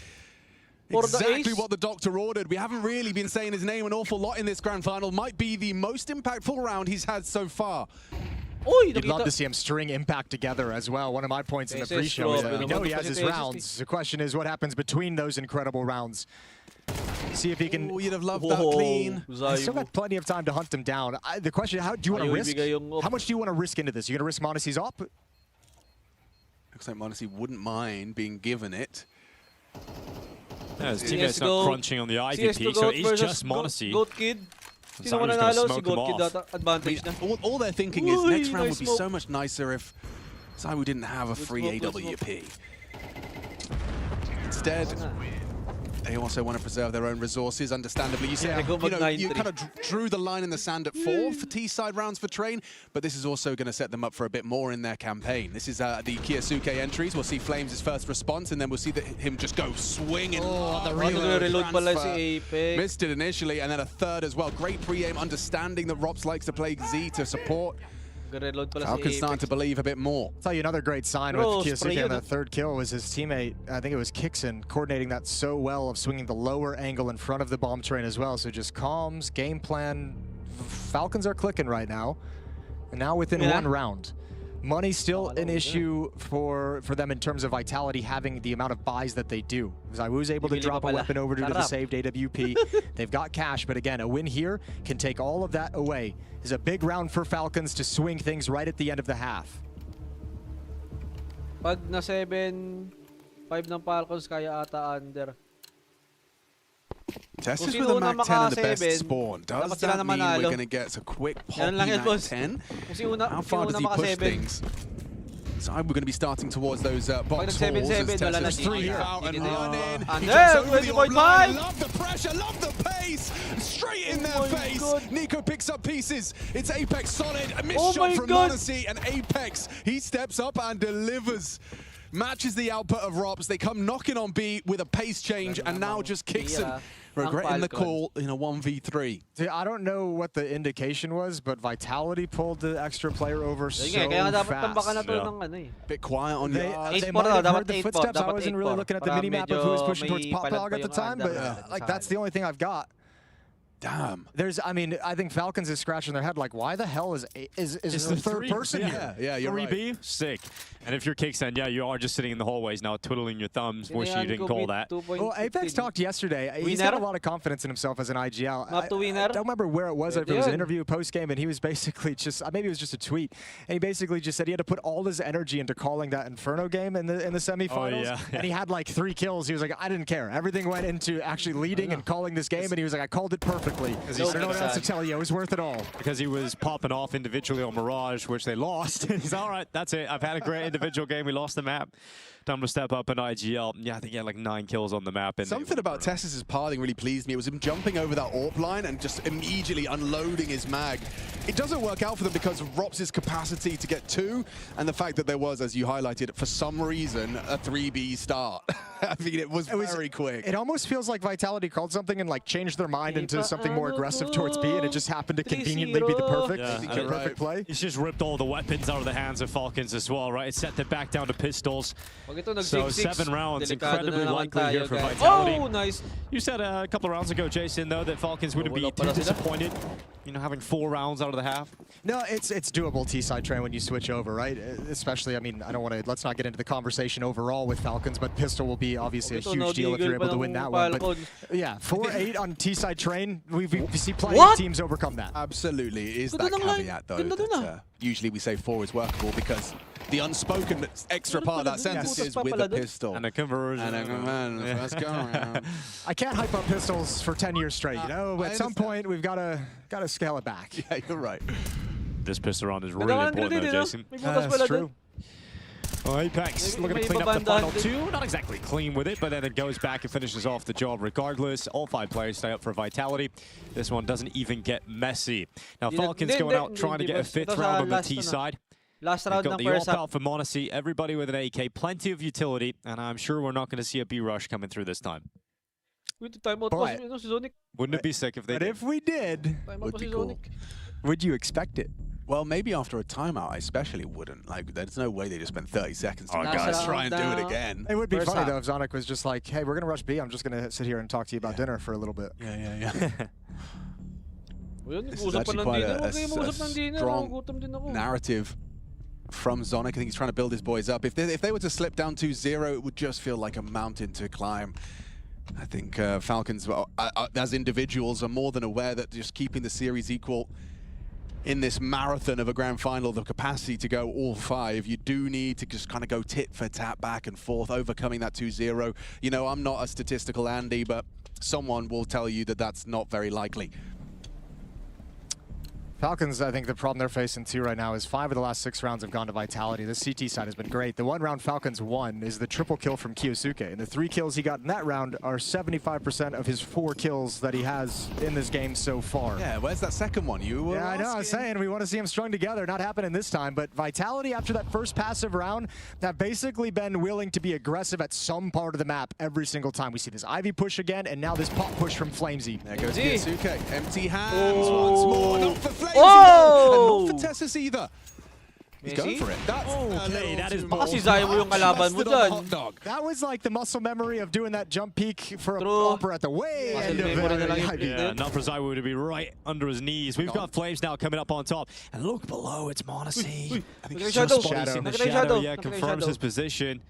Exactly what the doctor ordered. We haven't really been saying his name an awful lot in this grand final. Might be the most impactful round he's had so far. You'd love to see him string Impact together as well. One of my points in the pre-show is that we know he has his rounds. The question is what happens between those incredible rounds. See if he can. You'd have loved that clean. He's still got plenty of time to hunt him down. The question: how do you want to risk? How much do you want to risk into this? You gonna risk m0NESY's op? Looks like m0NESY wouldn't mind being given it. Yeah, his teammates not crunching on the Ivy peak, so it's just m0NESY. Goat Kid. Sino man nanalo? Si Goat Kid data advantage na. All they're thinking is next round would be so much nicer if ZywOo didn't have a free AWP. Instead, they also want to preserve their own resources, understandably. You said, you kind of drew the line in the sand at 4 for T-side rounds for Train, but this is also going to set them up for a bit more in their campaign. This is the Kyosuke entries. We'll see Flames' first response, and then we'll see him just go swinging. The reload pala si Apex. Missed it initially, and then a third as well. Great pre-aim, understanding that Rops likes to play Z to support. Falcons starting to believe a bit more. I'll tell you another great sign with Kyosuke on that third kill was his teammate, I think it was Kixon, coordinating that so well of swinging the lower angle in front of the bomb train as well. So just calms, game plan. Falcons are clicking right now. And now within one round. Money's still an issue for them in terms of Vitality having the amount of buys that they do. ZywOo's able to drop a weapon over to the saved AWP. They've got cash, but again, a win here can take all of that away. It's a big round for Falcons to swing things right at the end of the half. Pag na 7-5 ng Falcons, kaya ata under. Test is with a Mac 10 and the best spawn. Does that mean we're going to get a quick poppy Mac 10? How far does he push things? So we're going to be starting towards those box walls as Test is 3 out and running. He jumps over the line. Love the pressure, love the pace. Straight in their face. Nico picks up pieces. It's Apex solid. A missed shot from m0NESY, and Apex, he steps up and delivers. Matches the output of Rops. They come knocking on B with a pace change, and now just Kixon regretting the call in a 1v3. See, I don't know what the indication was, but Vitality pulled the extra player over so fast. Bit quiet on your They might have heard the footsteps. I wasn't really looking at the minimap of who was pushing towards Pop Dog at the time, but like that's the only thing I've got. Damn. I mean, I think Falcons is scratching their head like, why the hell is the third person here? Yeah, you're right. 3B? Sick. And if you're Kixon, yeah, you are just sitting in the hallways now, twiddling your thumbs. Wish you didn't call that. Well, Apex talked yesterday. He's got a lot of confidence in himself as an IGL. I don't remember where it was, if it was an interview post-game, and he was basically just, maybe it was just a tweet, and he basically just said he had to put all his energy into calling that Inferno game in the semifinals, and he had like 3 kills. He was like, I didn't care. Everything went into actually leading and calling this game, and he was like, I called it perfectly. I don't know what else to tell you. It was worth it all. Because he was popping off individually on Mirage, which they lost. He's all right, that's it. I've had a great individual game. We lost the map. Time to step up in IGL. Yeah, I think he had like 9 kills on the map. And something about Tessus' parting really pleased me. It was him jumping over that AWP line and just immediately unloading his mag. It doesn't work out for them because of Rops' capacity to get 2 and the fact that there was, as you highlighted, for some reason, a 3B start. I mean, it was very quick. It almost feels like Vitality called something and like changed their mind into something more aggressive towards B, and it just happened to conveniently be the perfect play. He's just ripped all the weapons out of the hands of Falcons as well, right? It set them back down to pistols. So 7 rounds, incredibly likely here for Vitality. Oh, nice. You said a couple of rounds ago, Jason, though, that Falcons wouldn't be too disappointed, you know, having 4 rounds out of the half. No, it's doable T-side Train when you switch over, right? Especially, I mean, I don't want to, let's not get into the conversation overall with Falcons, but pistol will be obviously a huge deal if you're able to win that one. But yeah, 4-8 on T-side Train, we see plenty of teams overcome that. Absolutely, it is that caveat though. That, usually we say 4 is workable because the unspoken extra part of that sentence is with a pistol. And a conversion. Let's go around. I can't hype up pistols for 10 years straight, you know? At some point, we've got to scale it back. Yeah, you're right. This pistol round is really important though, Jason. That's true. Well, Apex looking to clean up the final two. Not exactly clean with it, but then it goes back and finishes off the job regardless. All 5 players stay up for Vitality. This one doesn't even get messy. Now, Falcons going out trying to get a 5th round on the T side. Last round got ng the first AWP out for Monacy. Everybody with an AK, plenty of utility, and I'm sure we're not going to see a B rush coming through this time. Wouldn't it be sick if they did? But if we did, would be cool. Would you expect it? Well, maybe after a timeout, I especially wouldn't. Like, there's no way they just spent 30 seconds to try and do it again. It would be funny, though, if Zonic was just like, hey, we're going to rush B. I'm just going to sit here and talk to you about dinner for a little bit. Yeah. This is actually quite a strong narrative from Zonic. I think he's trying to build his boys up. If they were to slip down 2-0, it would just feel like a mountain to climb. I think Falcons, as individuals, are more than aware that just keeping the series equal in this marathon of a grand final, the capacity to go all 5, you do need to just kind of go tit for tat back and forth, overcoming that 2-0. You know, I'm not a statistical Andy, but someone will tell you that that's not very likely. Falcons, I think the problem they're facing too right now is 5 of the last 6 rounds have gone to Vitality. The CT side has been great. The 1 round Falcons won is the triple kill from Kiyosuke. And the 3 kills he got in that round are 75% of his 4 kills that he has in this game so far. Yeah, where's that second one? You were I know, I was saying we want to see them strung together. Not happening this time, but Vitality after that first passive round have basically been willing to be aggressive at some part of the map every single time. We see this Ivy push again, and now this pop push from Flamesy. There goes Kiyosuke. Empty hands once more. Not for Flamesy. Oh! And not for Tessus either. He's going for it. That's that is That was like the muscle memory of doing that jump peek for a bumper at the way end of it. Yeah, not for Zaiwu to be right under his knees. We've got Flames now coming up on top. And look below, it's Monacy. I think he's just placing the shadow. Yeah, confirms his position.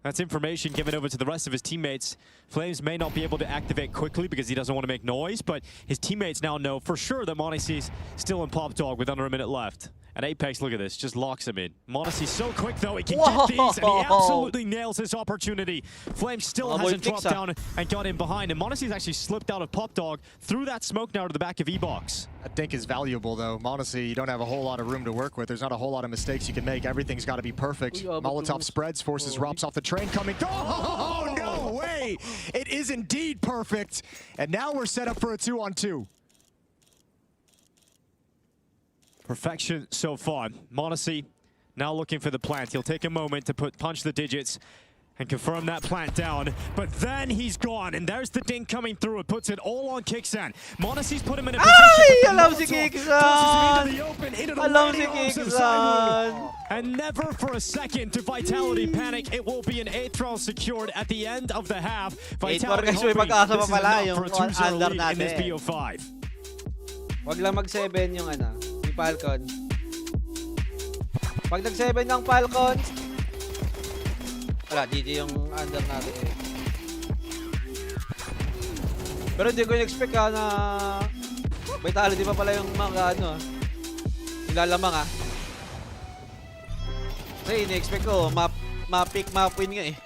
That's information given over to the rest of his teammates. Flames may not be able to activate quickly because he doesn't want to make noise, but his teammates now know for sure that Monacy's still in Pop Dog with under a minute left. And Apex, look at this, just locks him in. Monacy's so quick though, he can get these, and he absolutely nails this opportunity. Flames still hasn't dropped down and got in behind, and Monacy's actually slipped out of Pop Dog through that smoke now to the back of E-Box. That dink is valuable though. Monacy, you don't have a whole lot of room to work with. There's not a whole lot of mistakes you can make. Everything's got to be perfect. Molotov spreads, forces Rops off the train coming. Oh, no way! It is indeed perfect. And now we're set up for a 2-on-2. Perfection so far. Monacy now looking for the plant. He'll take a moment to punch the digits and confirm that plant down, but then he's gone, and there's the dink coming through. It puts it all on Kicksan. Monacy's put him in a position. Alam si Kicksan! Alam si Kicksan! And never for a second to Vitality panic. It will be an 8th round secured at the end of the half. Vitality hoping this is enough for a 2-0 lead in this BO5. Wag lang mag-7 yung Falcon. Pag nag-7 ng Falcons, wala, GG yung under natin eh. Pero hindi ko in-expect na Vitality pa pala yung mga nilalamang Kasi in-expect ko, ma-pick, ma-win nga eh.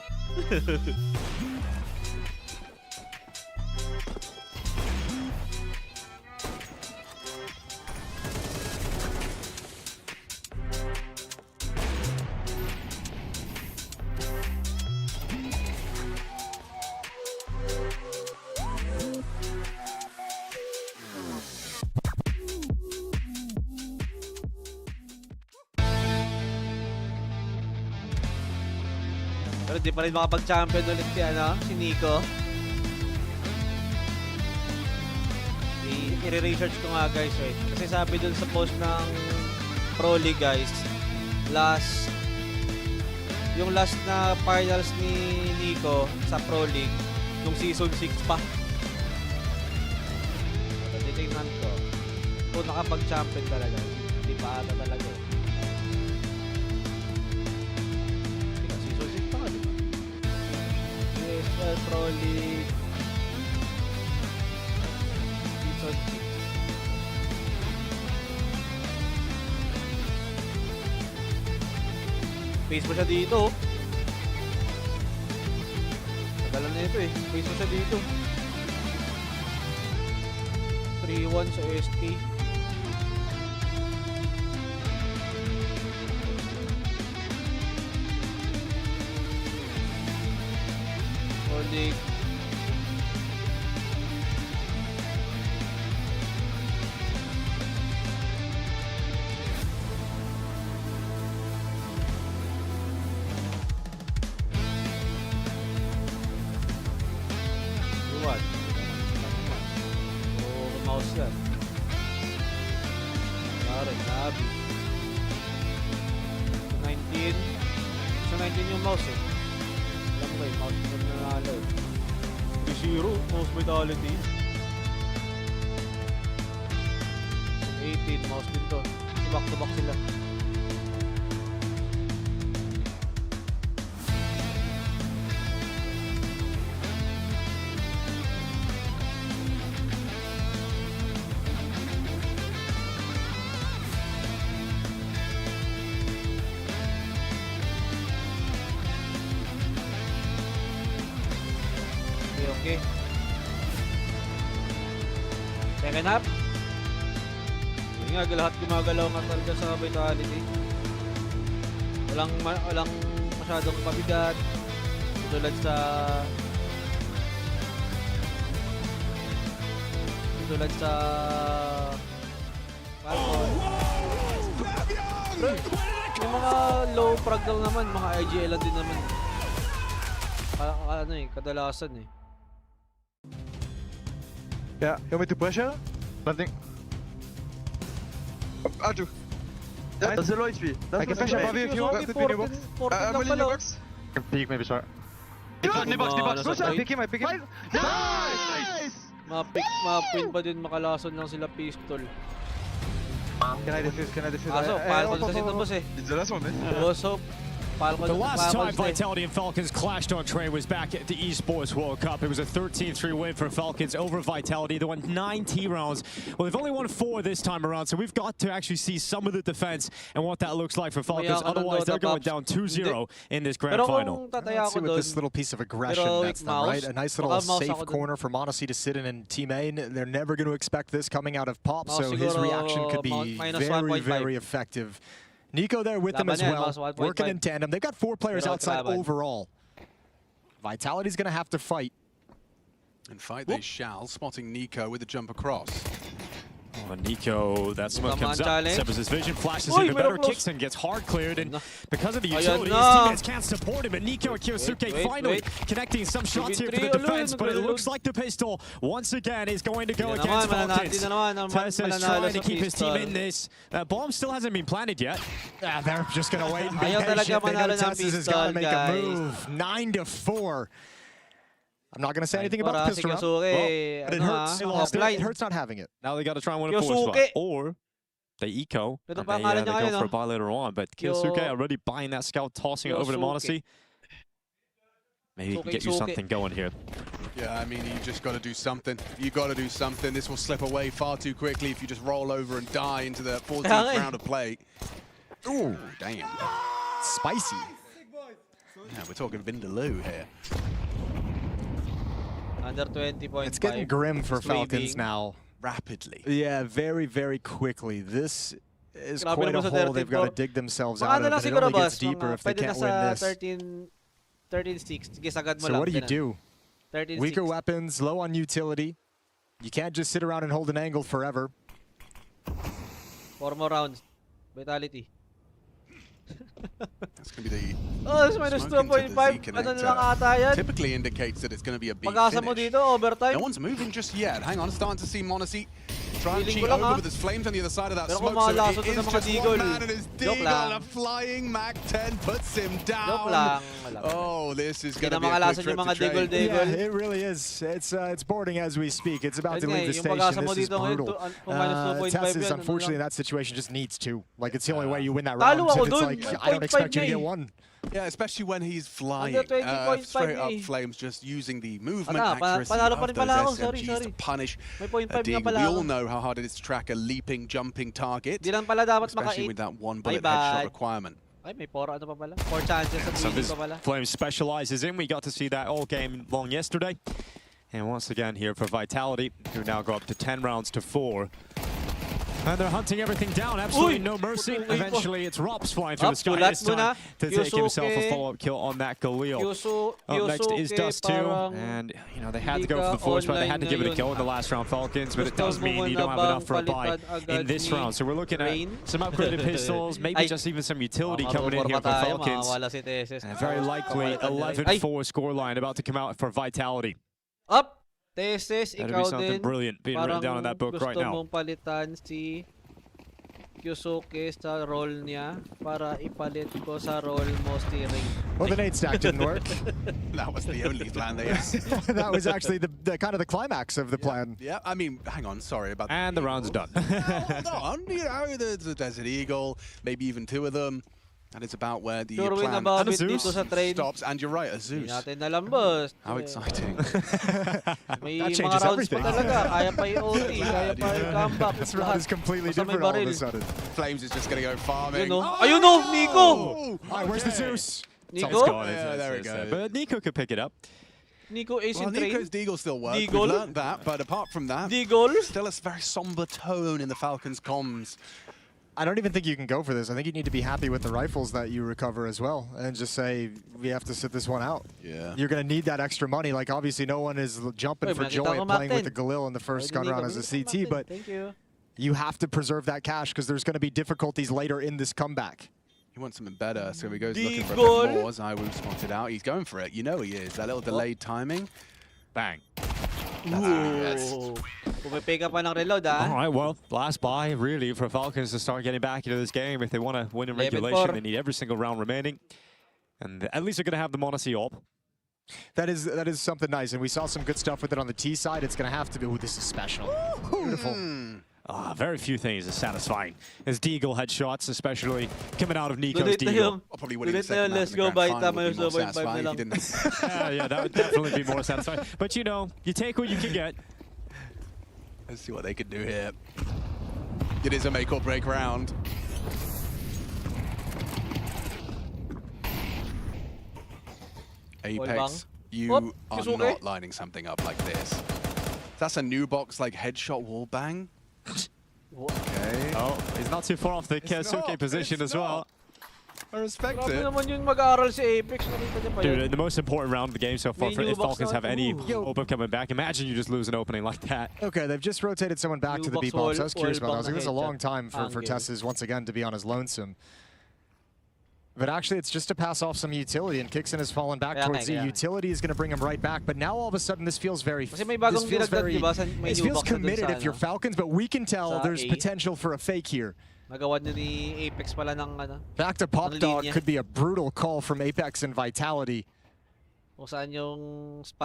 Pero di pa rin makapag-champion ulit si Nico. I-research ko nga guys, wait. Kasi sabi dun sa post ng Pro League guys, yung last na finals ni Nico sa Pro League, nung season 6 pa. Titingnan ko. Kung nakapag-champion talaga. Hindi pa ata talaga. ESLProLeague Season 6. Face mo siya dito. Tagalan na ito eh. Face mo siya dito. 3-1 sa SK. FocusFire League. Luwad. Oo, mouse yan. Pare, nabi. 19. Sa 19 yung mouse eh. Alam ko eh, mouse na nanalo eh. 3-0, mouse vitality. 18, mouse din to. Back to back sila. Okay. Second half. Hindi nga, lahat gumagalaw nga talaga sa vitality. Walang masyadong pabigat. Tulad sa Falcons. Yung mga low frag lang naman, mga IGL lang din naman. Ano eh, kadalasan eh. Yeah, you want me to pressure? Planting. Aju. Yeah, that's the low HP. I can pressure above you if you want. Could be in your box. I'm in your box. Can peek maybe short. Box. Pick him, I pick him. Nice! Ma-pin pa din, makalason lang sila pistol. Can I defuse? Aso, Falcons kasi ito boss eh. It's the last one, man. Also, The last time Vitality and Falcons clashed on Train was back at the Esports World Cup. It was a 13-3 win for Falcons over Vitality. They won 9 T rounds. Well, they've only wone 4 this time around, so we've got to actually see some of the defense and what that looks like for Falcons. Otherwise, they're going down 2-0 in this grand final. Let's see with this little piece of aggression that's them, right? A nice little safe corner for m0NESY to sit in Team A. They're never going to expect this coming out of Pop, so his reaction could be very, very effective. Nico there with them as well, working in tandem. They've got 4 players outside overall. Vitality's going to have to fight. And fight they shall, spotting Nico with the jump across. Oh, Nico, that smoke comes up, severs his vision, flashes into better, kicks and gets hard cleared, and because of the utility, his teammates can't support him, and Nico and Kyosuke finally connecting some shots here for the defense, but it looks like the pistol, once again, is going to go against Falcons. Tessa is trying to keep his team in this. Bomb still hasn't been planted yet. They're just going to wait and be patient. They know Tessa's has got to make a move. 9-4. I'm not going to say anything about the pistol round. But it hurts. They lost it. It hurts not having it. Now they got to try and win a 4 spot. Or they eco. And they go for a buy later on. But Kyosuke already buying that scout, tossing it over to m0NESY. Maybe he can get you something going here. Yeah, I mean, you just got to do something. You got to do something. This will slip away far too quickly if you just roll over and die into the 14th round of play. Ooh, damn. Spicy. Yeah, we're talking Vindaloo here. Under 20.5. It's getting grim for Falcons now. Rapidly. Yeah, very, very quickly. This is quite a hole they've got to dig themselves out of, and it only gets deeper if they can't win this. 13-6. So what do? Weaker weapons, low on utility. You can't just sit around and hold an angle forever. 4 more rounds. Vitality. That's going to be the it's minus 2.5. Typically indicates that it's going to be a big finish. No one's moving just yet. Hang on, starting to see m0NESY try and cheat over, but there's flames on the other side of that smoke, so it is just one man, and his Deagle, a flying Mac-10 puts him down. Oh, this is going to be a quick trip to train. Yeah, it really is. It's boarding as we speak. It's about to leave the station. This is brutal. Tessa's, unfortunately, in that situation, just needs to. Like, it's the only way you win that round. So it's like, I don't expect you to get 1. Yeah, especially when he's flying straight up flames, just using the movement accuracy of those SMGs to punish a dig. We all know how hard it is to track a leaping, jumping target, especially with that 1-bullet headshot requirement. Some of his Flames specializes in. We got to see that all game long yesterday. And once again here for Vitality, who now go up to 10 rounds to 4. And they're hunting everything down. Absolutely no mercy. Eventually, it's Rops flying through the sky this time to take himself a follow-up kill on that Galil. Up next is Dust2. And, you know, they had to go for the force, but they had to give it a go in the last round, Falcons. But it does mean you don't have enough for a buy in this round. So we're looking at some upgraded pistols, maybe just even some utility coming in here for Falcons. And very likely 11-4 scoreline about to come out for Vitality. Up! Tesis, That'd ikaw be something din. brilliant being written down in that book right now. Gusto mong palitan si Kyosuke sa role niya para ipalit ko sa role mo steering. Well, the nade stack didn't work. That was the only plan they had. That was actually the kind of the climax of the plan. Yeah, I mean, hang on, sorry about and the round's done. Hold on, you know, there's a Desert Eagle, maybe even two of them. And it's about where the plan stops. And you're right, a Zeus. Natin alam, boss. How exciting. May mga rounds pa talaga. Kaya pa i-OT, kaya pa i-comeback. This round is completely different all of a sudden. Flames is just going to go farming. Ayun o, Nico! All right, where's the Zeus? Nico? Yeah, there we go. But Nico could pick it up. Nico ace in train. Nico's Deagle still works. We've learned that, but apart from that, still a very somber tone in the Falcons' comms. I don't even think you can go for this. I think you need to be happy with the rifles that you recover as well and just say, we have to sit this one out. Yeah. You're going to need that extra money. Like, obviously, no one is jumping for joy at playing with the Galil in the first gun round as a CT, but you have to preserve that cash because there's going to be difficulties later in this comeback. He wants something better, so he goes looking for a bit more. Zywoo spotted out. He's going for it. You know he is. That little delayed timing. Bang. Pumipick up pa ng reload, All right, well, last buy, really, for Falcons to start getting back into this game. If they want to win in regulation, they need every single round remaining. And at least they're going to have the Monacy op. That is something nice, and we saw some good stuff with it on the T side. It's going to have to be, ooh, this is special. Beautiful. Very few things are satisfying. As Deagle headshots, especially coming out of Nico's Deagle. Probably winning the second map in the grand final would be more satisfying if he didn't. Yeah, that would definitely be more satisfying. But you know, you take what you can get. Let's see what they can do here. It is a make or break round. Apex, you are not lining something up like this. That's a new box like headshot wallbang. Okay. Oh, he's not too far off the Keisuke position as well. I respect it. naman yung mag-aaral si Apex. Dude, in the most important round of the game so far, if Falcons have any hope of coming back, imagine you just lose an opening like that. Okay, they've just rotated someone back to the B-bomb, so I was curious about that. I was like, this is a long time for Tessus once again to be on his lonesome. But actually, it's just to pass off some utility, and Kixon has fallen back towards Z. Utility is going to bring him right back, but now all of a sudden this feels very, it feels committed if you're Falcons, but we can tell there's potential for a fake here. Back to Pop Dog could be a brutal call from Apex and Vitality. And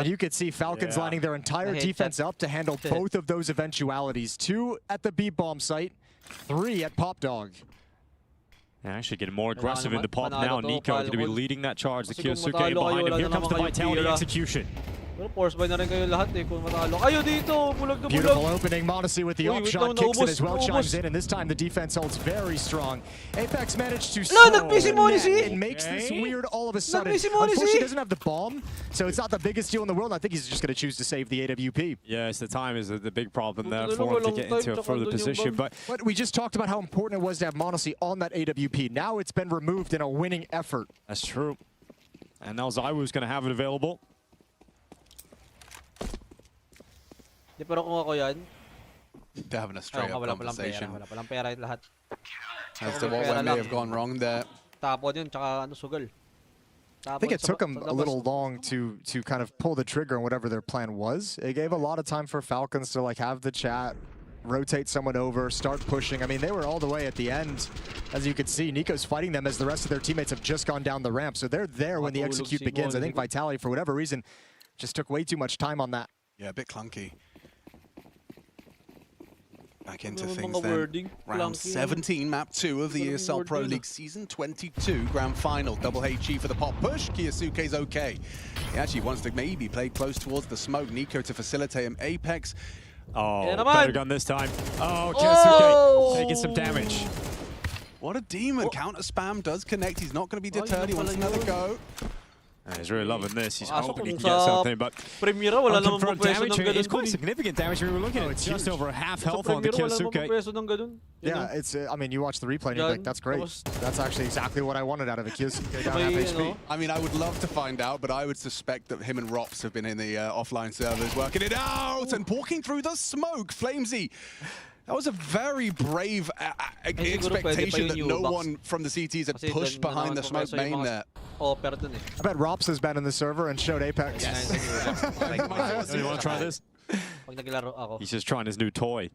you could see Falcons lining their entire defense up to handle both of those eventualities. 2 at the B-bomb site, 3 at Pop Dog. Actually getting more aggressive in the pop now. Nico going to be leading that charge. The Kyosuke behind him. Here comes the Vitality execution. Beautiful opening. Monacy with the up shot. Kixon as well chimes in, and this time the defense holds very strong. Apex managed to slow it makes this weird all of a sudden. Unfortunately, he doesn't have the bomb, so it's not the biggest deal in the world. I think he's just going to choose to save the AWP. Yes, the time is the big problem there for him to get into a further position. But we just talked about how important it was to have Monacy on that AWP. Now it's been removed in a winning effort. That's true. And now Zywoo's going to have it available. Pero kung ako yan, they're having a straight up conversation wala palang pera lahat. As to what may have gone wrong there. Tapon yun, tsaka ano, sugal. I think it took them a little long to kind of pull the trigger on whatever their plan was. It gave a lot of time for Falcons to like have the chat, rotate someone over, start pushing. I mean, they were all the way at the end. As you can see, Nico's fighting them as the rest of their teammates have just gone down the ramp. So they're there when the execute begins. I think Vitality, for whatever reason, just took way too much time on that. Yeah, a bit clunky. Back into things then. Round 17, map 2 of the ESL Pro League Season 22 Grand Final. Double HE for the pop push. Kyosuke's okay. He actually wants to maybe play close towards the smoke. Nico to facilitate him. Apex. Oh, better gun this time. Oh, Kyosuke taking some damage. What a demon. Counter spam does connect. He's not going to be deterred. He wants another go. He's really loving this. He's Pasok hoping he kung can get sa something, but Premiere, wala namang unconfirmed pwesto damage. ng ganun. It's quite significant damage. We were looking at just over half health on the Kyosuke. Yeah, it's. I mean, you watch the replay and you're like, that's great. That's actually exactly what I wanted out of a Kyosuke down half HP. I mean, I would love to find out, but I would suspect that him and Rops have been in the offline servers working it out and walking through the smoke. Flamesy. That was a very brave expectation that no one from the CTs had pushed behind the smoke main there. I bet Rops has been in the server and showed Apex. Yes. Do you want to try this? He's just trying his new toy.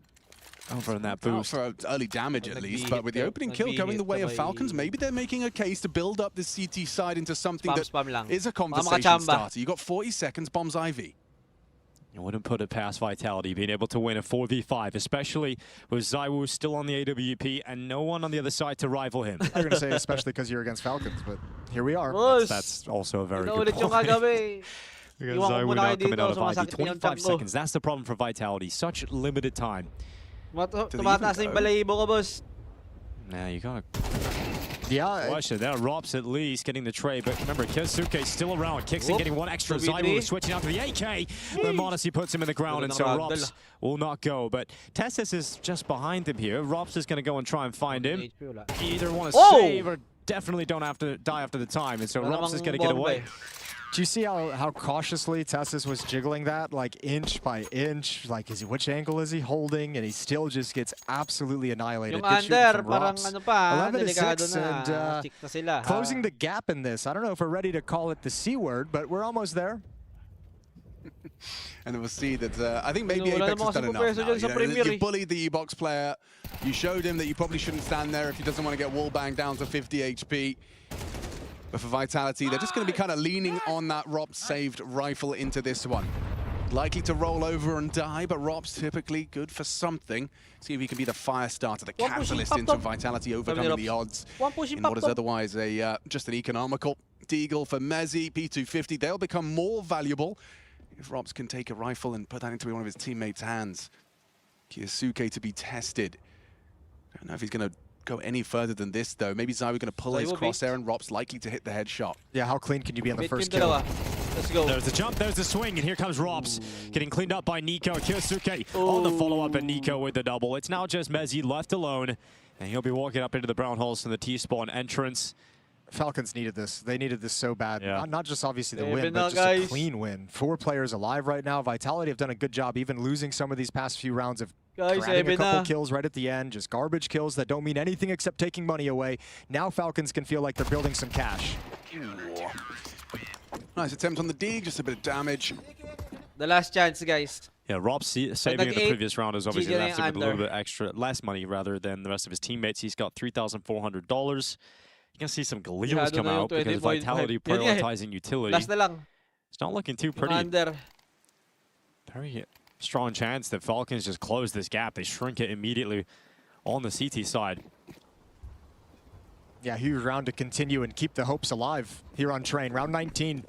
Over in that boost. For early damage at least, but with the opening kill going the way of Falcons, maybe they're making a case to build up this CT side into something that is a conversation starter. You got 40 seconds, bombs IV. You wouldn't put it past Vitality being able to win a 4v5, especially with ZywOo still on the AWP and no one on the other side to rival him. You're going to say especially because you're against Falcons, but here we are. That's also a very good point. Because ZywOo now coming out of IV, 25 seconds. That's the problem for Vitality. Such limited time. Tumataas na yung balahibo ko, boss. Nah, you gotta... Yeah. Watch it. There, Rops at least getting the trade, but remember, Kyosuke still around. Kicks in, getting one extra. ZywOo switching out to the AK. But Modesty puts him in the ground, and so Rops will not go. But Testis is just behind him here. Rops is going to go and try and find him. Either want to save or definitely don't have to die after the time, and so Rops is going to get away. Do you see how cautiously Testis was jiggling that, like inch by inch? Like, which angle is he holding? And he still just gets absolutely annihilated. Yung under, parang ano pa, 11-6 and stick na sila. closing the gap in this. I don't know if we're ready to call it the C word, but we're almost there. And then we'll see that I think maybe Apex has done enough now. You bullied the E-Box player. You showed him that you probably shouldn't stand there if he doesn't want to get wallbanged down to 50 HP. But for Vitality, they're just going to be kind of leaning on that Rops saved rifle into this one. Likely to roll over and die, but Rops typically good for something. See if he can be the fire starter, the catalyst into Vitality overcoming the odds in what is otherwise a just an economical deagle for Mezzi, P250. They'll become more valuable if Rops can take a rifle and put that into one of his teammates' hands. Kyosuke to be tested. I don't know if he's going to go any further than this, though. Maybe ZywOo going to pull his crosshair, and Rops likely to hit the headshot. Yeah, how clean can you be on the first kill? Let's go. There's the jump, there's the swing, and here comes Rops getting cleaned up by Nico. Kyosuke on the follow-up, and Nico with the double. It's now just Mezzi left alone, and he'll be walking up into the brown holes from the T-spawn entrance. Falcons needed this. They needed this so bad. Yeah. Not just obviously the win, but just a clean win. 4 players alive right now. Vitality have done a good job, even losing some of these past few rounds of grabbing a couple kills right at the end. Just garbage kills that don't mean anything except taking money away. Now Falcons can feel like they're building some cash. Nice attempt on the D, just a bit of damage. The last chance, guys. Yeah, Rob saving in the previous round is obviously left him with a little bit extra, less money rather than the rest of his teammates. He's got $3,400. You can see some Galils come out because Vitality prioritizing utility. It's not looking too pretty. Very strong chance that Falcons just close this gap. They shrink it immediately on the CT side. Yeah, huge round to continue and keep the hopes alive here on Train. Round 19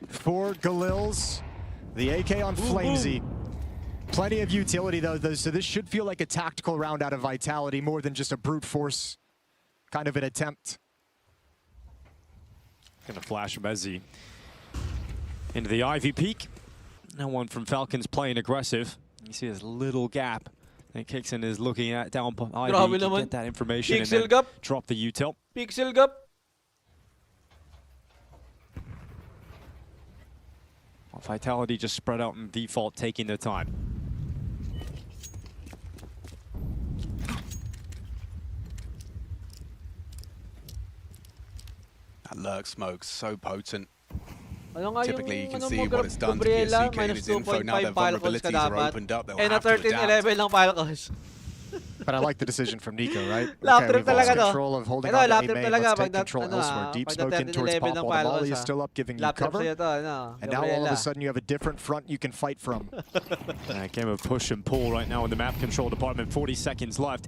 for Galils. The AK on Flamesy. Plenty of utility, though, so this should feel like a tactical round out of Vitality more than just a brute force kind of an attempt. Gonna flash Mezzi into the Ivy peak. No one from Falcons playing aggressive. You see this little gap. And Kixon is looking at down Ivy to get that information and then drop the util. Pixel gap. Vitality just spread out in default, taking their time. That lurk smoke's so potent. Typically, you can see what it's done to Kyosuke and his info. Now their vulnerabilities are opened up. They'll have to adapt. But I like the decision from Nico, right? Okay, we've lost control of holding on to A main. Let's take control elsewhere. Deep smoke in towards Pop while the volley is still up, giving you cover. And now all of a sudden you have a different front you can fight from. Game of push and pull right now in the map control department. 40 seconds left.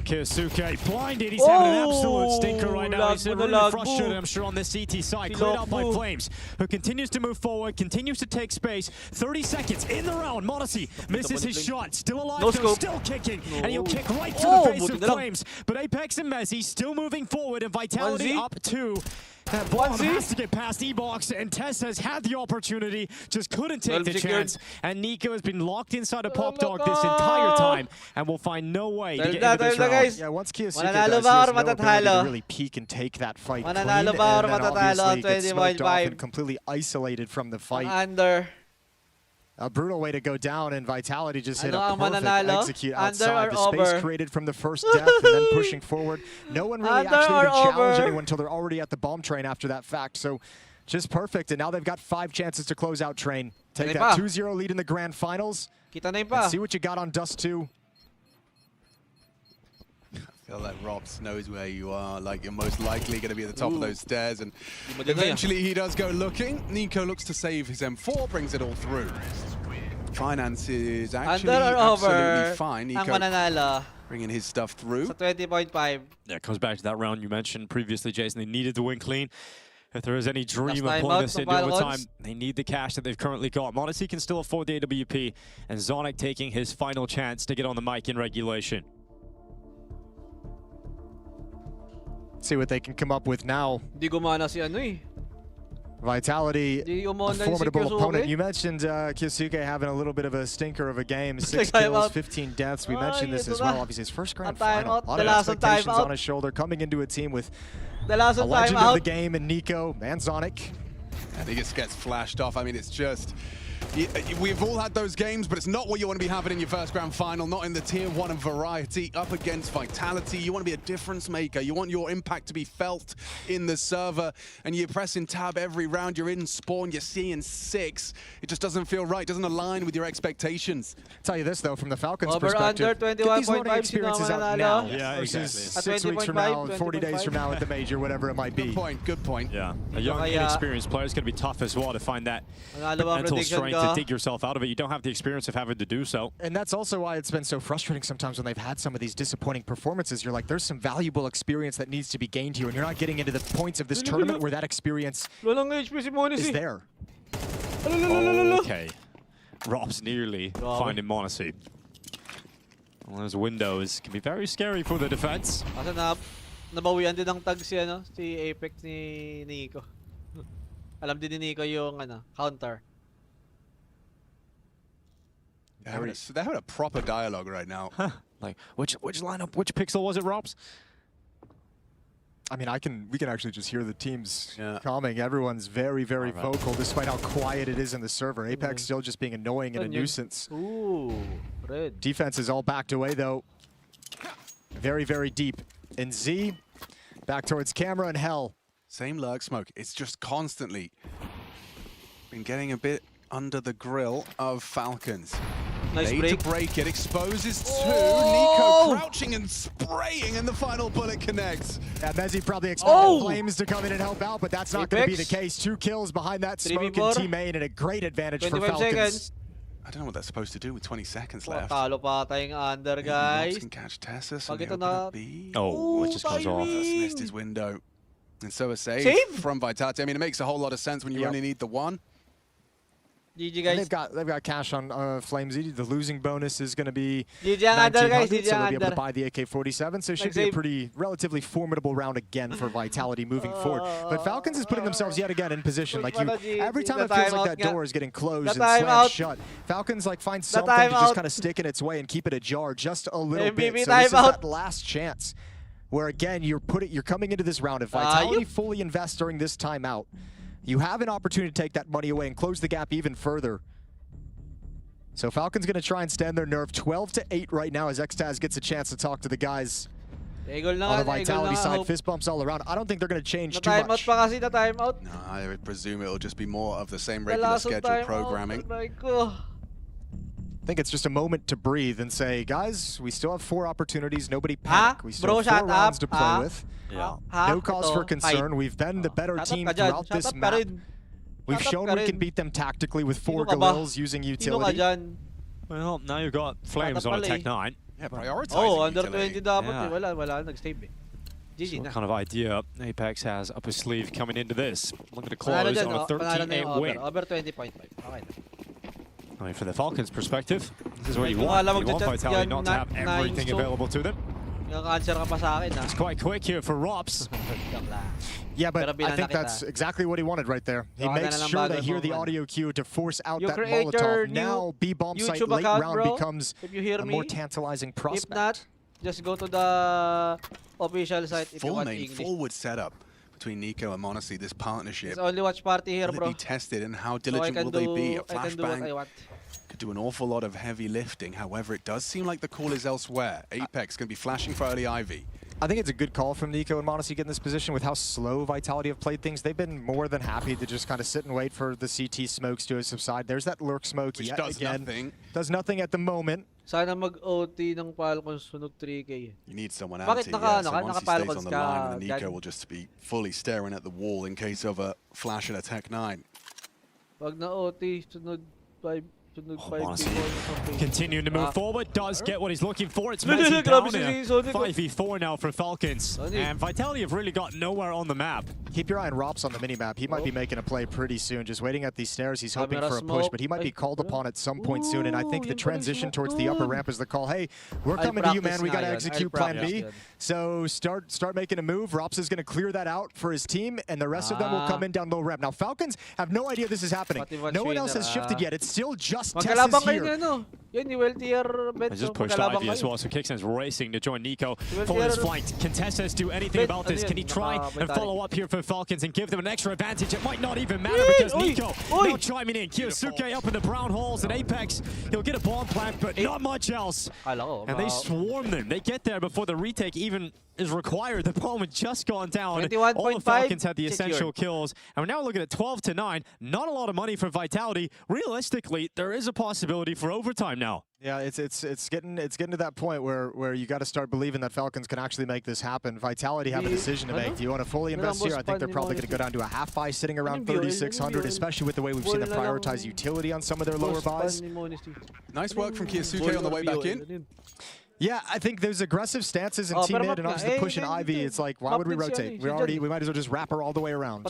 Kyosuke blinded. He's having an absolute stinker right now. He's really frustrated, I'm sure, on the CT side. Cleared out by Flames, who continues to move forward, continues to take space. 30 seconds in the round. Modesty misses his shot. Still alive, still kicking. And he'll kick right to the face of Flames. But Apex and Messi still moving forward, and Vitality up 2. That ball has to get past E-Box, and Tess has had the opportunity, just couldn't take the chance. And Nico has been locked inside a Pop Dog this entire time, and will find no way to get into this round. Yeah, once Kiyosuke does, he has no ability to really peek and take that fight clean, and then obviously gets smoked off and completely isolated from the fight. A brutal way to go down, and Vitality just hit a perfect execute outside. The space created from the first death, and then pushing forward. No one really actually even challenged anyone until they're already at the bomb train after that fact. So just perfect, and now they've got 5 chances to close out train. Take that 2-0 lead in the grand finals, and see what you got on Dust 2. I feel like Robs knows where you are. Like, you're most likely going to be at the top of those stairs, and eventually he does go looking. Nico looks to save his M4, brings it all through. Finance is actually absolutely fine. Nico bringing his stuff through. 20.5. Yeah, it comes back to that round you mentioned previously, Jason. They needed the win clean. If there is any dream of pulling this into overtime, they need the cash that they've currently got. Modesty can still afford the AWP, and Zonic taking his final chance to get on the mic in regulation. See what they can come up with now. Di gumana si ano eh. Vitality, a formidable opponent. You mentioned Kiyosuke having a little bit of a stinker of a game. 6 kills, 15 deaths. We mentioned this as well. Obviously, his first grand final. A lot of expectations on his shoulder, coming into a team with a legend of the game in Nico and Zonic. And he just gets flashed off. I mean, it's just... We've all had those games, but it's not what you want to be having in your first grand final, not in the tier 1 of variety, up against Vitality. You want to be a difference maker. You want your impact to be felt in the server, and you're pressing tab every round. You're in spawn, you're seeing 6. It just doesn't feel right, doesn't align with your expectations. I'll tell you this, though, from the Falcons' perspective, get these learning experiences out now. Yeah, versus 6 weeks from now, 40 days from now at the major, whatever it might be. Good point, good point. Yeah, a young, inexperienced player is going to be tough as well to find that mental strength to dig yourself out of it. You don't have the experience of having to do so. And that's also why it's been so frustrating sometimes when they've had some of these disappointing performances. You're like, there's some valuable experience that needs to be gained here, and you're not getting into the points of this tournament where that experience is there. Okay. Rob's nearly finding Monacy. Well, those windows can be very scary for the defense. Nabawian din ng tag si Apex ni Nico. Alam din ni Nico yung counter. They're having a proper dialogue right now. Like, which lineup, which pixel was it, Robs? I mean, we can actually just hear the teams calming. Everyone's very, very vocal, despite how quiet it is in the server. Apex still just being annoying and a nuisance. Ooh, red. Defense is all backed away, though. Very, very deep. And Z, back towards camera and Hell. Same lurk smoke. It's just constantly been getting a bit under the grill of Falcons. Nice break. To break it, exposes 2. Nico crouching and spraying, and the final bullet connects. Yeah, Messi probably expected Flames to come in and help out, but that's not going to be the case. 2 kills behind that smoke and team A, and a great advantage for Falcons. Seconds. I don't know what that's supposed to do with 20 seconds left. Talo pa tayong under, guys. Can catch Tessa, so it just goes off. Just missed his window. And so a save from Vitality. I mean, it makes a whole lot of sense when you only need the 1. GG, guys. They've got cash on Flames. The losing bonus is going to be under, guys. so they'll be able to buy the AK-47. So it should be a pretty relatively formidable round again for Vitality moving forward. But Falcons is putting themselves yet again in position. Like every time it feels like that door is getting closed and slammed shut, Falcons find something to just kind of stick in its way and keep it ajar just a little bit. So this is that last chance where again you're coming into this round. If Vitality fully invests during this timeout, you have an opportunity to take that money away and close the gap even further. So Falcons going to try and stand their nerve. 12-8 right now as Xtaz gets a chance to talk to the guys on the Vitality side. Fist bumps all around. I don't think they're going to change too much. No, I would presume it will just be more of the same regular schedule programming. I think it's just a moment to breathe and say, guys, we still have 4 opportunities. Nobody panic. We still have 4 rounds to play with. No cause for concern. We've been the better team throughout this map. We've shown we can beat them tactically with 4 Galils using utility. Well, now you've got Flames on a Tech 9. Yeah, prioritizing under 20 dapat. Wala nag-stave. GG what kind of idea Apex has up his sleeve coming into this? Looking to close on a 13-8 win. Over 20.5. Okay. I mean, from the Falcons' perspective, this is what you want. You want Vitality not to have everything available to them. It's quite quick here for Rops. Yeah, but I think that's exactly what he wanted right there. He makes sure they hear the audio cue to force out that Molotov. Now B-bomb site late round becomes a more tantalizing prospect. If not, just go to the official site if you want Full main forward setup between Nico and Monacy, this partnership. Just only watch party here, bro. Will it be tested, and how diligent will they be? A flashbang could do an awful lot of heavy lifting. However, it does seem like the call is elsewhere. Apex going to be flashing for early Ivy. I think it's a good call from Nico and Monacy getting this position. With how slow Vitality have played things, they've been more than happy to just kind of sit and wait for the CT smokes to subside. There's that lurk smoke. Which does nothing. Does nothing at the moment. Sana mag-OT ng Falcons sunog 3K. You need someone anti, yeah, so once he stays on the line, and then Nico will just be fully staring at the wall in case of a flash and a Tech 9. Pag na-OT, sunod 5. Continuing to move forward, does get what he's looking for. It's Messi down here. 5v4 now for Falcons. And Vitality have really got nowhere on the map. Keep your eye on Rops on the minimap. He might be making a play pretty soon, just waiting at these stairs. He's hoping for a push, but he might be called upon at some point soon. And I think the transition towards the upper ramp is the call. Hey, we're coming to you, man. We got to execute plan B. So start making a move. Rops is going to clear that out for his team, and the rest of them will come in down low ramp. Now, Falcons have no idea this is happening. No one else has shifted yet. It's still just Tess here. I just pushed Ivy as well, so Kicksan's racing to join Nico. Forward is flanked. Can Tess do anything about this? Can he try and follow up here for Falcons and give them an extra advantage? It might not even matter because Nico not chiming in. Kyosuke up in the brown holes, and Apex, he'll get a bomb plant, but not much else. And they swarm them. They get there before the retake even is required. The bomb had just gone down. All the Falcons had the essential kills. And we're now looking at 12-9. Not a lot of money for Vitality. Realistically, there is a possibility for overtime now. Yeah, it's getting to that point where you got to start believing that Falcons can actually make this happen. Vitality have a decision to make. Do you want to fully invest here? I think they're probably going to go down to a half buy, sitting around 3,600, especially with the way we've seen them prioritize utility on some of their lower buys. Nice work from Kyosuke on the way back in. Yeah, I think there's aggressive stances in team mid, and obviously the push in Ivy. It's like, why would we rotate? We might as well just wrap her all the way around.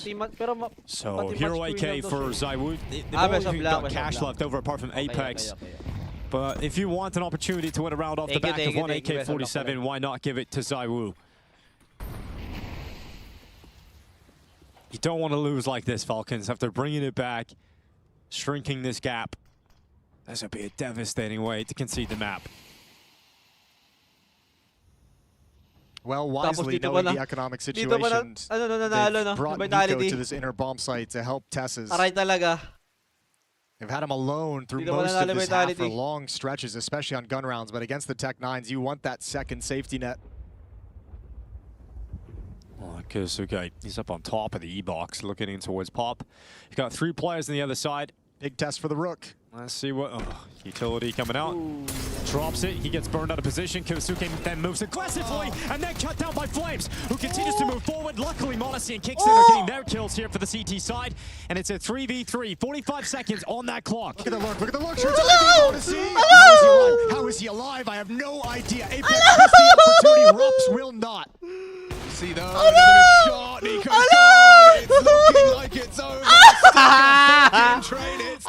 So Hero AK for ZywOo. They've only got cash left over apart from Apex. But if you want an opportunity to win a round off the back of one AK-47, why not give it to ZywOo? You don't want to lose like this, Falcons. After bringing it back, shrinking this gap, this would be a devastating way to concede the map. Well, wisely knowing the economic situation, they've brought Nico to this inner bomb site to help Tess's. They've had him alone through most of this half for long stretches, especially on gun rounds. But against the Tech 9s, you want that second safety net. Oh, Kyosuke, he's up on top of the E-box, looking in towards Pop. You've got 3 players on the other side. Big test for the Rook. Let's see what... utility coming out. Drops it. He gets burned out of position. Kyosuke then moves aggressively and then cut down by Flames, who continues to move forward. Luckily, Monacy and Kicksan are getting their kills here for the CT side. And it's a 3v3. 45 seconds on that clock. Look at the look. Look at the look. Monacy. How is he alive? I have no idea. Apex has the opportunity. Rups will not. See though, another shot. Nico's gone. It's looking like it's over.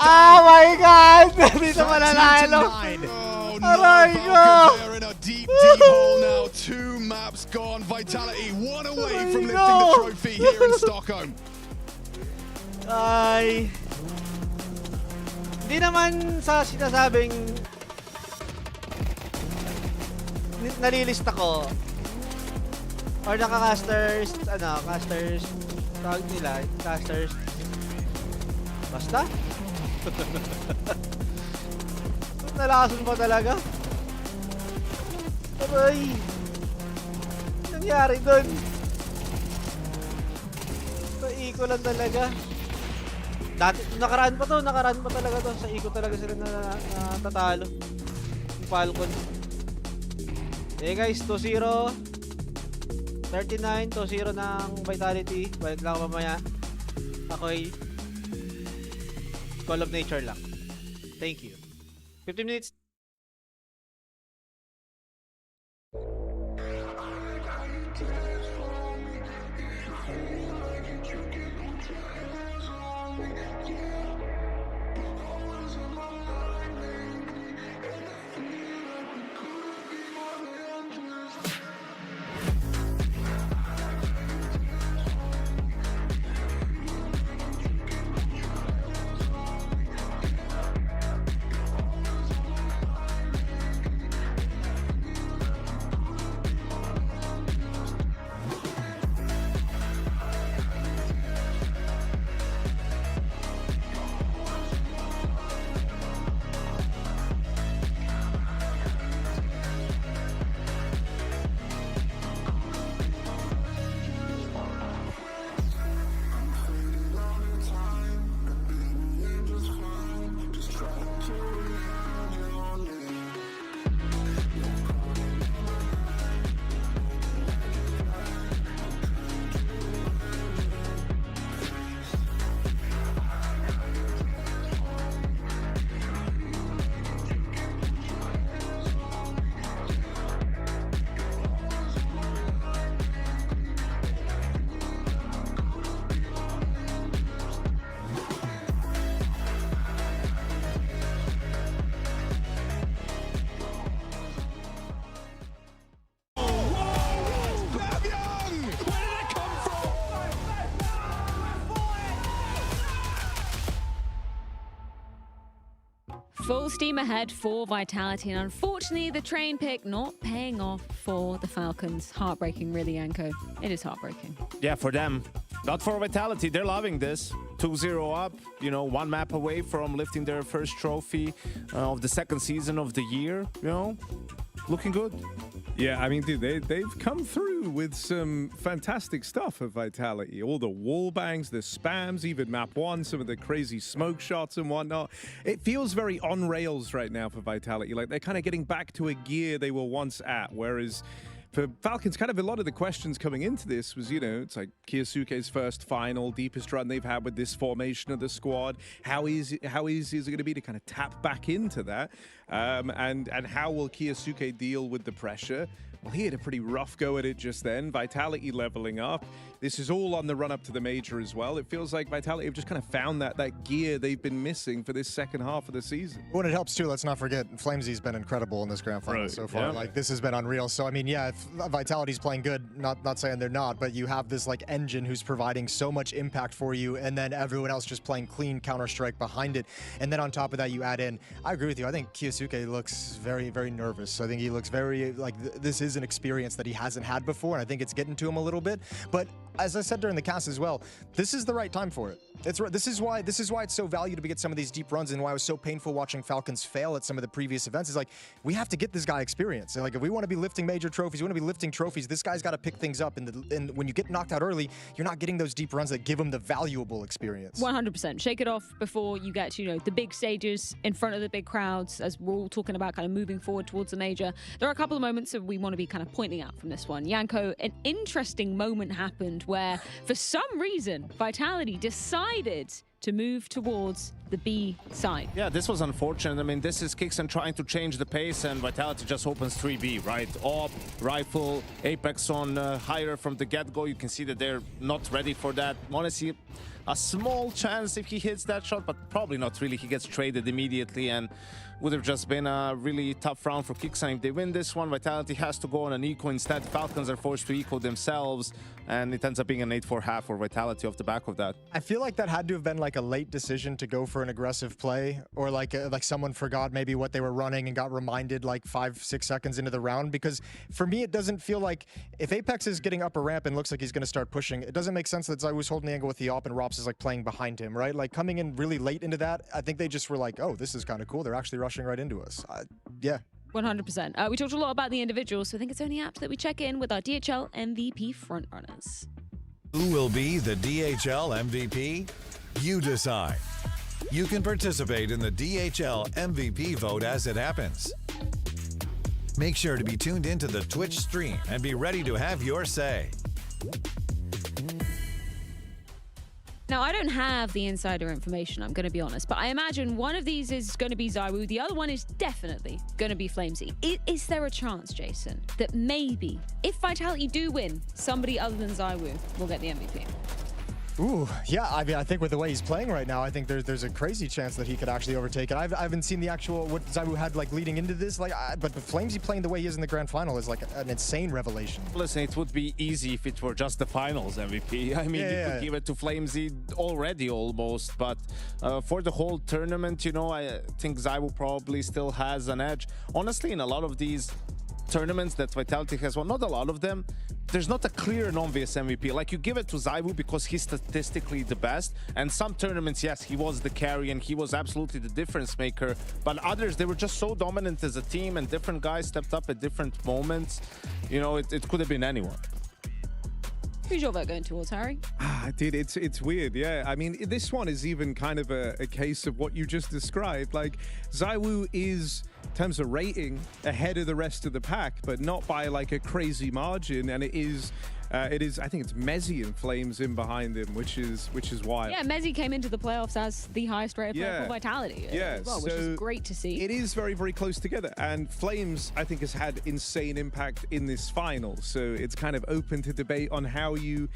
Oh my God! Dito mananalo. Oh no! They're in a deep hole now. 2 maps gone. Vitality 1 away from lifting the trophy here in Stockholm. Ay. Hindi naman sa sinasabing nalilista ko or naka-casters, casters, tawag nila, casters. Basta? Nalason ba talaga? Aray! Nangyari dun? Sa-iko lang talaga. Dati, nakaraan pa talaga to. Sa iko talaga sila natatalo. Yung Falcon. Eh guys, 2-0. 39, 2-0 ng Vitality. Balik lang mamaya. Ako'y Call of Nature lang. Thank you. 15 minutes. Full steam ahead for Vitality, and unfortunately the train pick not paying off for the Falcons. Heartbreaking, really, Yanko. It is heartbreaking. Yeah, for them. Not for Vitality. They're loving this. 2-0 up, you know, one map away from lifting their first trophy of the second season of the year, you know, looking good. Yeah, I mean, dude, they've come through with some fantastic stuff at Vitality. All the wall bangs, the spams, even map 1, some of the crazy smoke shots and whatnot. It feels very on rails right now for Vitality. Like, they're kind of getting back to a gear they were once at, whereas for Falcons, kind of a lot of the questions coming into this was, you know, it's like Kiyosuke's first final, deepest run they've had with this formation of the squad. How easy is it going to be to kind of tap back into that? And how will Kiyosuke deal with the pressure? Well, he had a pretty rough go at it just then. Vitality leveling up. This is all on the run up to the major as well. It feels like Vitality have just kind of found that gear they've been missing for this second half of the season. When it helps too, let's not forget, Flamesy's been incredible in this grand final so far. Yeah. Like, this has been unreal. So I mean, yeah, if Vitality's playing good, not saying they're not, but you have this like engine who's providing so much impact for you, and then everyone else just playing clean Counter-Strike behind it. And then on top of that, you add in, I agree with you, I think Kiyosuke looks very, very nervous. I think he looks very, like, this is an experience that he hasn't had before, and I think it's getting to him a little bit. But as I said during the cast as well, this is the right time for it. This is why it's so valuable to get some of these deep runs, and why it was so painful watching Falcons fail at some of the previous events. Is like, we have to get this guy experience. And like, if we want to be lifting major trophies, we want to be lifting trophies, this guy's got to pick things up. And when you get knocked out early, you're not getting those deep runs that give him the valuable experience. 100%. Shake it off before you get to, you know, the big stages in front of the big crowds, as we're all talking about kind of moving forward towards the major. There are a couple of moments that we want to be kind of pointing out from this one. Yanko, an interesting moment happened where, for some reason, Vitality decided to move towards the B side. Yeah, this was unfortunate. I mean, this is Kixen trying to change the pace, and Vitality just opens 3B, right? Op, rifle, Apex on higher from the get-go. You can see that they're not ready for that. Honestly, a small chance if he hits that shot, but probably not really. He gets traded immediately, and would have just been a really tough round for Kixen. If they win this one, Vitality has to go on an eco instead. Falcons are forced to eco themselves, and it ends up being an 8-4 half for Vitality off the back of that. I feel like that had to have been like a late decision to go for an aggressive play, or like someone forgot maybe what they were running and got reminded like 5-6 seconds into the round. Because for me, it doesn't feel like, if Apex is getting up a ramp and looks like he's going to start pushing, it doesn't make sense that ZywOo's holding the angle with the op and Rops is like playing behind him, right? Like, coming in really late into that, I think they just were like, oh, this is kind of cool. They're actually rushing right into us. Yeah. 100%. We talked a lot about the individuals, so I think it's only apt that we check in with our DHL MVP frontrunners. Who will be the DHL MVP? You decide. You can participate in the DHL MVP vote as it happens. Make sure to be tuned into the Twitch stream and be ready to have your say. Now, I don't have the insider information, I'm going to be honest, but I imagine one of these is going to be ZywOo. The other one is definitely going to be Flamesy. Is there a chance, Jason, that maybe, if Vitality do win, somebody other than ZywOo will get the MVP? Ooh, yeah, I mean, I think with the way he's playing right now, I think there's a crazy chance that he could actually overtake it. I haven't seen the actual, what ZywOo had like leading into this, like, but Flamesy playing the way he is in the grand final is like an insane revelation. Listen, it would be easy if it were just the finals MVP. I mean, you could give it to Flamesy already almost, but for the whole tournament, you know, I think ZywOo probably still has an edge. Honestly, in a lot of these tournaments that Vitality has won, not a lot of them, there's not a clear and obvious MVP. Like, you give it to ZywOo because he's statistically the best, and some tournaments, yes, he was the carry and he was absolutely the difference maker, but others, they were just so dominant as a team, and different guys stepped up at different moments. You know, it could have been anyone. Who's your vote going towards, Harry? Dude, it's weird, yeah. I mean, this one is even kind of a case of what you just described. Like, ZywOo is, in terms of rating, ahead of the rest of the pack, but not by like a crazy margin. And it is, I think it's Mezzy and Flames in behind him, which is wild. Yeah, Mezzy came into the playoffs as the highest rated player for Vitality as well, which is great to see. It is very, very close together. And Flames, I think, has had insane impact in this final. So it's kind of open to debate on how you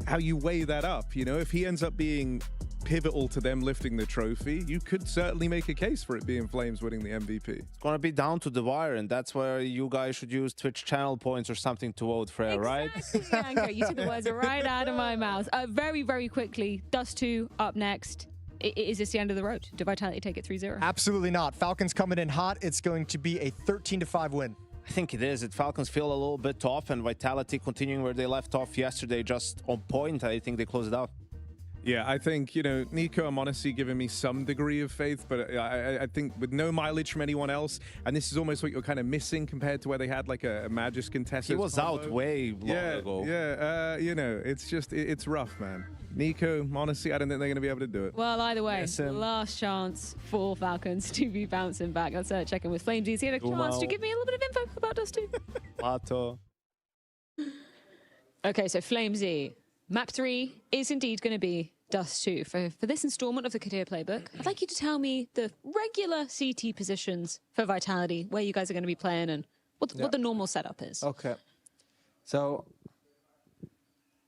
weigh that up. You know, if he ends up being pivotal to them lifting the trophy, you could certainly make a case for it being Flames winning the MVP. It's going to be down to the wire, and that's where you guys should use Twitch channel points or something to vote for, right? Exactly, you took the words right out of my mouth. Very, very quickly, Dust 2 up next. is this the end of the road? Do Vitality take it 3-0? Absolutely not. Falcons coming in hot. It's going to be a 13-5 win. I think it is. Falcons feel a little bit off, and Vitality continuing where they left off yesterday, just on point. I think they closed it out. Yeah, I think, you know, Nico and Monacy giving me some degree of faith, but I think with no mileage from anyone else, and this is almost what you're kind of missing compared to where they had like a Magus contest. He was out way long ago. Yeah, you know, it's just, it's rough, man. Nico, Monacy, I don't think they're going to be able to do it. Well, either way, Yes, last chance for Falcons to be bouncing back. Let's check in with Flamesy. He had a chance to give me a little bit of info about Dust 2. Pato. Okay, so Flamesy, map 3 is indeed going to be Dust 2. For this installment of the Kadir playbook, I'd like you to tell me the regular CT positions for Vitality, where you guys are going to be playing, and what the normal setup is. Okay. So,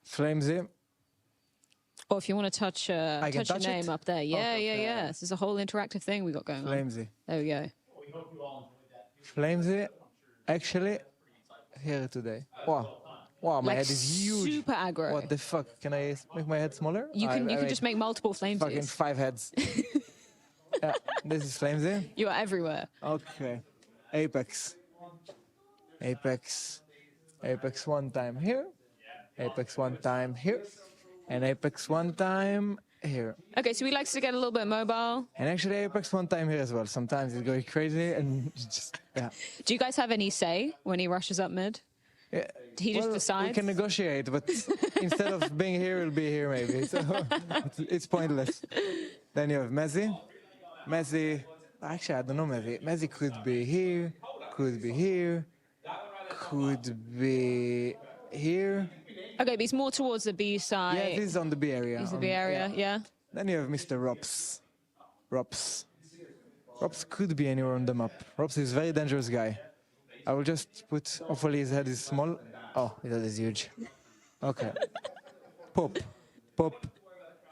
Flamesy. Or if you want to touch your name up there. Yeah, Okay. yeah. This is a whole interactive thing we got going on. Flamesy. There we go. Flamesy, actually, here today. Wow. Wow, my Like head is huge. super aggro. What the fuck? Can I make my head smaller? You can just make multiple Flamesies. fucking 5 heads. This is Flamesy. You are everywhere. Okay. Apex. Apex one time here. Apex one time here. And Apex one time here. Okay, so he likes to get a little bit mobile. And actually Apex one time here as well. Sometimes it's going crazy and just, yeah. Do you guys have any say when he rushes up mid? Yeah. He just decides? We can negotiate, but instead of being here, he'll be here maybe. So it's pointless. Then you have Messi. Messi, actually I don't know Messi. Messi could be here, could be here, could be here. Okay, but he's more towards the B side. Yeah, this is on the B area. He's the B area, yeah. Then you have Mr. Rops. Rops could be anywhere on the map. Rops is a very dangerous guy. I will just put, hopefully his head is small. Oh, his head is huge. Okay. Pop.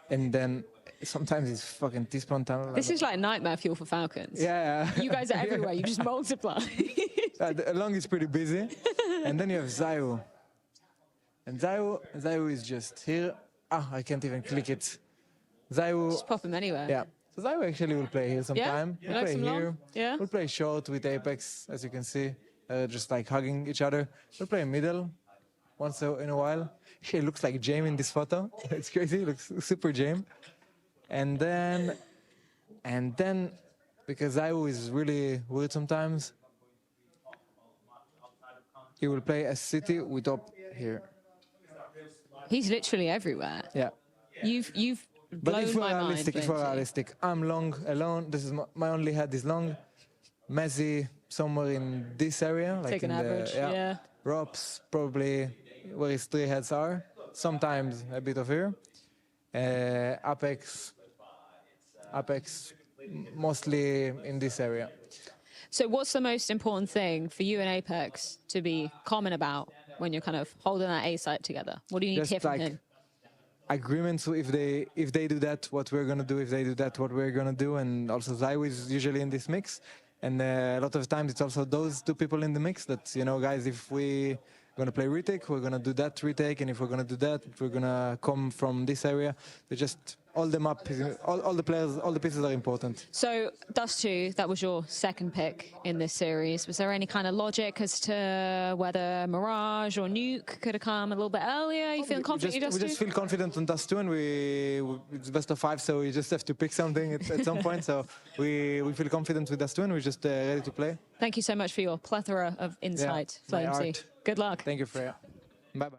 And then sometimes it's fucking T-spawn time. This is like nightmare fuel for Falcons. Yeah. You guys are everywhere. You just multiply. Along is pretty busy. And then you have Zayu. And Zayu is just here. I can't even click it. Zayu. Just pop him anywhere. Yeah. So Zayu actually will play here sometime. Yeah? We'll play here. Long? Yeah. We'll play short with Apex, as you can see. Just like hugging each other. We'll play middle once in a while. Actually, it looks like Jame in this photo. It's crazy. It looks super Jame. And then, because Zayu is really weird sometimes, he will play a city with up here. He's literally everywhere. Yeah. You've But blown if we're my realistic, mind. I'm long alone. This is my only head is long. Messi somewhere in this area, like Take in an average, yeah. Robs probably where his 3 heads are. Sometimes a bit of here. Apex mostly in this area. So what's the most important thing for you and Apex to be common about when you're kind of holding that A site together? What do you need to hear from him? Agreements. If they do that, what we're gonna do. If they do that, what we're gonna do. And also Zayu is usually in this mix. And a lot of times it's also those 2 people in the mix that, you know, guys, if we're going to play retake, we're going to do that retake. And if we're going to do that, we're going to come from this area. They just, all the map, all the players, all the pieces are important. So Dust 2, that was your second pick in this series. Was there any kind of logic as to whether Mirage or Nuke could have come a little bit earlier? Are you feeling confident in Dust 2? We just feel confident on Dust 2, and it's best of 5, so we just have to pick something at some point. So we feel confident with Dust 2, and we're just ready to play. Thank you so much for your plethora of insight, Flamesy. Good luck. Thank you, Freya. Bye-bye.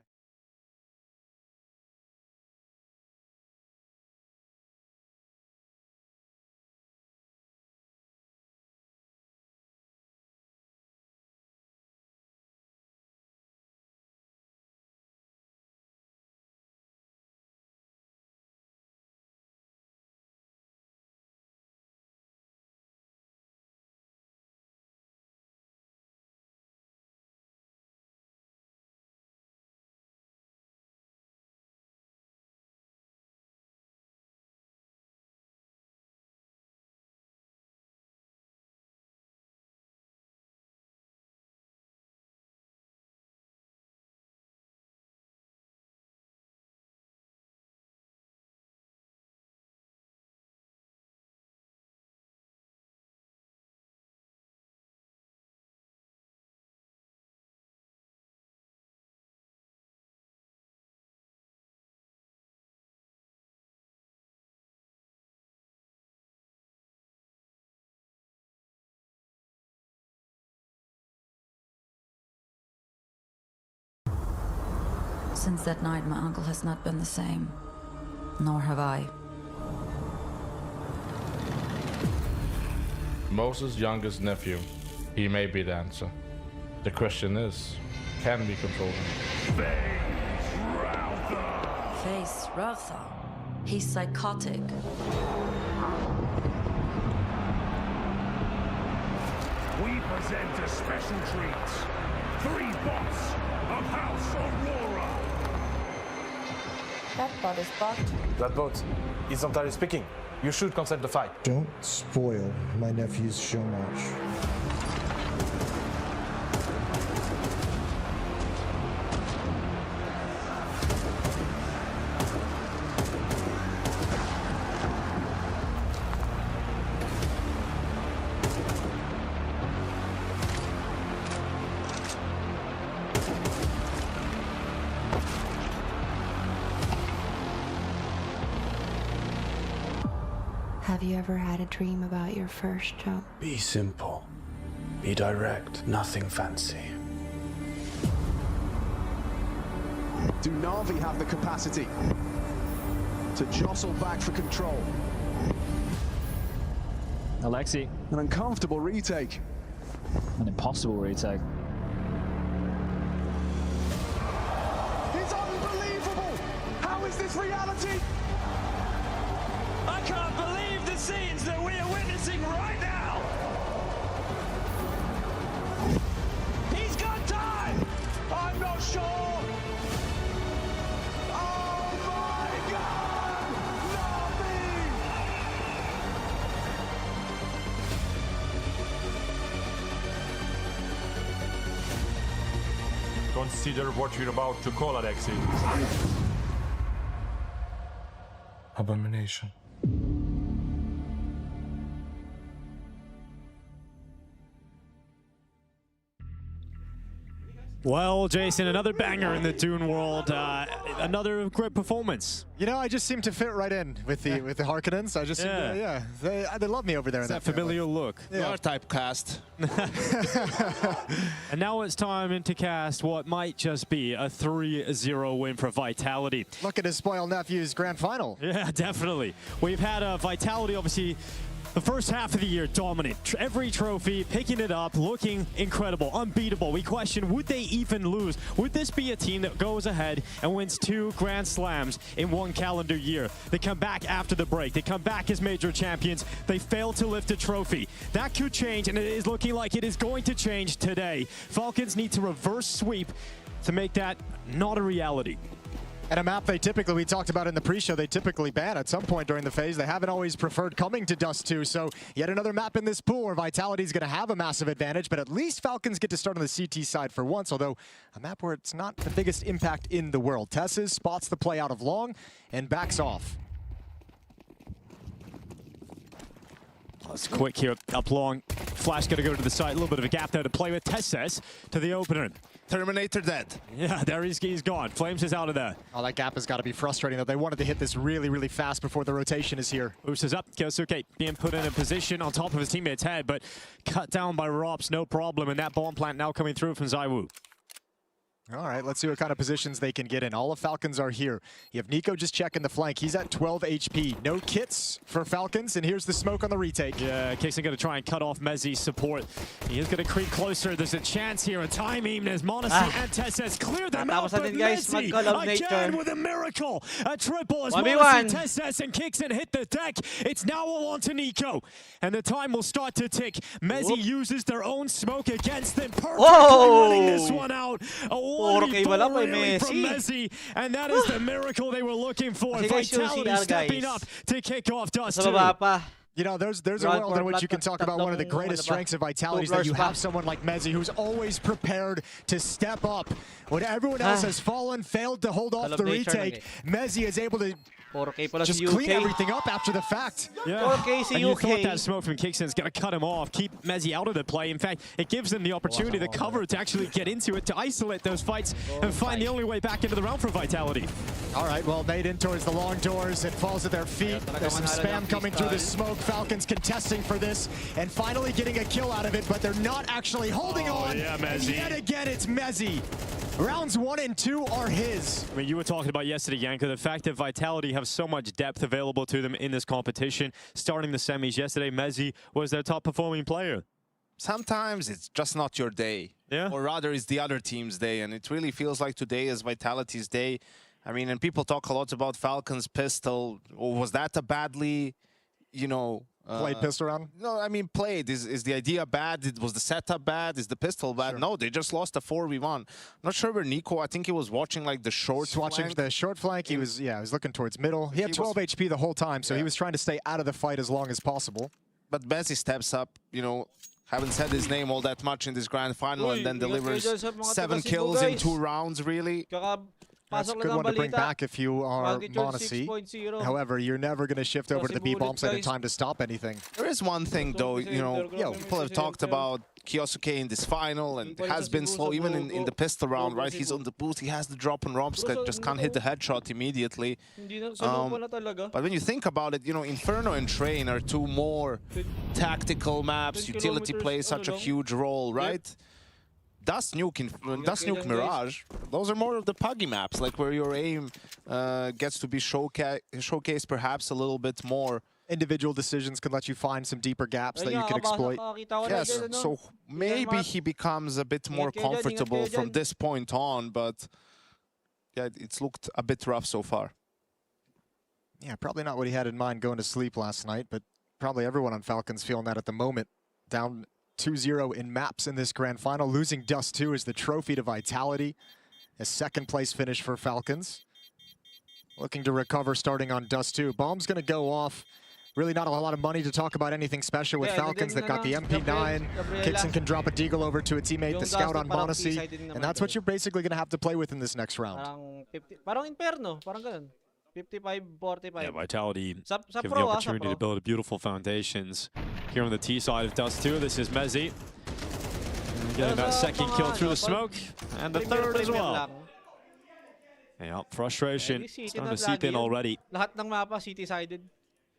Since that night, my uncle has not been the same. Nor have I. Moses' youngest nephew. He may be the answer. The question is, can we control him? Face Rotha. He's psychotic. We present a special treat. 3 bots of House Aurora. That bot is bugged. That bot is not entirely speaking. You should consent the fight. Don't spoil my nephew's show match. Have you ever had a dream about your first jump? Be simple. Be direct. Nothing fancy. Do Na'Vi have the capacity to jostle back for control? Alexi. An uncomfortable retake. An impossible retake. It's unbelievable! How is this reality? I can't believe the scenes that we are witnessing right now! He's got time! I'm not sure! Oh my God! Consider what you're about to call, Alexi. Abomination. Well, Jason, another banger in the Dune world. Another great performance. You know, I just seem to fit right in with the Harkonnens. I just seem to, they love me over there. It's that familiar look. Yeah. You are typecast. And now it's time to cast what might just be a 3-0 win for Vitality. Looking to spoil nephew's grand final. Yeah, definitely. We've had Vitality, obviously, the first half of the year dominant. Every trophy, picking it up, looking incredible, unbeatable. We question, would they even lose? Would this be a team that goes ahead and wins 2 Grand Slams in 1 calendar year? They come back after the break. They come back as major champions. They fail to lift a trophy. That could change, and it is looking like it is going to change today. Falcons need to reverse sweep to make that not a reality. And a map they typically, we talked about in the pre-show, they typically ban at some point during the phase. They haven't always preferred coming to Dust 2, so yet another map in this pool where Vitality's going to have a massive advantage, but at least Falcons get to start on the CT side for once, although a map where it's not the biggest impact in the world. Tesses spots the play out of long and backs off. It's quick here, up long. Flash going to go to the side, a little bit of a gap there to play with. Tesses to the opener. Terminator dead. Yeah, there he's gone. Flames is out of there. Oh, that gap has got to be frustrating, though. They wanted to hit this really, really fast before the rotation is here. Oos is up. Kyosuke being put in a position on top of his teammate's head, but cut down by Rops, no problem. And that bomb plant now coming through from ZywOo. All right, let's see what kind of positions they can get in. All of Falcons are here. You have Nico just checking the flank. He's at 12 HP. No kits for Falcons, and here's the smoke on the retake. Yeah, Kixon going to try and cut off Mezzi's support. He is going to creep closer. There's a chance here, a time even as Monesi and Tesses clear them out, but Mezzi again with a miracle. A triple as Monesi, Tesses, and Kixon hit the deck. It's now all on to Nico, and the time will start to tick. Mezzi uses their own smoke against them. Perfectly running this one out. From Messi, and that is the miracle they were looking for. Vitality stepping up to kick off Dust 2. You know, there's a world in which you can talk about one of the greatest strengths of Vitality is that you have someone like Mezzi who's always prepared to step up. When everyone else has fallen, failed to hold off the retake, Mezzi is able to just clean everything up after the fact. Yeah, and you thought that smoke from Kixon is going to cut him off, keep Mezzi out of the play. In fact, it gives them the opportunity, the cover to actually get into it, to isolate those fights and find the only way back into the round for Vitality. All right, well, made in towards the long doors. It falls at their feet. There's some spam coming through the smoke. Falcons contesting for this and finally getting a kill out of it, but they're not actually holding on. Yeah, and Mezzi. yet again, it's Mezzi. Rounds 1 and 2 are his. I mean, you were talking about yesterday, Yanko, the fact that Vitality have so much depth available to them in this competition. Starting the semis yesterday, Mezzi was their top performing player. Sometimes it's just not your day. Yeah. Or rather, it's the other team's day. And it really feels like today is Vitality's day. I mean, and people talk a lot about Falcons pistol. Or was that a badly, you know... Played pistol round? No, I mean, played. Is the idea bad? Was the setup bad? Is the pistol bad? Sure. No, they just lost a 4v1. I'm not sure where Nico, I think he was watching like the short Watching the short flank, he was looking towards middle. He had 12 HP the whole time, so he was trying to stay out of the fight as long as possible. But Mezzi steps up, you know, haven't said his name all that much in this grand final, and then delivers 7 kills in 2 rounds, really. That's a good one to bring back if you are Monacy. However, you're never going to shift over to the B bomb site in time to stop anything. There is one thing, though, you know, people have talked about Kyosuke in this final, and has been slow, even in the pistol round, right? He's on the boost, he has the drop on Robska, just can't hit the headshot immediately. But when you think about it, you know, Inferno and Train are 2 more tactical maps. Utility plays such a huge role, right? Dust Nuke Mirage, those are more of the puggy maps, like where your aim gets to be showcased perhaps a little bit more. Individual decisions can let you find some deeper gaps that you can exploit. Yes, so maybe he becomes a bit more comfortable from this point on, but yeah, it's looked a bit rough so far. Yeah, probably not what he had in mind going to sleep last night, but probably everyone on Falcons feeling that at the moment. Down 2-0 in maps in this grand final. Losing Dust 2 is the trophy to Vitality. A 2nd place finish for Falcons. Looking to recover starting on Dust 2. Bomb's going to go off. Really not a lot of money to talk about anything special with Falcons. They've got the MP9. Kixon can drop a deagle over to a teammate, the scout on Monacy. And that's what you're basically going to have to play with in this next round. Parang Inferno, parang ganun. 55, 45. Yeah, Vitality Sa given pro, the opportunity sa to build beautiful foundations. Here on the T side of Dust 2, this is Mezzi. Getting that 2nd kill through the smoke, and the 3rd as well. Yeah, frustration starting to seep in already. Lahat ng mapa city-sided.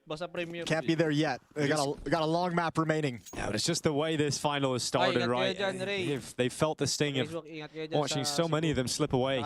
Basta premier. Can't be there yet. They got a long map remaining. Yeah, but it's just the way this final has started, right? They felt the sting of watching so many of them slip away.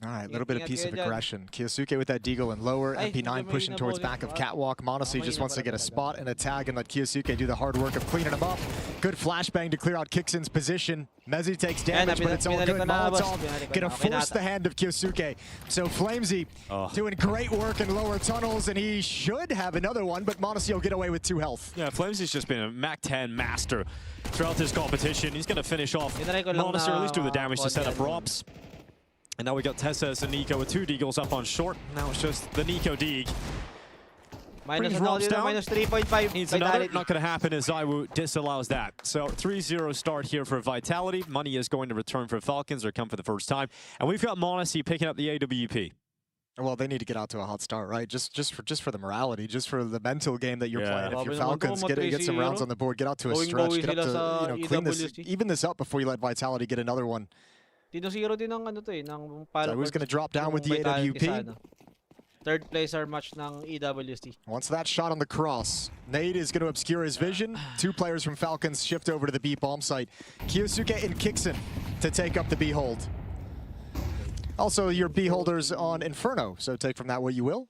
All right, a little bit of piece of aggression. Kyosuke with that deagle and lower. MP9 pushing towards back of Catwalk. Monacy just wants to get a spot and a tag and let Kyosuke do the hard work of cleaning him up. Good flashbang to clear out Kixon's position. Mezzi takes damage, but it's all good. Molotov gonna force the hand of Kyosuke. So Flamesy doing great work in lower tunnels, and he should have another one, but Monacy will get away with 2 health. Yeah, Flamesy's just been a Mac 10 master throughout this competition. He's gonna finish off Monacy, or at least do the damage to set up Robs. And now we got Tessas and Nico with 2 deagles up on short. Now it's just the Nico deag. Minus 3.5. Needs another. Not going to happen as Zaiwu disallows that. So 3-0 start here for Vitality. Money is going to return for Falcons, or come for the first time. And we've got Monacy picking up the AWP. Well, they need to get out to a hot start, right? Just for the morality, just for the mental game that you're playing. If you're Falcons, get some rounds on the board, get out to a stretch, get up to clean this, even this up before you let Vitality get another one. So who's going to drop down with the AWP? 3rd place are match ng EWST. Once that shot on the cross, Nade is going to obscure his vision. 2 players from Falcons shift over to the B bomb site. Kyosuke and Kixon to take up the B hold. Also, your B holders on Inferno, so take from that what you will.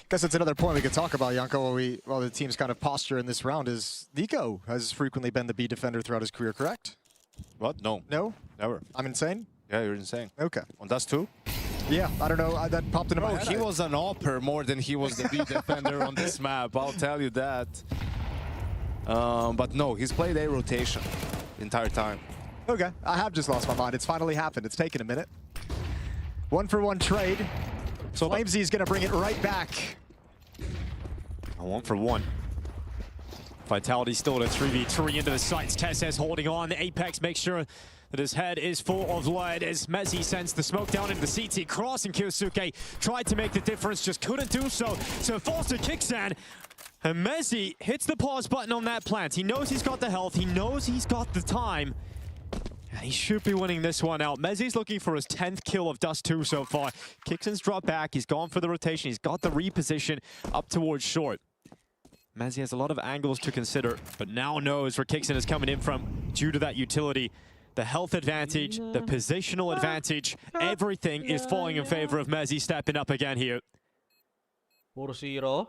Guess that's another point we could talk about, Yanko, while the team's kind of posture in this round is Nico has frequently been the B defender throughout his career, correct? What? No. No? Never. I'm insane? Yeah, you're insane. Okay. On Dust 2? Yeah, I don't know. That popped into my head. He was an AWPer more than he was the B defender on this map, I'll tell you that. But no, he's played A rotation the entire time. Okay, I have just lost my mind. It's finally happened. It's taken a minute. 1-for-1 trade. So Flamesy is going to bring it right back. A 1-for-1. Vitality still at a 3v3 into the sights. Tessez holding on. The Apex makes sure that his head is full of lead as Mezzi sends the smoke down into the CT cross, and Kyosuke tried to make the difference, just couldn't do so. So it falls to Kixan, and Mezzi hits the pause button on that plant. He knows he's got the health. He knows he's got the time. He should be winning this one out. Mezzi's looking for his 10th kill of Dust 2 so far. Kixon's dropped back. He's gone for the rotation. He's got the reposition up towards short. Mezzi has a lot of angles to consider, but now knows where Kixon is coming in from due to that utility. The health advantage, the positional advantage, everything is falling in favor of Mezzi stepping up again here. 4-0.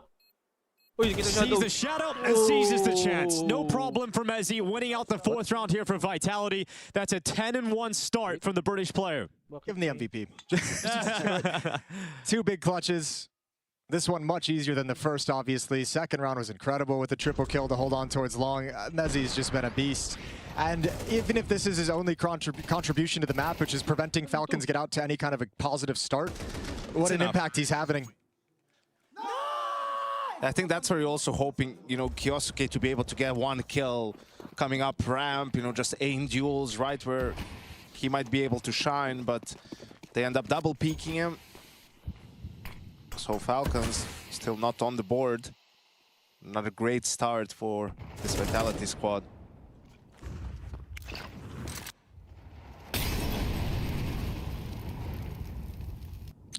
Sees the shadow and seizes the chance. No problem for Mezzi, winning out the 4th round here for Vitality. That's a 10-1 start from the British player. Give him the MVP. Two big clutches. This one much easier than the first, obviously. Second round was incredible with the triple kill to hold on towards long. Mezzi's just been a beast. And even if this is his only contribution to the map, which is preventing Falcons get out to any kind of a positive start, what an impact he's having. I think that's where you're also hoping, you know, Kyosuke to be able to get one kill coming up ramp, you know, just aim duels right where he might be able to shine, but they end up double peeking him. So Falcons still not on the board. Not a great start for this Vitality squad.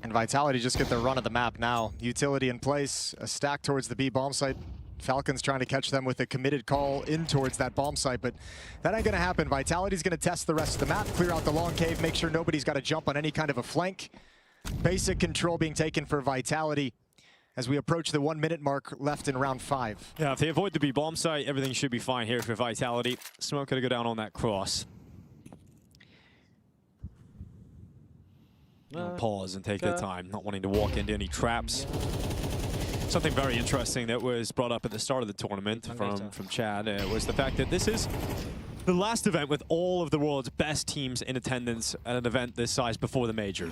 And Vitality just get their run of the map now. Utility in place, a stack towards the B bomb site. Falcons trying to catch them with a committed call in towards that bomb site, but that ain't gonna happen. Vitality's gonna test the rest of the map, clear out the long cave, make sure nobody's got to jump on any kind of a flank. Basic control being taken for Vitality as we approach the 1 minute mark left in round 5. Yeah, if they avoid the B bomb site, everything should be fine here for Vitality. Smoke gonna go down on that cross. Pause and take their time, not wanting to walk into any traps. Something very interesting that was brought up at the start of the tournament from Chad was the fact that this is the last event with all of the world's best teams in attendance at an event this size before the major.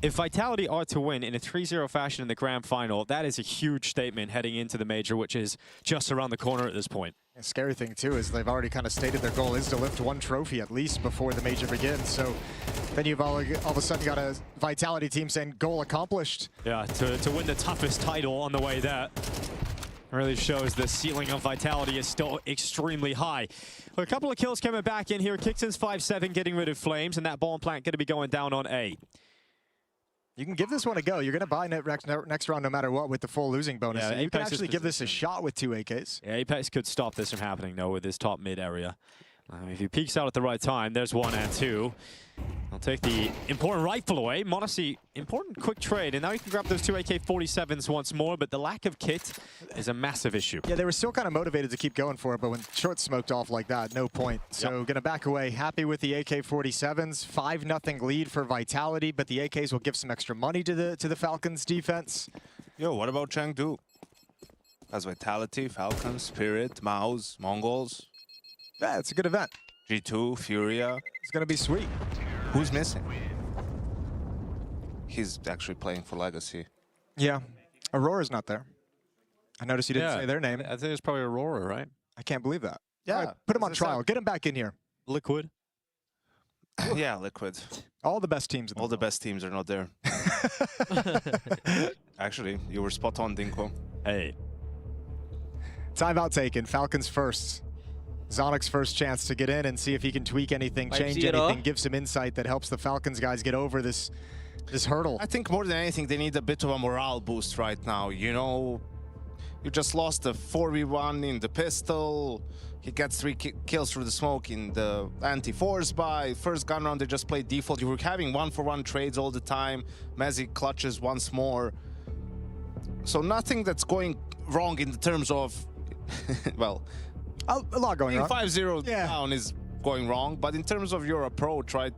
If Vitality are to win in a 3-0 fashion in the grand final, that is a huge statement heading into the major, which is just around the corner at this point. The scary thing, too, is they've already kind of stated their goal is to lift one trophy at least before the major begins. So then you've all of a sudden got a Vitality team saying goal accomplished. Yeah, to win the toughest title on the way there really shows the ceiling of Vitality is still extremely high. A couple of kills coming back in here. Kixon's 5-7 getting rid of Flames, and that bomb plant going to be going down on A. You can give this one a go. You're going to buy next round no matter what with the full losing bonus. Yeah, you can actually give this a shot with 2 AKs. Yeah, Apex could stop this from happening, though, with this top mid area. If he peeks out at the right time, there's 1 and 2. I'll take the important rifle away. Modesty, important quick trade, and now you can grab those 2 AK-47s once more, but the lack of kit is a massive issue. Yeah, they were still kind of motivated to keep going for it, but when short smoked off like that, no point. So gonna back away, happy with the AK-47s. 5-0 lead for Vitality, but the AKs will give some extra money to the Falcons defense. Yo, what about Chengdu? As Vitality, Falcons, Spirit, Maus, Mongols. Yeah, it's a good event. G2, Furia. It's gonna be sweet. Who's missing? He's actually playing for Legacy. Yeah, Aurora's not there. I noticed you didn't say their name. I think it's probably Aurora, right? I can't believe that. Yeah. Right, put him on trial. Get him back in here. Liquid. Yeah, Liquid. All the best teams. All the best teams are not there. Actually, you were spot on, Dinko. Hey. Timeout taken. Falcons first. Zonic's first chance to get in and see if he can tweak anything, change anything, give some insight that helps the Falcons guys get over this hurdle. I think more than anything, they need a bit of a morale boost right now. You know, you just lost the 4v1 in the pistol. He gets 3 kills through the smoke in the anti-force buy. First gun round, they just played default. You were having 1-for-1 trades all the time. Mezzi clutches once more. So nothing that's going wrong in terms of, well, a lot going on. 5-0 down is going wrong, but in terms of your approach, right,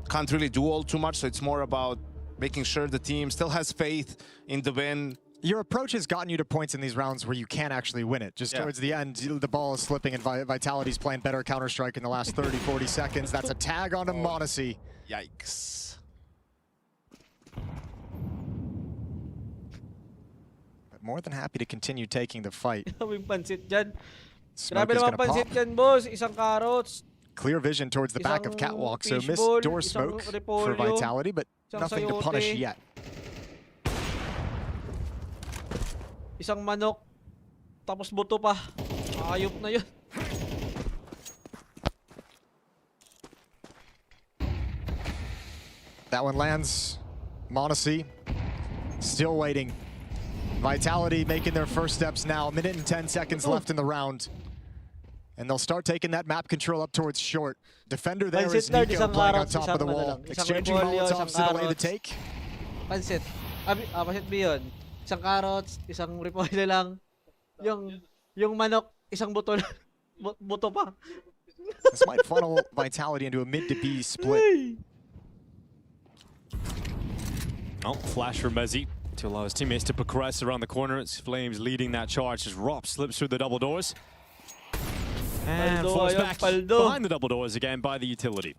can't really do all too much, so it's more about making sure the team still has faith in the win. Your approach has gotten you to points in these rounds where you can't actually win it. Just towards the end, the ball is slipping and Vitality's playing better Counter-Strike in the last 30, 40 seconds. That's a tag onto Modesty. Yikes. More than happy to continue taking the fight. Kaming pansit dyan. Grabe naman pansit dyan, boss. Isang carrots. Clear vision towards the back of Catwalk, so missed door smoke for Vitality, but nothing to punish yet. Isang manok. Tapos buto pa. Ayop na yun. That one lands. Monacy still waiting. Vitality making their first steps now. A minute and 10 seconds left in the round. And they'll start taking that map control up towards short. Defender there is Nico playing on top of the wall. Exchanging Molotovs to delay the take. Pansit. Pansit B yun. Isang carrots, isang repolyo lang. Yung manok, isang buto pa. This might funnel Vitality into a mid to B split. Oh, flash from Mezzi to allow his teammates to progress around the corner. It's Flames leading that charge as Rop slips through the double doors. And falls back behind the double doors again by the utility.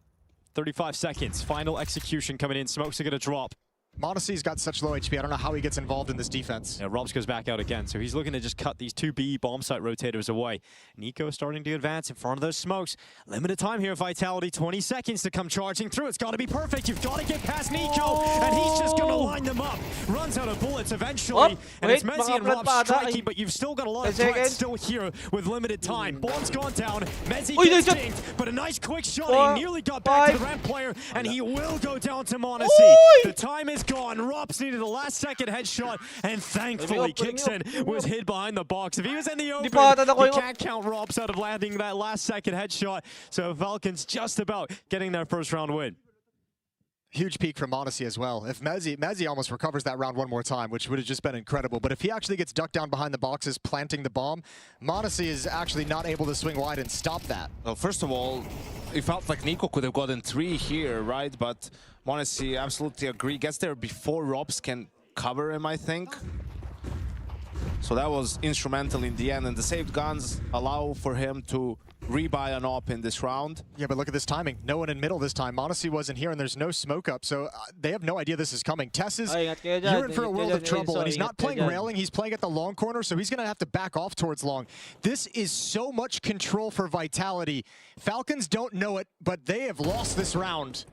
35 seconds, final execution coming in. Smokes are going to drop. Monacy's got such low HP, I don't know how he gets involved in this defense. Yeah, Robs goes back out again, so he's looking to just cut these two B bomb site rotators away. Nico starting to advance in front of those smokes. Limited time here, Vitality, 20 seconds to come charging through. It's got to be perfect. You've got to get past Nico, and he's just going to line them up. Runs out of bullets eventually, and it's Mezzi and Rob striking, but you've still got a lot of threats still here with limited time. Bomb's gone down. Mezzi gets dinked, but a nice quick shot. He nearly got back to the ramp player, and he will go down to Monacy. The time is gone. Rops needed a last-second headshot, and thankfully Kixen was hid behind the box. If he was in the open, you can't count Rops out of landing that last-second headshot. So Falcons just about getting their first round win. Huge peak from Monacy as well. If Mezzi almost recovers that round one more time, which would have just been incredible. But if he actually gets ducked down behind the boxes, planting the bomb, Monacy is actually not able to swing wide and stop that. Well, first of all, it felt like Nico could have gotten 3 here, right? But Monacy, absolutely agree, gets there before Robs can cover him, I think. So that was instrumental in the end, and the saved guns allow for him to rebuy an op in this round. Yeah, but look at this timing. No one in middle this time. Monacy wasn't here, and there's no smoke up, so they have no idea this is coming. Tess is, you're in for a world of trouble, and he's not playing railing, he's playing at the long corner, so he's going to have to back off towards long. This is so much control for Vitality. Falcons don't know it, but they have lost this round.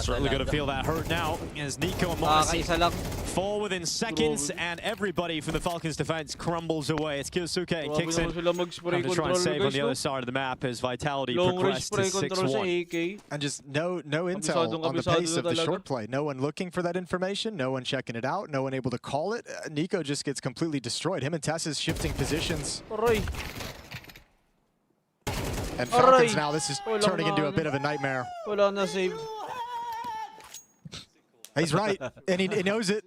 Certainly going to feel that hurt now as Nico and Monacy fall within seconds, and everybody from the Falcons defense crumbles away. It's Kyosuke and Kixen to try and save on the other side of the map as Vitality progress to 6-1. And just no intel on the pace of the short play. No one looking for that information, no one checking it out, no one able to call it. Nico just gets completely destroyed. Him and Tess is shifting positions. And Falcons now, this is turning into a bit of a nightmare. He's right, and he knows it.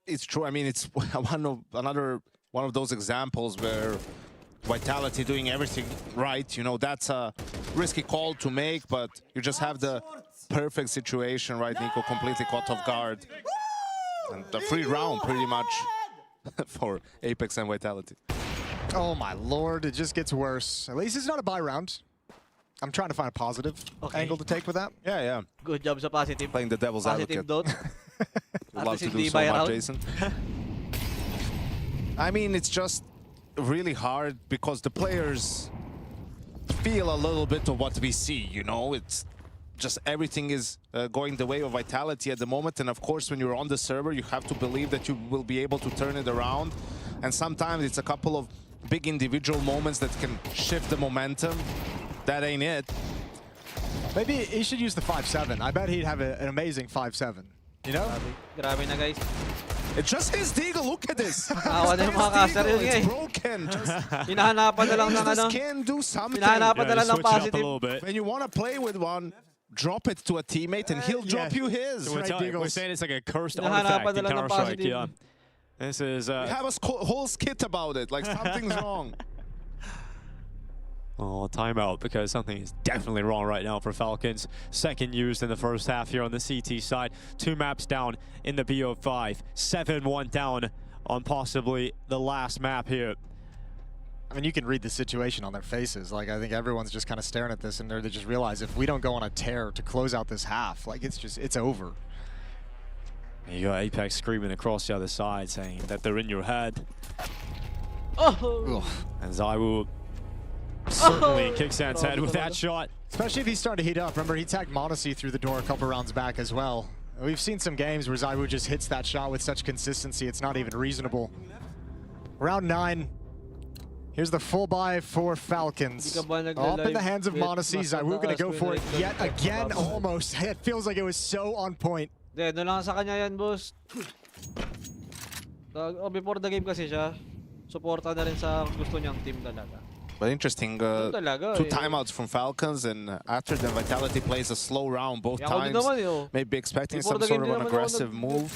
It's true. I mean, it's another one of those examples where Vitality doing everything right. You know, that's a risky call to make, but you just have the perfect situation, right? Nico completely caught off guard. And a free round, pretty much, for Apex and Vitality. Oh my lord, it just gets worse. At least it's not a buy round. I'm trying to find a positive angle to take with that. Yeah, yeah. Good job sa positive. Playing the devil's advocate. Positive Would love to do so much, Jason. I mean, it's just really hard because the players feel a little bit of what we see, you know? It's just everything is going the way of Vitality at the moment. And of course, when you're on the server, you have to believe that you will be able to turn it around. And sometimes it's a couple of big individual moments that can shift the momentum. That ain't it. Maybe he should use the 5-7. I bet he'd have an amazing 5-7. You know? Grabe na, guys. It's just his deagle. Look at this. Awa na yung mga caster yun, It's broken. Hinahanapan na lang ng ano. Just can't do something. Hinahanapan na lang ng positive. When you want to play with one, drop it to a teammate and he'll drop you his. We're saying it's like a cursed artifact in Counter-Strike. Yeah. This is... We have a whole skit about it. Like, something's wrong. Oh, timeout, because something is definitely wrong right now for Falcons. Second used in the first half here on the CT side. 2 maps down in the BO5. 7-1 down on possibly the last map here. I mean, you can read the situation on their faces. Like, I think everyone's just kind of staring at this, and they just realize if we don't go on a tear to close out this half, like, it's over. You got Apex screaming across the other side, saying that they're in your head. And ZywOo certainly in Kicksan's head with that shot. Especially if he's starting to heat up. Remember, he tagged Monacy through the door a couple rounds back as well. We've seen some games where ZywOo just hits that shot with such consistency, it's not even reasonable. Round 9. Here's the full buy for Falcons. Up in the hands of Monacy. ZywOo gonna go for it yet again, almost. It feels like it was so on point. Doon lang sa kanya yan, boss. Before the game kasi siya, suporta na rin sa gusto niyang team talaga. But interesting, two timeouts from Falcons, and after the Vitality plays a slow round both times, maybe expecting some sort of an aggressive move.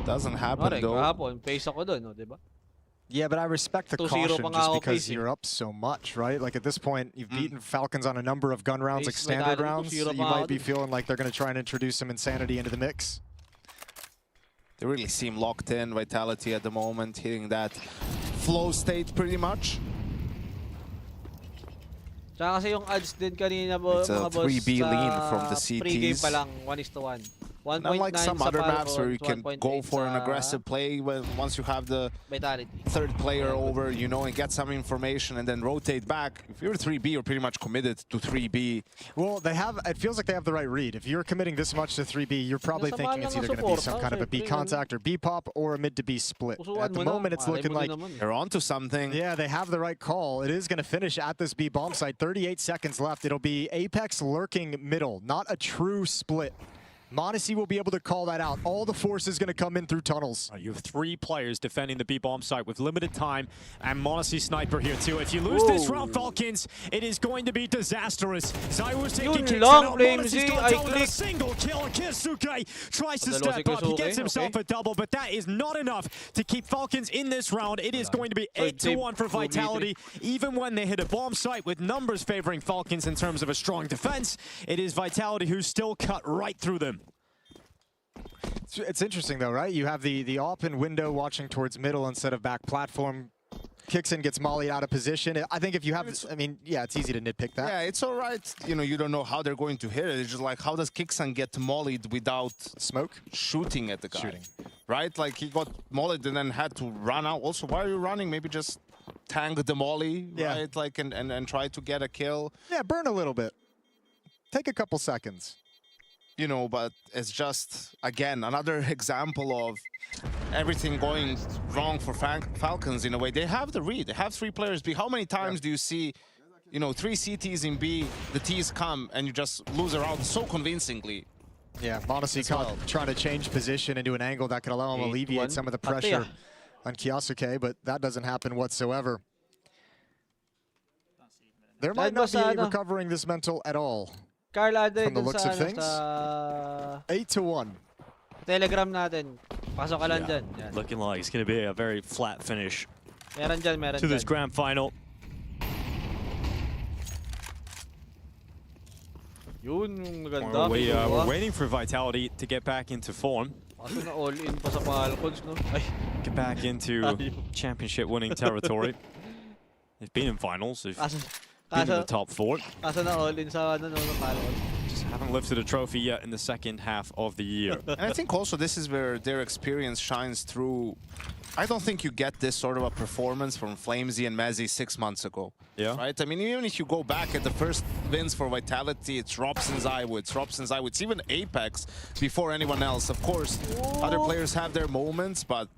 Doesn't happen though. Yeah, but I respect the caution just because you're up so much, right? Like at this point, you've beaten Falcons on a number of gun rounds, like standard rounds, so you might be feeling like they're going to try and introduce some insanity into the mix. They really seem locked in, Vitality at the moment, hitting that flow state pretty much. Tsaka kasi yung odds din kanina, it's a 3B lean from the CTs. Pre-game pa lang, 1:1. Unlike some other maps where you can go for an aggressive play once you have the third player over, you know, and get some information and then rotate back. If you're 3B, you're pretty much committed to 3B. Well, it feels like they have the right read. If you're committing this much to 3B, you're probably thinking it's either going to be some kind of a B contact or B pop or a mid to B split. At the moment, it's looking like they're onto something. Yeah, they have the right call. It is going to finish at this B bomb site. 38 seconds left. It'll be Apex lurking middle, not a true split. Monacy will be able to call that out. All the force is going to come in through tunnels. You have 3 players defending the B-bomb site with limited time, and Monacy sniper here too. If you lose this round, Falcons, it is going to be disastrous. ZywOo's taking kicks out. Monacy's gone down with a single kill. Kisuke tries to step up. He gets himself a double, but that is not enough to keep Falcons in this round. It is going to be 8-1 for Vitality. Even when they hit a bomb site with numbers favoring Falcons in terms of a strong defense, it is Vitality who's still cut right through them. It's interesting though, right? You have the open window watching towards middle instead of back platform. Kicks in, gets mollied out of position. I think if you have, I mean, yeah, it's easy to nitpick that. Yeah, it's all right. You know, you don't know how they're going to hit it. It's just like, how does Kixan get mollied without smoke shooting at the guy? Right? Like he got mollied and then had to run out. Also, why are you running? Maybe just tank the molly, right? Like and try to get a kill. Yeah, burn a little bit. Take a couple seconds. You know, but it's just, again, another example of everything going wrong for Falcons in a way. They have the read. They have 3 players B. How many times do you see, you know, 3 CTs in B, the Ts come, and you just lose a round so convincingly? Yeah, Monacy trying to change position into an angle that could allow him to alleviate some of the pressure on Kyosuke, but that doesn't happen whatsoever. There might not be recovering this mental at all. Carl, from the looks of things, 8-1. Telegram natin. Pasok ka lang dyan. Looking like it's going to be a very flat finish meron to this grand final. Yun, maganda. We're waiting for Vitality to get back into form. Kaso na all in pa sa Falcons, no? Get back into championship winning territory. They've been in finals. They've been in the top 4. Kaso na all in sa Falcons. Just haven't lifted a trophy yet in the second half of the year. And I think also this is where their experience shines through. I don't think you get this sort of a performance from Flamesy and Mezzy 6 months ago. Yeah. Right? I mean, even if you go back at the first wins for Vitality, it's Robson ZywOo, it's even Apex before anyone else. Of course, other players have their moments, but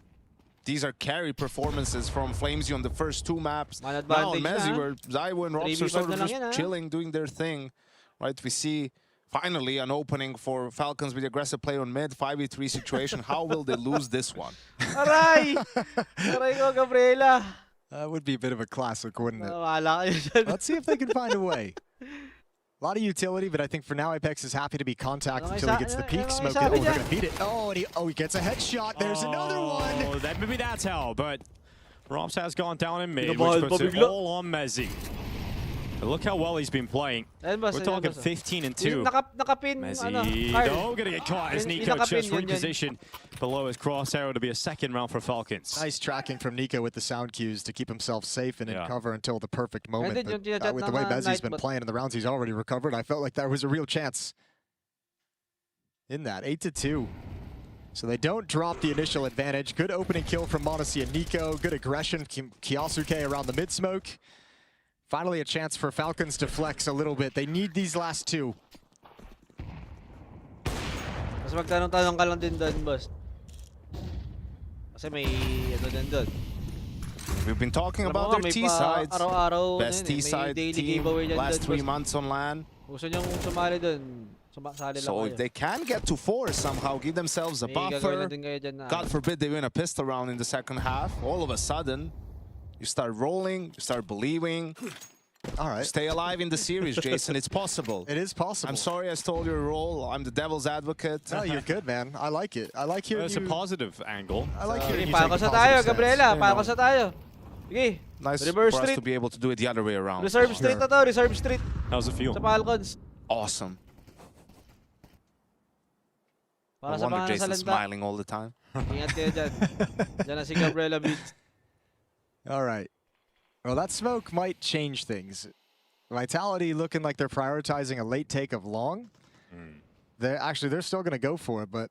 these are carry performances from Flamesy on the first 2 maps. Now on Mezzy, where ZywOo and Robson are sort of just chilling, doing their thing. Right? We see finally an opening for Falcons with the aggressive play on mid, 5v3 situation. How will they lose this one? Aray! Aray ko, Gabriela. That would be a bit of a classic, wouldn't it? Let's see if they can find a way. A lot of utility, but I think for now Apex is happy to be contact until he gets the peak smoke. Oh, they're going to beat it. Oh, and he gets a headshot. There's another one. Maybe that's how, but Robs has gone down in mid, which puts it all on Mezzy. But look how well he's been playing. We're talking 15 and 2. Mezzy, gonna get caught as Nico just repositioned below his crosshair to be a second round for Falcons. Nice tracking from Nico with the sound cues to keep himself safe and in cover until the perfect moment. But with the way Mezzy's been playing in the rounds he's already recovered, I felt like there was a real chance in that. 8-2. So they don't drop the initial advantage. Good opening kill from Monacy and Nico. Good aggression, Kyosuke around the mid-smoke. Finally a chance for Falcons to flex a little bit. They need these last 2. Mas magtanong-tanong ka lang din doon, boss. Kasi may ano din doon. We've been talking about their T-sides. Araw-araw Best T-side team last 3 months on LAN. Gusto nyong sumali dun. Sali lang So kayo. if they can get to 4 somehow, give themselves a May gagawin buffer. na din kayo dyan na God forbid they win a pistol round in the second half. All of a sudden, you start rolling, you start believing. All right. Stay alive in the series, Jason. It's possible. It is possible. I'm sorry I stole your role. I'm the devil's advocate. No, you're good, man. I like it. I like hearing It's a positive angle. I like hearing you Palcos take a na tayo, positive Gabriela. stance. Palcos na tayo. Sige. Nice Reverse for us street. to be able to do it the other way around. Reserve street na to. Reserve street. How's it feel? Sa Falcons. Awesome. Para No sa wonder mga Jason's nasalanta. smiling all the time. Ingat kayo dyan. Dyan na si Gabriela Beats. All right. Well, that smoke might change things. Vitality looking like they're prioritizing a late take of long. They're still going to go for it, but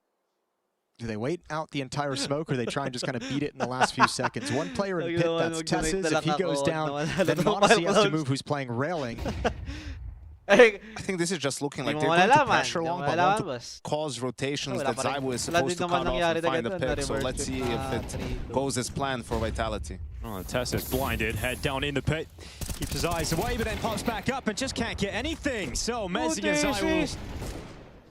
do they wait out the entire smoke or they try and just kind of beat it in the last few seconds? One player in pit, that's Tess's. If he goes down, then Modesty has to move, who's playing railing. I think this is just looking like they're going to pressure long, but want to cause rotations that Zaiwu is supposed to cut off and find the pick. So let's see if it goes as planned for Vitality. Oh, Tess is blinded, head down in the pit. Keeps his eyes away, but then pops back up and just can't get anything. So Mezzi and Zaiwu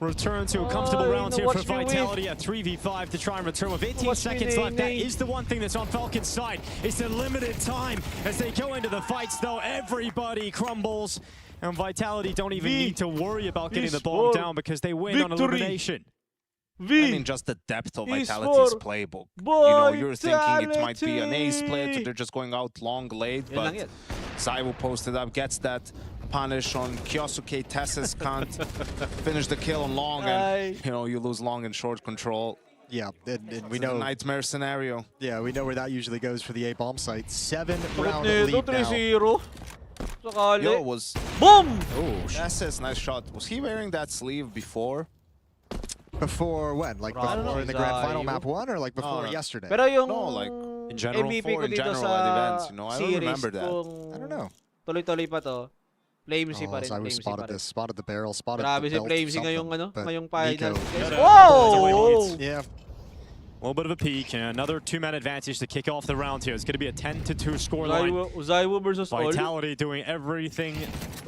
return to a comfortable round here for Vitality, a 3v5 to try and return with 18 seconds left. That is the one thing that's on Falcon's side. It's a limited time as they go into the fights, though. Everybody crumbles, and Vitality don't even need to worry about getting the bomb down because they win on elimination. I mean, just the depth of Vitality's playbook. You know, you're thinking it might be an A split, or they're just going out long late, but Zaiwu posted up, gets that punish on Kyosuke. Tess's can't finish the kill on long, and you know, you lose long and short control. Yeah, and we It's a know nightmare scenario. Yeah, we know where that usually goes for the A bomb site. 7-round lead now. 3-0. Yo, was boom. Oh, Tess's nice shot. Was he wearing that sleeve before? Before when? Like before in the grand final map 1 or like before yesterday? Pero yung no, like in general, MVP for ko in dito general sa at events, you know, I don't series remember that. I don't know. Tuloy-tuloy pa to. Flamesy pa rin. I spotted this, spotted the barrel, spotted Grabe the si belt, Flamesy something, ngayong ano, but ngayong final. Nico- Whoa! Yeah. A little bit of a peek, and another 2-man advantage to kick off the round here. It's going to be a 10-2 scoreline. Zaiwu versus Vitality doing everything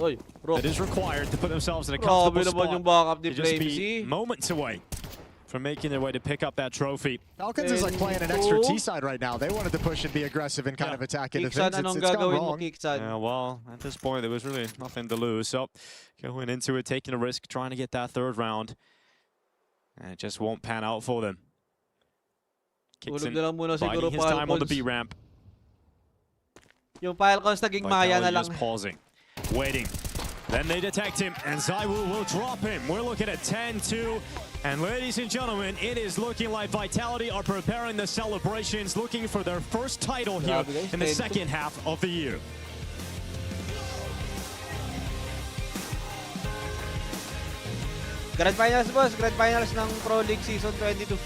Oy, that is required to put themselves in a comfortable spot. yung backup ni To just be Flamesy. moments away from making their way to pick up that trophy. Falcons is like playing an extra T side right now. They wanted to push and be aggressive and kind of attack into things. It's gone wrong. Yeah, well, at this point, there was really nothing to lose. So going into it, taking a risk, trying to get that third round. And it just won't pan out for them. Kicks in, biding his time on the B ramp. Yung Falcons naging maya na lang. Just pausing, waiting. Then they detect him, and Zaiwu will drop him. We're looking at 10-2. And ladies and gentlemen, it is looking like Vitality are preparing the celebrations, looking for their first title here in the second half of the year. Grand Finals, boss. Grand Finals ng Pro League Season 22.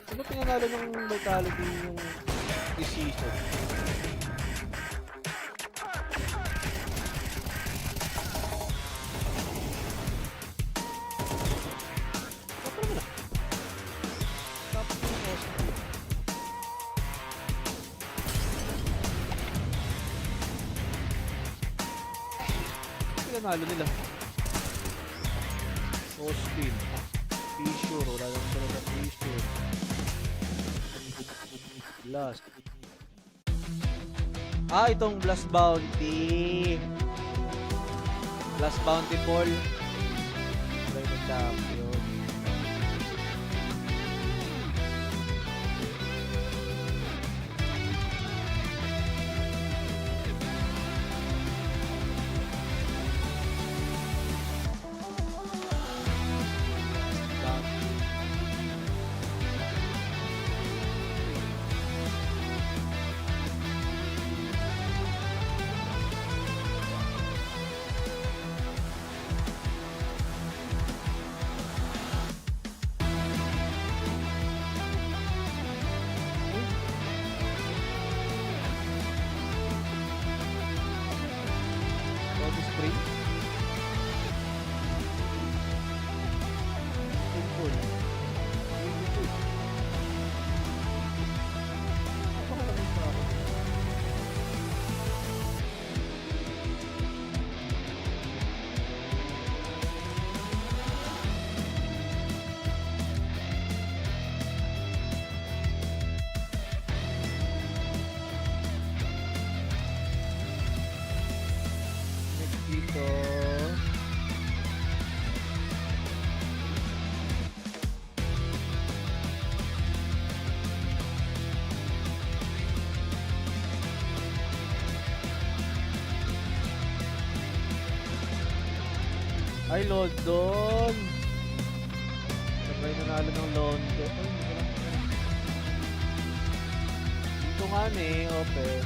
Ano pinanalo ng Vitality yung this season? Pinanalo nila. Austin. Fissure. Wala lang talaga Fissure. Blast. Itong Blast Bounty. Blast Bounty Ball. Try ng champion. Ay, London. Sabay nanalo ng London. Ay, hindi ko lang. Dito nga open.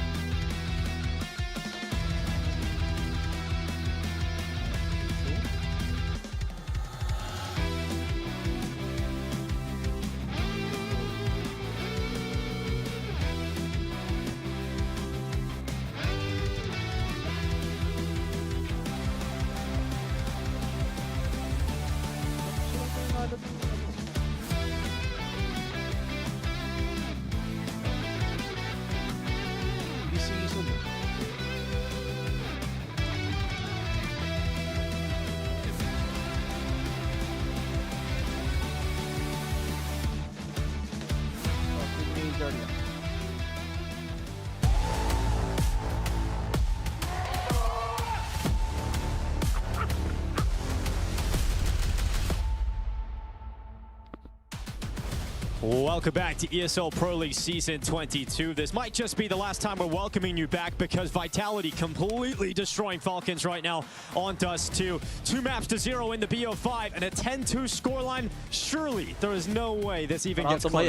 Welcome back to ESL Pro League Season 22. This might just be the last time we're welcoming you back because Vitality completely destroying Falcons right now on Dust 2. 2 maps to 0 in the BO5 and a 10-2 scoreline. Surely there is no way this even gets close.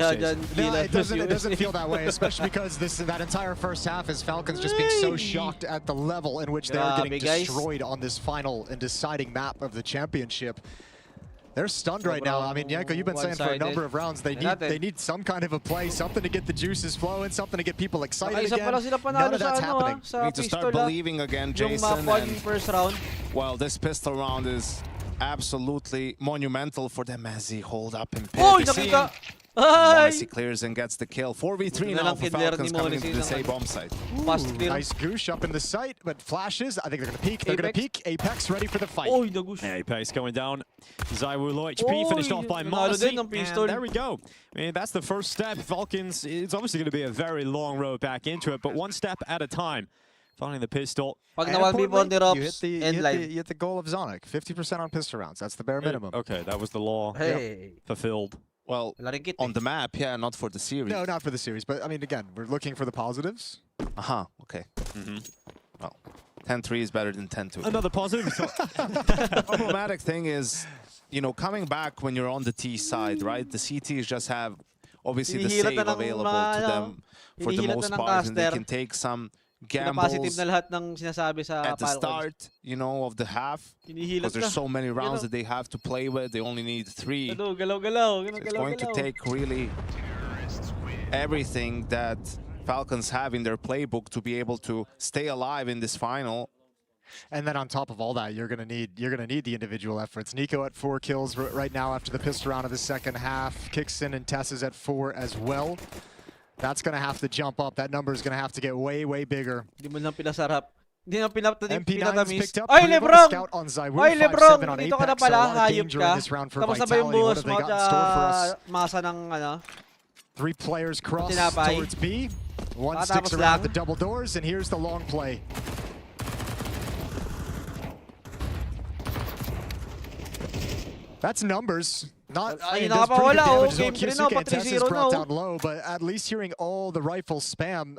No, it doesn't feel that way, especially because that entire first half is Falcons just being so shocked at the level in which they are getting destroyed on this final and deciding map of the championship. They're stunned right now. I mean, Yanko, you've been saying for a number of rounds they need some kind of a play, something to get the juices flowing, something to get people excited again. None of that's happening. We need to start believing again, Jason. First round. Well, this pistol round is absolutely monumental for them as he hold up in pit. Oh, nakita! Monesi clears and gets the kill. 4v3 now for Falcons coming into this A bomb site. Nice goosh up in the site, but flashes. I think they're going to peek. They're going to peek. Apex ready for the fight. Oh, the goosh. Apex going down. ZywOo low HP finished off by Monesi. And there we go. I mean, that's the first step. Falcons, it's obviously going to be a very long road back into it, but one step at a time. Finding the pistol. You hit the goal of Zonic. 50% on pistol rounds. That's the bare minimum. Okay, that was the law. Hey. Fulfilled. Well, on the map, yeah, not for the series. No, not for the series. But, I mean, again, we're looking for the positives. Okay. Well, 10-3 is better than 10-2. Another positive. The problematic thing is, you know, coming back when you're on the T side, right? The CTs just have, obviously, the save available to them for the most part, and they can take some gambles at the start, you know, of the half, because there's so many rounds that they have to play with. They only need 3. It's going to take really everything that Falcons have in their playbook to be able to stay alive in this final. And then on top of all that, you're gonna need the individual efforts. Nico at 4 kills right now after the pistol round of the second half. Kicks in and Tess is at 4 as well. That's going to have to jump up. That number is going to have to get way, way bigger. MP9's picked up. Ay, Lebron! Scout on ZywOo. Ay, Lebron! 5-7 on Dito ka na Apex. pala, A lot of hayop danger ka. in this round for Tapos na ba yung Vitality. What buhos have they mo got in store for us? masa ng 3 players cross towards B. One Matapos sticks around lang. the double doors, and here's the long play. That's numbers. Not, I mean, there's pretty good damage. Kyosuke and Tess is brought down low, but at least hearing all the rifle spam,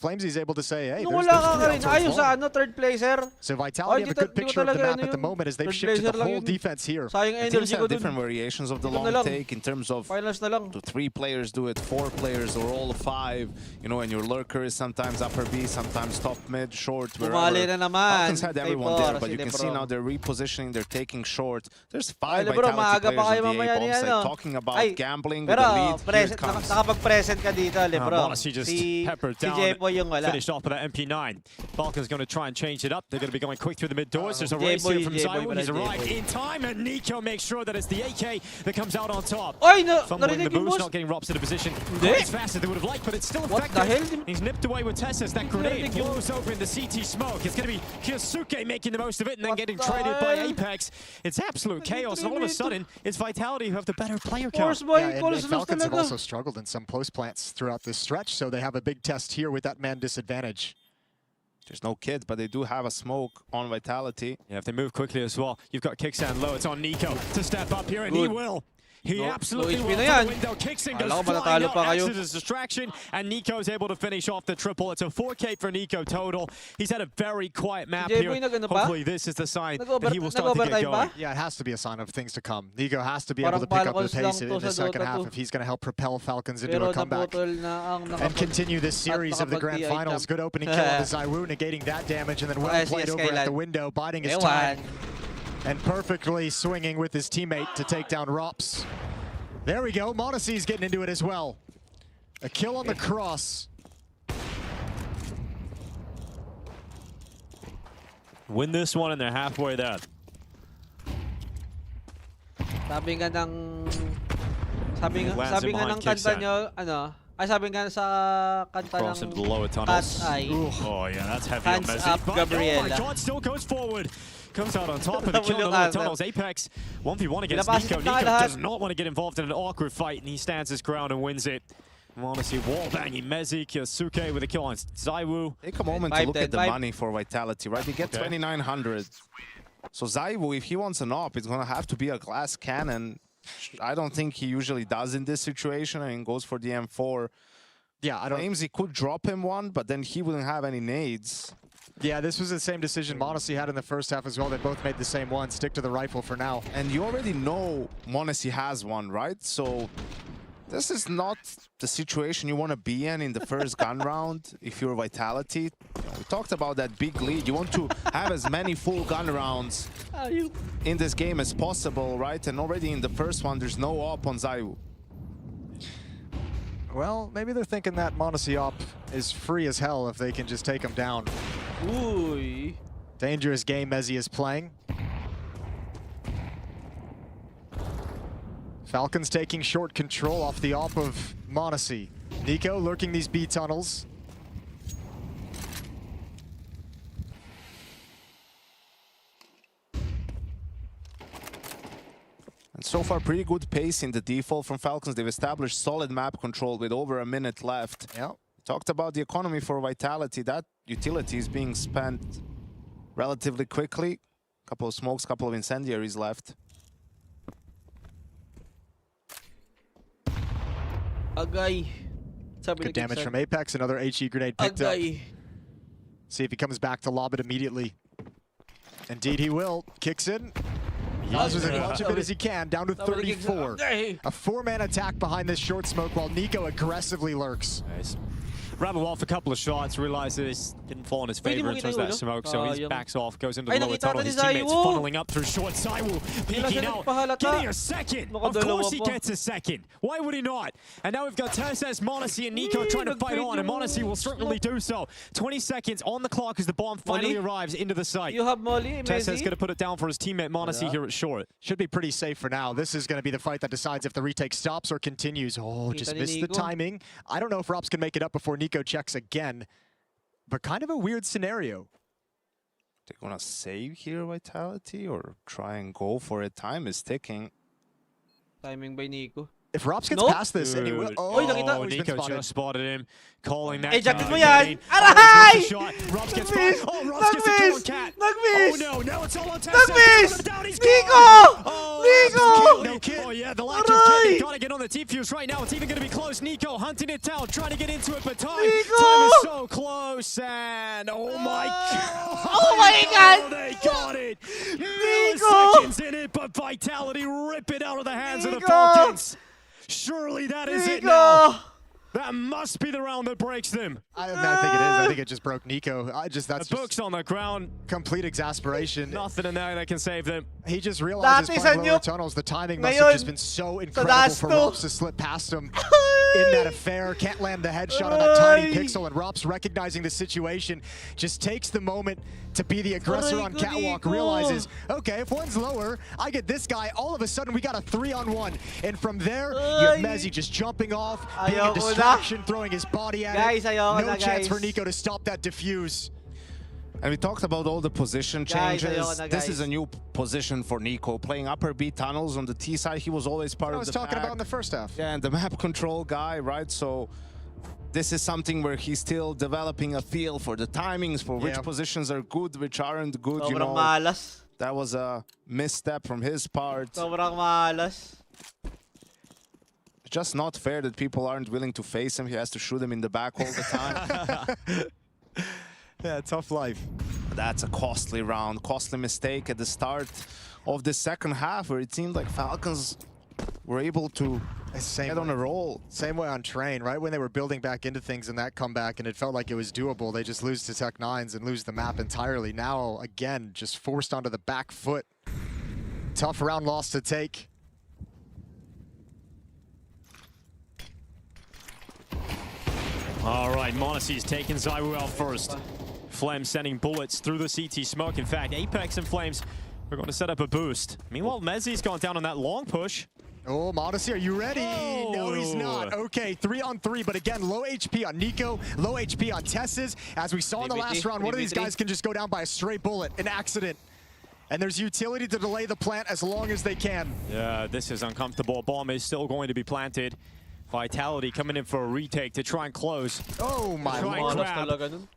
Flamesy is able to say, hey, there's third placer. So Vitality have a good picture of the map at the moment as they've shifted the whole defense here. The teams have different variations of the long take in terms of do 3 players do it, 4 players, or all 5. You know, and your lurker is sometimes upper B, sometimes top mid, short, wherever. Falcons had everyone there, but you can see now they're repositioning, they're taking short. There's 5 Vitality players on the A bomb side talking about gambling with the lead. Here it comes. Nakapag-present ka dito, Lebron. Monesi just peppered down. Finished off with that MP9. Falcons going to try and change it up. They're going to be going quick through the mid doors. There's a race here from ZywOo. He's arrived in time, and Nico makes sure that it's the AK that comes out on top. Fumbling the boost, not getting Robs into position quite as fast as they would have liked, but it's still effective. He's nipped away with Tess's. That grenade blows open the CT smoke. It's going to be Kyosuke making the most of it and then getting traded by Apex. It's absolute chaos, and all of a sudden, it's Vitality who have the better player count. And Falcons have also struggled in some post plants throughout this stretch, so they have a big test here with that man disadvantage. There's no kids, but they do have a smoke on Vitality. Yeah, if they move quickly as well. You've got Kickstand low. It's on Nico to step up here, and he will. He No absolutely HP will na for yan. the window. Kicks in, Kala goes ko flying manatalo out, pa kayo. acts as a distraction, and Nico's able to finish off the triple. It's a 4K for Nico total. He's had a very quiet map here. Hopefully this is the sign that he will start to get going. Yeah, it has to be a sign of things to come. Nico has to be able to pick up the pace in the second half if he's going to help propel Falcons into a comeback and continue this series of the grand finals. Good opening kill on the ZywOo, negating that damage, and then well played over at the window, biding his time. And perfectly swinging with his teammate to take down Rops. There we go, m0NESY's getting into it as well. A kill on the cross. Win this one and they're halfway there. Sabi nga ng kanta nyo, ano? Ay, sabi nga sa kanta Cross into the lower tunnels. Cat's Eye. Oh yeah, that's heavy Hands on Messi. up, Gabriela. Oh my God, still goes forward. Comes out on top of the kill in the lower tunnels. Apex 1v1 against Nico. Nico does not want to get involved in an awkward fight, and he stands his ground and wins it. m0NESY wall banging Mezi, Kyosuke with a kill on ZywOo. Take a moment to look at the money for Vitality, right? They get 2,900. So ZywOo, if he wants an op, it's gonna have to be a glass cannon. I don't think he usually does in this situation, and goes for the M4. Yeah, I don't. Claims he could drop him one, but then he wouldn't have any nades. Yeah, this was the same decision m0NESY had in the first half as well. They both made the same one. Stick to the rifle for now. And you already know m0NESY has one, right? So this is not the situation you want to be in the first gun round if you're Vitality. We talked about that big lead. You want to have as many full gun rounds in this game as possible, right? And already in the first one, there's no op on ZywOo. Well, maybe they're thinking that m0NESY op is free as hell if they can just take him down. Ooh. Dangerous game Mezi is playing. Falcons taking short control off the op of m0NESY. Nico lurking these B tunnels. And so far, pretty good pace in the default from Falcons. They've established solid map control with over a minute left. Yeah. Talked about the economy for Vitality. That utility is being spent relatively quickly. Couple of smokes, couple of incendiaries left. Agay. Good damage from Apex. Another HE grenade picked up. See if he comes back to lob it immediately. Indeed he will. Kicks in. Uses as much of it as he can, down to 34. A four-man attack behind this short smoke while Nico aggressively lurks. Nice. Rebel off a couple of shots, realizes didn't fall in his favor in terms of that smoke, so he backs off, goes into the lower tunnel. His teammates funneling up through short. ZywOo peeking out, getting a second. Of course he gets a second. Why would he not? And now we've got Tessez, m0NESY, and Nico trying to fight on, and m0NESY will certainly do so. 20 seconds on the clock as the bomb finally arrives into the site. You have Molly, Tessez going to put it down for his teammate m0NESY here at short. Should be pretty safe for now. This is going to be the fight that decides if the retake stops or continues. Oh, just missed the timing. I don't know if Rops can make it up before Nico checks again. But kind of a weird scenario. They're gonna save here, Vitality, or try and go for it? Time is ticking. Timing by Nico. If Rops gets past this, and he will. Oh, Nico just spotted him, calling that. Hey, jacket mo yan! Aray! Rops gets spotted. Oh, Rops gets a kill on Cat. Nagmiss! Oh no, now it's all on Tessez. Nagmiss! Nico! Nico! No kid. Oh yeah, the lack of kid. Gotta get on the T-fuse right now. It's even gonna be close. Nico hunting it down, trying to get into it, but time is so close, and oh my God! Oh my God! Oh, they got it. Milliseconds in it, but Vitality rip it out of the hands of the Falcons. Surely that is it now. That must be the round that breaks them. I think it is. I think it just broke Nico. That's the book's on the ground. Complete exasperation. Nothing in there that can save them. He just realizes playing lower tunnels. The timing must have just been so incredible for Rops to slip past him in that affair. Can't land the headshot on that tiny pixel, and Rops, recognizing the situation, just takes the moment to be the aggressor on Catwalk, realizes, okay, if one's lower, I get this guy. All of a sudden, we got a 3-on-1. And from there, you have Mezi just jumping off, being a distraction, throwing his body at it. No chance for Nico to stop that defuse. And we talked about all the position changes. This is a new position for Nico, playing upper B tunnels on the T side. He was always part of the I was talking about in the first half. Yeah, and the map control guy, right? So this is something where he's still developing a feel for the timings, for which positions are good, which aren't good. You know, that was a misstep from his part. Sobrang malas. just not fair that people aren't willing to face him. He has to shoot him in the back all the time. Yeah, tough life. That's a costly round, costly mistake at the start of the second half, where it seemed like Falcons were able to get on a roll. Same way on Train, right when they were building back into things in that comeback and it felt like it was doable, they just lose to Tech9s and lose the map entirely. Now, again, just forced onto the back foot. Tough round loss to take. All right, Monacy's taking Zywoo out first. Flames sending bullets through the CT smoke. In fact, Apex and Flames are going to set up a boost. Meanwhile, Mezzi's gone down on that long push. Oh, Monacy, are you ready? Oh. No, he's not. Okay, 3-on-3, but again, low HP on Nico, low HP on Tesses. As we saw in the last round, one of these guys can just go down by a stray bullet, an accident. And there's utility to delay the plant as long as they can. Yeah, this is uncomfortable. Bomb is still going to be planted. Vitality coming in for a retake to try and close. Oh my Lord.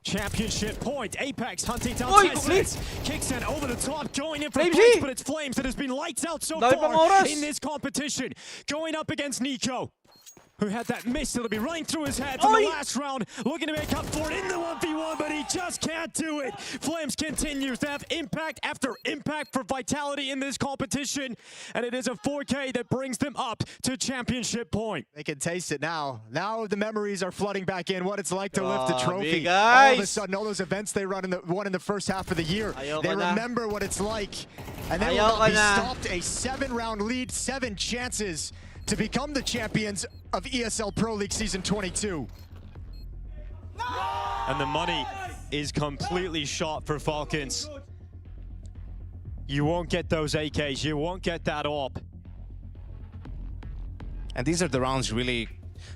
Championship point. Apex hunting down Tesses. Kicks in over the top, going in for Flames, but it's Flames that has been lights out so far in this competition. Going up against Nico, who had that miss that'll be running through his head from the last round, looking to make up for it in the 1v1, but he just can't do it. Flames continues to have impact after impact for Vitality in this competition, and it is a 4K that brings them up to championship point. They can taste it now. Now the memories are flooding back in, what it's like to lift a trophy. Guys. All of a sudden, all those events they won in the first half of the year, they remember what it's like. And they will not be stopped. A 7-round lead, 7 chances to become the champions of ESL Pro League Season 22. And the money is completely shot for Falcons. You won't get those AKs, you won't get that AWP. And these are the rounds you really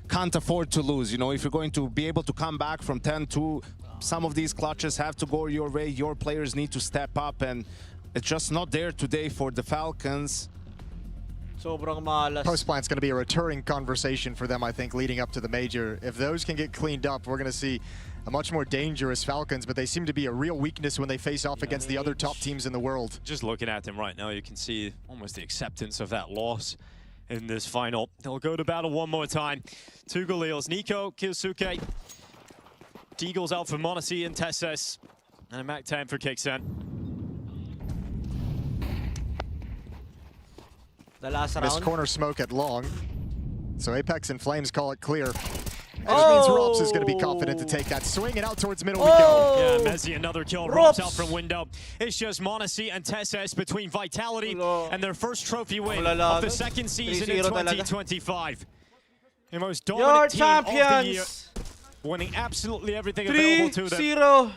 can't afford to lose. You know, if you're going to be able to come back from 10-2, some of these clutches have to go your way. Your players need to step up, and it's just not there today for the Falcons. Post-plant's going to be a returning conversation for them, I think, leading up to the major. If those can get cleaned up, we're going to see a much more dangerous Falcons, but they seem to be a real weakness when they face off against the other top teams in the world. Just looking at them right now, you can see almost the acceptance of that loss in this final. They'll go to battle one more time. 2 Galils, Nico, Kyosuke, Deagle's out for Monacy and Tesses, and a MAC-10 for Kixen. The last round. Missed corner smoke at long. So Apex and Flames call it clear. Which means Rops is going to be confident to take that swing, and out towards middle we go. Yeah, Mezzi, another kill. Rops out from window. It's just Monacy and Tesses between Vitality and their first trophy win of the second season in 2025. The most dominant team of the year, winning absolutely everything available to them. 3-0.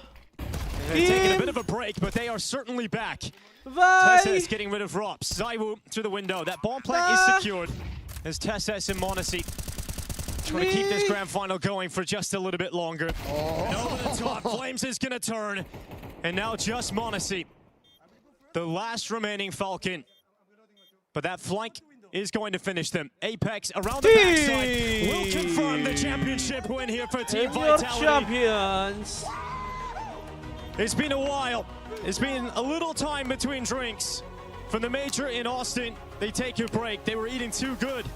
They're taking a bit of a break, but they are certainly back. Tesses getting rid of Rops. Zywoo through the window. That bomb plant is secured. As Tesses and Monacy trying to keep this grand final going for just a little bit longer. And over the top, Flames is going to turn. And now just Monacy, the last remaining Falcon. But that flank is going to finish them. Apex around the backside will confirm the championship win here for Team Vitality. Champions. It's been a while. It's been a little time between drinks. From the major in Austin, they take a break. They were eating too good,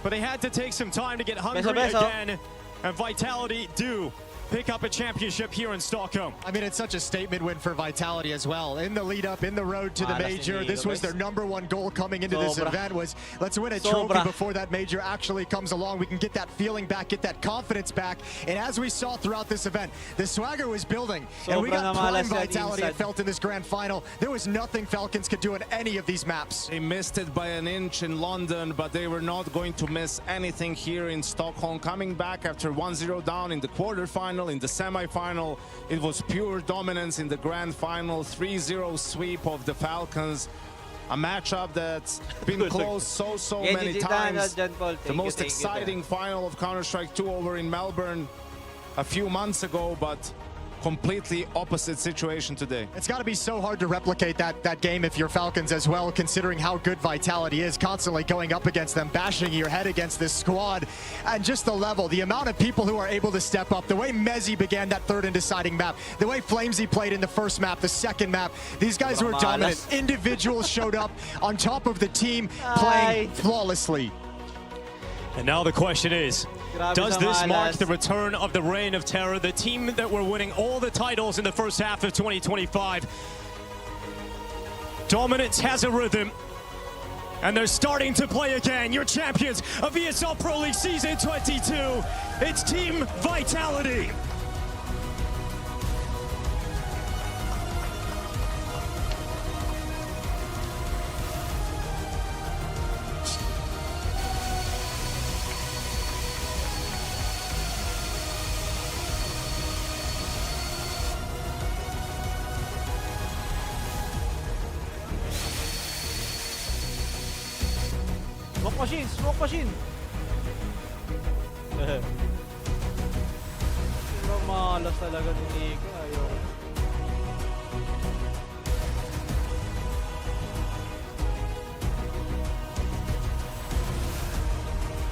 but they had to take some time to get hungry again. And Vitality do pick up a championship here in Stockholm. I mean, it's such a statement win for Vitality as well. In the lead up, in the road to the major, this was their #1 goal coming into this event was, let's win a trophy before that major actually comes along. We can get that feeling back, get that confidence back. And as we saw throughout this event, the swagger was building. And we got prime Vitality it felt in this grand final. There was nothing Falcons could do in any of these maps. They missed it by an inch in London, but they were not going to miss anything here in Stockholm. Coming back after 1-0 down in the quarterfinal, in the semi-final, it was pure dominance. In the grand final, 3-0 sweep of the Falcons. A matchup that's been close so many times. The most exciting final of Counter-Strike 2 over in Melbourne a few months ago, but completely opposite situation today. It's got to be so hard to replicate that game if you're Falcons as well, considering how good Vitality is, constantly going up against them, bashing your head against this squad, and just the level, the amount of people who are able to step up, the way Mezzi began that third and deciding map, the way Flamesy played in the first map, the second map, these guys were dominant. Individuals showed up on top of the team, playing flawlessly. And now the question is, does this mark the return of the reign of terror, the team that were winning all the titles in the first half of 2025? Dominance has a rhythm, and they're starting to play again. Your champions of ESL Pro League Season 22, it's Team Vitality. Smoke machine! Smoke machine! Pero malas talaga ng Ika. Ayaw.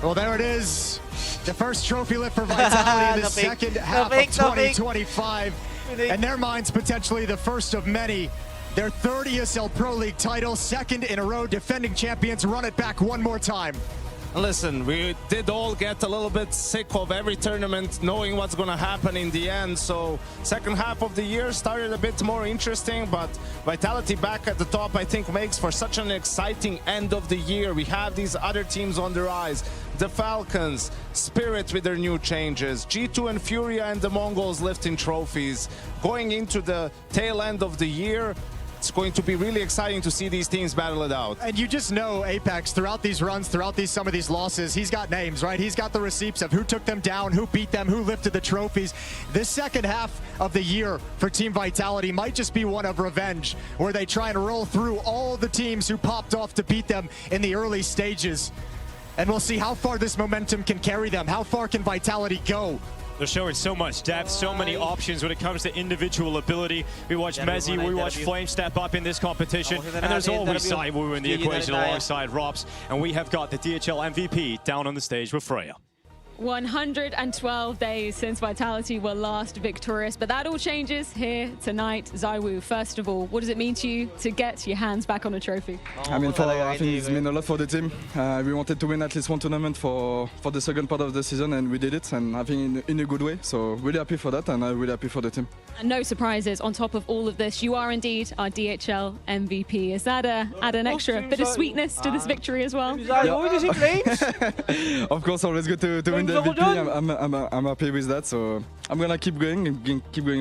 Well, there it is. The first trophy lift for Vitality in the second half of 2025. In their minds, potentially the first of many. Their third ESL Pro League title, second in a row, defending champions, run it back one more time. Listen, we did all get a little bit sick of every tournament, knowing what's going to happen in the end. So second half of the year started a bit more interesting, but Vitality back at the top, I think, makes for such an exciting end of the year. We have these other teams on the rise. The Falcons, Spirit with their new changes, G2 and Furia and the Mongols lifting trophies. Going into the tail end of the year, it's going to be really exciting to see these teams battle it out. And you just know Apex, throughout these runs, throughout some of these losses, he's got names, right? He's got the receipts of who took them down, who beat them, who lifted the trophies. This second half of the year for Team Vitality might just be one of revenge, where they try and roll through all the teams who popped off to beat them in the early stages. And we'll see how far this momentum can carry them. How far can Vitality go? They're showing so much depth, so many options when it comes to individual ability. We watched Mezzi, we watched Flame step up in this competition, and there's always ZywOo in the equation alongside Robs, and we have got the DHL MVP down on the stage with Freya. 112 days since Vitality were last victorious, but that all changes here tonight. ZywOo, first of all, what does it mean to you to get your hands back on a trophy? I mean, I think it's meant a lot for the team. We wanted to win at least one tournament for the second part of the season, and we did it, and I think in a good way. So really happy for that, and I'm really happy for the team. And no surprises, on top of all of this, you are indeed our DHL MVP. Is that add an extra bit of sweetness to this victory as well? Of course, always good to win the MVP. I'm happy with that, so I'm gonna keep going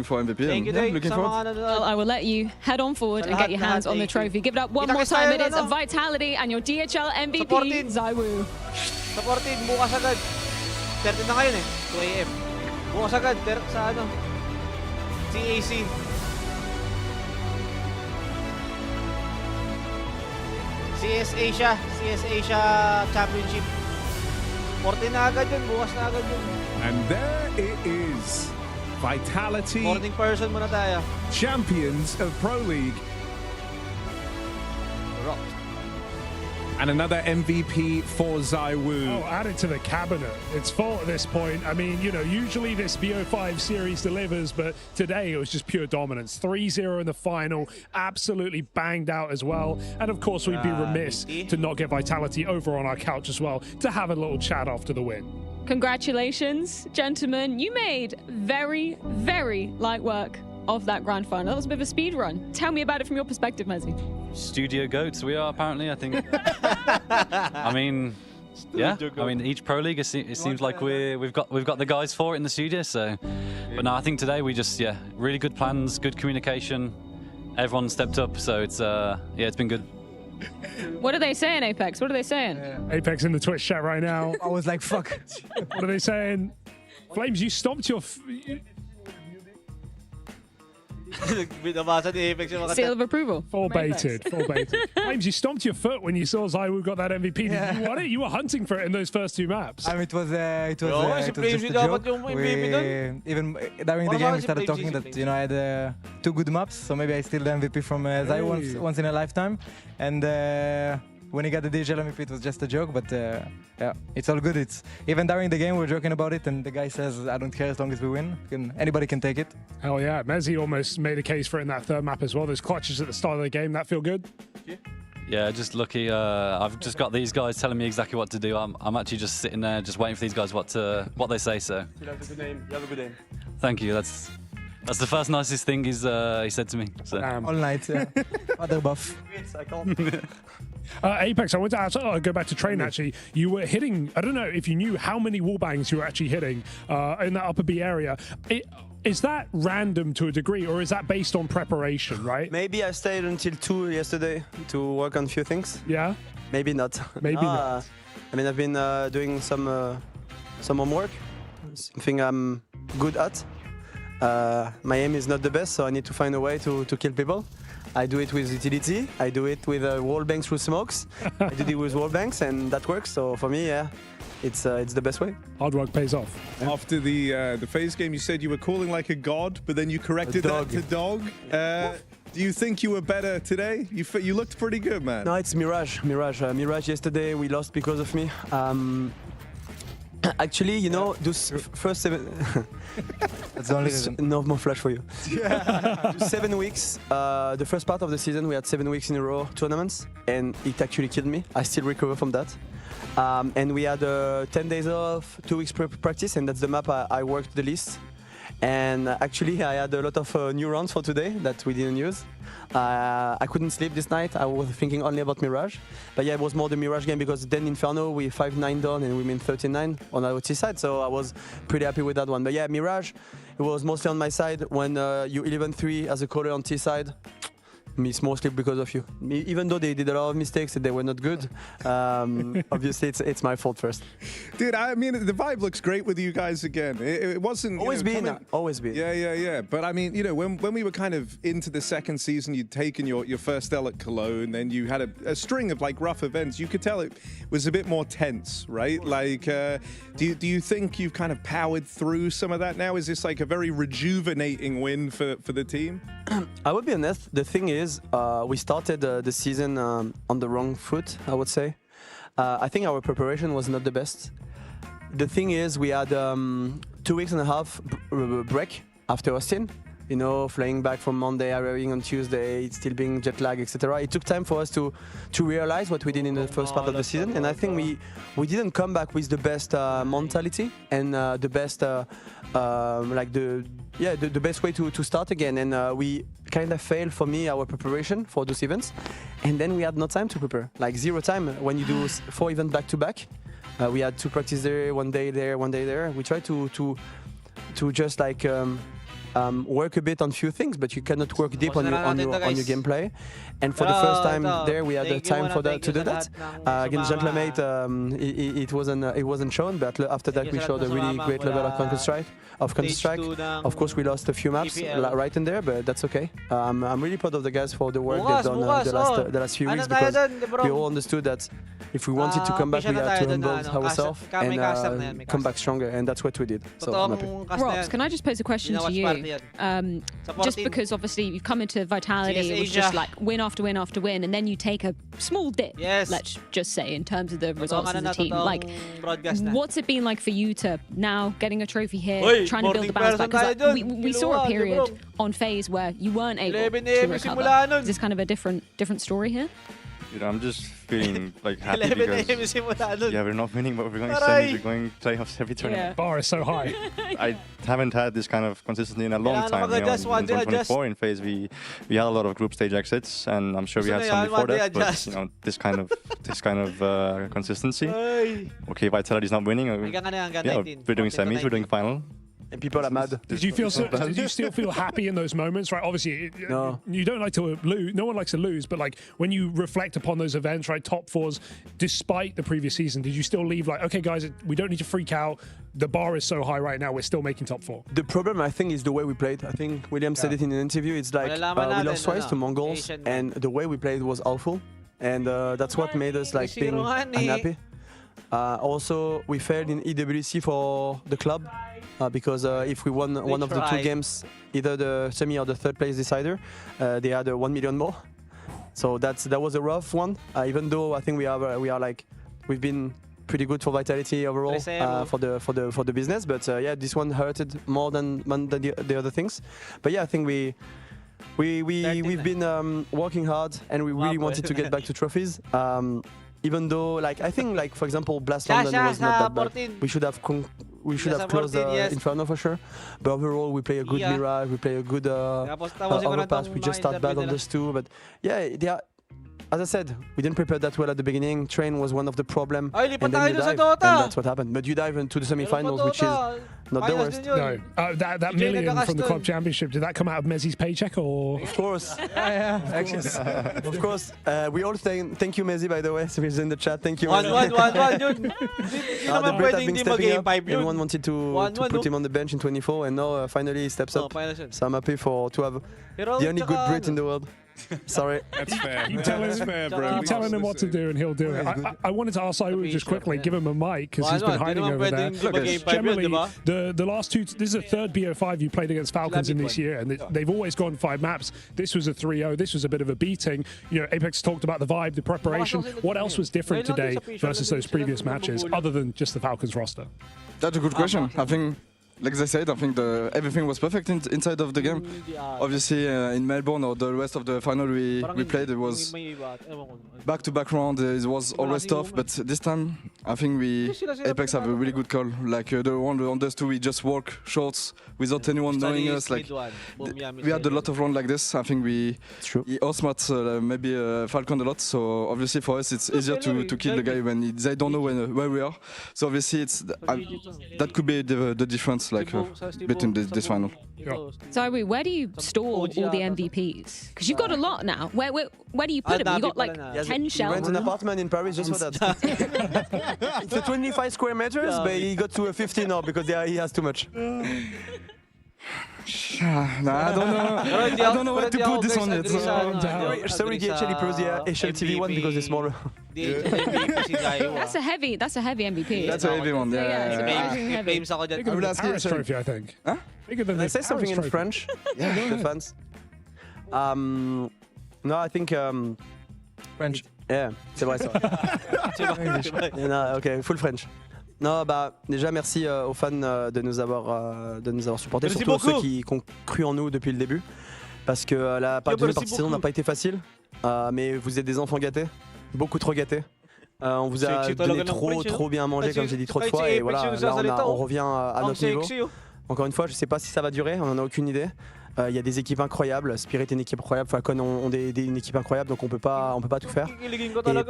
for MVP. Thank you, looking forward. Well, I will let you head on forward and get your hands on the trophy. Give it up one more time. It is a Vitality and your DHL MVP, ZywOo. Supported, bukas agad. 30 na ngayon 2 AM. Bukas agad, sa ano? CAC. CS Asia Championship. 14 na agad yun, bukas na agad yun. And there it is. Vitality. Morning person muna tayo. Champions of Pro League. And another MVP for ZywOo. Oh, add it to the cabinet. It's full at this point. I mean, you know, usually this BO5 series delivers, but today it was just pure dominance. 3-0 in the final, absolutely banged out as well. And of course, we'd be remiss to not get Vitality over on our couch as well to have a little chat after the win. Congratulations, gentlemen. You made very, very light work of that grand final. That was a bit of a speed run. Tell me about it from your perspective, Mezzi. Studio goats we are, apparently, I think. I mean, yeah, I mean, each Pro League, it seems like we've got the guys for it in the studio, so. But no, I think today we just, really good plans, good communication. Everyone stepped up, so it's, it's been good. What are they saying, Apex? What are they saying? Apex in the Twitch chat right now. I was like, fuck. What are they saying? Flames, you stomped your... Seal of approval. Full baited. Flames, you stomped your foot when you saw ZywOo got that MVP. Did you want it? You were hunting for it in those first 2 maps. I mean, it was just a joke. Even during the game, we started talking that, you know, I had 2 good maps, so maybe I steal the MVP from ZywOo once in a lifetime. And when he got the DHL MVP, it was just a joke, but yeah, it's all good. It's even during the game, we're joking about it, and the guy says, I don't care as long as we win. Anybody can take it. Hell yeah. Mezzi almost made a case for it in that third map as well. Those clutches at the start of the game, that feel good? Yeah, just lucky. I've just got these guys telling me exactly what to do. I'm actually just sitting there, just waiting for these guys what they say. So. You have a good name. You have a good name. Thank you. That's the first nicest thing he said to me. So. All night, yeah. Other buff. I can't. Apex, I want to ask, go back to train actually. You were hitting, I don't know if you knew how many wall bangs you were actually hitting in that upper B area. Is that random to a degree, or is that based on preparation, right? Maybe I stayed until 2 yesterday to work on a few things. Yeah? Maybe not. Maybe not. I mean, I've been doing some homework, something I'm good at. My aim is not the best, so I need to find a way to kill people. I do it with utility, I do it with wall bangs through smokes, I do it with wall bangs, and that works. So for me, yeah, it's the best way. Hard work pays off. After the FaZe game, you said you were calling like a god, but then you corrected that to dog. Do you think you were better today? You looked pretty good, man. No, it's Mirage. Mirage yesterday, we lost because of me. Actually, you know, those first 7... That's the only reason. No more flash for you. 7 weeks. The first part of the season, we had 7 weeks in a row tournaments, and it actually killed me. I still recover from that. And we had 10 days off, 2 weeks practice, and that's the map I worked the least. And actually, I had a lot of new rounds for today that we didn't use. I couldn't sleep this night. I was thinking only about Mirage. But yeah, it was more the Mirage game because then Inferno, we 5-9 down and we mean 13-9 on our T side. So I was pretty happy with that one. But yeah, Mirage, it was mostly on my side. When you 11-3 as a caller on T side, it's mostly because of you. Even though they did a lot of mistakes and they were not good, obviously it's my fault first. Dude, I mean, the vibe looks great with you guys again. It wasn't... Always been. Yeah. But I mean, you know, when we were kind of into the second season, you'd taken your first L at Cologne, and you had a string of like rough events. You could tell it was a bit more tense, right? Like, do you think you've kind of powered through some of that now? Is this like a very rejuvenating win for the team? I would be honest, the thing is, we started the season on the wrong foot, I would say. I think our preparation was not the best. The thing is, we had 2 weeks and a half break after Austin. You know, flying back from Monday, arriving on Tuesday, still being jet lag, etc. It took time for us to realize what we did in the first part of the season, and I think we didn't come back with the best mentality and the best the best way to start again. And we kind of failed, for me, our preparation for those events, and then we had no time to prepare, like 0 time. When you do 4 events back to back, we had 2 practice there, 1 day there, 1 day there. We tried to just like work a bit on few things, but you cannot work deep on your gameplay. And for the first time there, we had the time for that to do that. Against Gentlemate, it wasn't shown, but after that we showed a really great level of Counter-Strike. Of course, we lost a few maps right in there, but that's okay. I'm really proud of the guys for the work they've done the last few weeks, because we all understood that if we wanted to come back, we had to humble ourselves and come back stronger, and that's what we did. So I'm happy. Robs, can I just pose a question to you? Just because obviously you've come into Vitality, it was just like win after win after win, and then you take a small dip, let's just say, in terms of the results of the team. Like, what's it been like for you to now getting a trophy here, trying to build the bounce back? Because we saw a period on FaZe where you weren't able to recover. Is this kind of a different story here? You know, I'm just feeling like happy because we're not winning, but we're going semis, we're going playoffs every tournament. Bar is so high. I haven't had this kind of consistency in a long time. You know, in 2024 in FaZe, we had a lot of group stage exits, and I'm sure we had some before that. But you know, this kind of consistency. Okay, Vitality's not winning. We're doing semis, we're doing final. And people are mad. Did you still feel happy in those moments, right? Obviously, you don't like to lose. No one likes to lose, but like when you reflect upon those events, right? Top 4s, despite the previous season, did you still leave like, okay, guys, we don't need to freak out. The bar is so high right now. We're still making top 4. The problem, I think, is the way we played. I think William said it in an interview. It's like we lost twice to Mongols, and the way we played was awful, and that's what made us like being unhappy. Also, we failed in EWC for the club. Because if we won one of the 2 games, either the semi or the 3rd place decider, they had 1 million more. So that was a rough one. Even though I think we've been pretty good for Vitality overall for the business, but yeah, this one hurted more than the other things. But yeah, I think we we've been working hard, and we really wanted to get back to trophies. Even though, like, I think, like, for example, Blast London was not that bad. We should have closed Inferno for sure. But overall, we play a good Mirage, we play a good Overpass. We just start bad on those two. But yeah, they are, as I said, we didn't prepare that well at the beginning. Train was one of the problems. And then you dive, and that's what happened. But you dive into the semi-finals, which is not the worst. No, that million from the club championship, did that come out of Messi's paycheck or? Of course. Actually, of course. We all thank you, Messi, by the way. So he's in the chat. Thank you. 1-1 yun. The Brit have been stepping up. Everyone wanted to put him on the bench in 24, and now finally he steps up. So I'm happy to have the only good Brit in the world. Sorry. That's fair. Keep telling him what to do and he'll do it. I wanted to ask Saiwu just quickly, give him a mic because he's been hiding over there. Generally, the last two, this is the third BO5 you played against Falcons in this year, and they've always gone 5 maps. This was a 3-0. This was a bit of a beating. You know, Apex talked about the vibe, the preparation. What else was different today versus those previous matches, other than just the Falcons roster? That's a good question. I think, like I said, I think everything was perfect inside of the game. Obviously, in Melbourne or the rest of the final we played, it was back-to-back round. It was always tough, but this time I think Apex have a really good call. Like the one on those two, we just walk shorts without anyone knowing us. Like we had a lot of rounds like this. I think we outsmart maybe Falcon a lot. So obviously for us it's easier to kill the guy when they don't know where we are. So obviously that could be the difference. Like between this final. Sorry, where do you store all the MVPs? Because you've got a lot now. Where do you put them? You got like 10 shelves. He rents an apartment in Paris just for that. It's a 25 square meters, but he got to a 50 now because he has too much. No, I don't know where to put this one yet. Sorry, DHL, he proves the HLTV one because it's smaller. That's a heavy MVP. That's a heavy one, yeah. Bigger than the Paris trophy, I think. Huh? Bigger than Can I say something in French? Yeah, the fans. No, I think French. Yeah, c'est vrai ça. No, okay, full French. Non, bah déjà merci aux fans de nous avoir supportés, surtout ceux qui ont cru en nous depuis le début, parce que la deuxième partie de saison n'a pas été facile, mais vous êtes des enfants gâtés, beaucoup trop gâtés. On vous a donné trop bien à manger, comme j'ai dit trop de fois, et voilà, là on revient à notre niveau. Encore une fois, je sais pas si ça va durer, on n'en a aucune idée. Il y a des équipes incroyables, Spirit est une équipe incroyable, Falcon ont une équipe incroyable, donc on peut pas tout faire. Et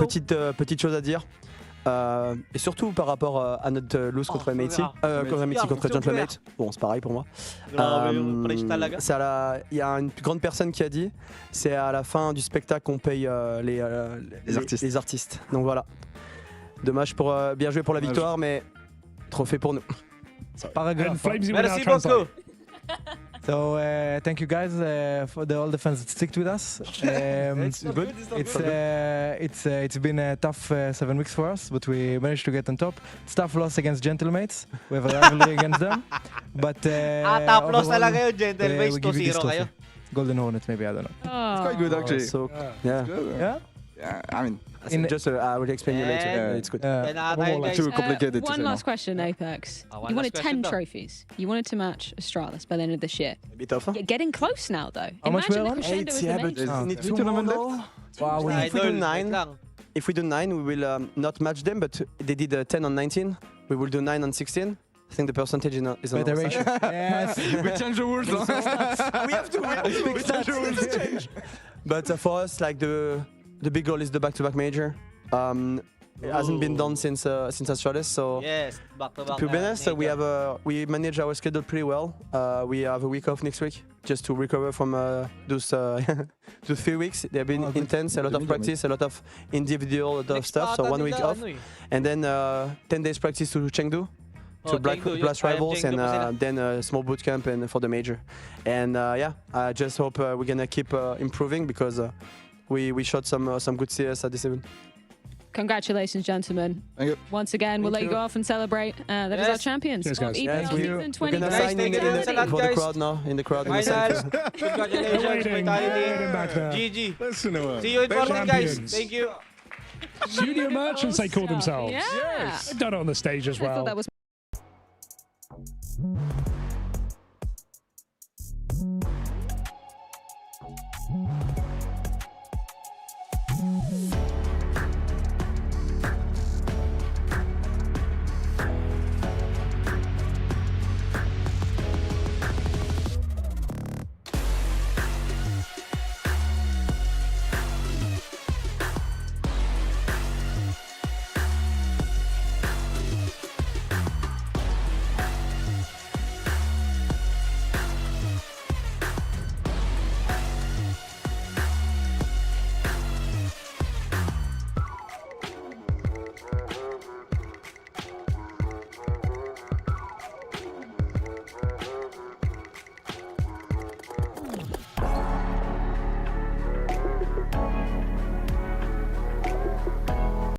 petite chose à dire. Et surtout par rapport à notre lose contre Métis, contre Gentlemate, bon c'est pareil pour moi. Il y a une grande personne qui a dit, c'est à la fin du spectacle qu'on paye les artistes. Donc voilà. Dommage pour bien joué pour la victoire, mais trophée pour nous. Merci beaucoup. So thank you guys for all the fans that sticked with us. It's been a tough 7 weeks for us, but we managed to get on top. It's tough loss against Gentlemates. We have a rivalry against them. But top loss talaga yun, Gentlemates 2-0 kayo. Golden Hornets, maybe, I don't know. It's quite good actually. So, yeah. I mean, I will explain you later. It's good. Too complicated. One last question, Apex. You wanted 10 trophies. You wanted to match Astralis by the end of this year. A bit tougher. You're getting close now, though. How much we Imagine want? the crescendo is amazing. Wow, if we do 9, we will not match them, but they did 10 on 19. We will do 9 on 16. I think the percentage is on our side. Yes. We change the rules. We have to change the rules. But for us, like the big goal is the back-to-back major. It hasn't been done since Astralis, so yes, back-to-back. To be honest, we manage our schedule pretty well. We have a week off next week just to recover from those 3 weeks. They've been intense, a lot of practice, a lot of individual stuff. So 1 week off, and then 10 days practice to Chengdu. To Blast Rivals, and then a small boot camp and for the major. And yeah, I just hope we're gonna keep improving because we shot some good CS at this event. Congratulations, gentlemen. Thank you. Once again, we'll let you go off and celebrate. That is our champions. Cheers, guys. Thank you. We're 20. gonna sign in for the crowd now. In the crowd. Congratulations, GG. Listen to See you in Portland, guys. Thank you. Junior merchants, they call themselves. Yeah. They've done it on the stage as well. I thought that was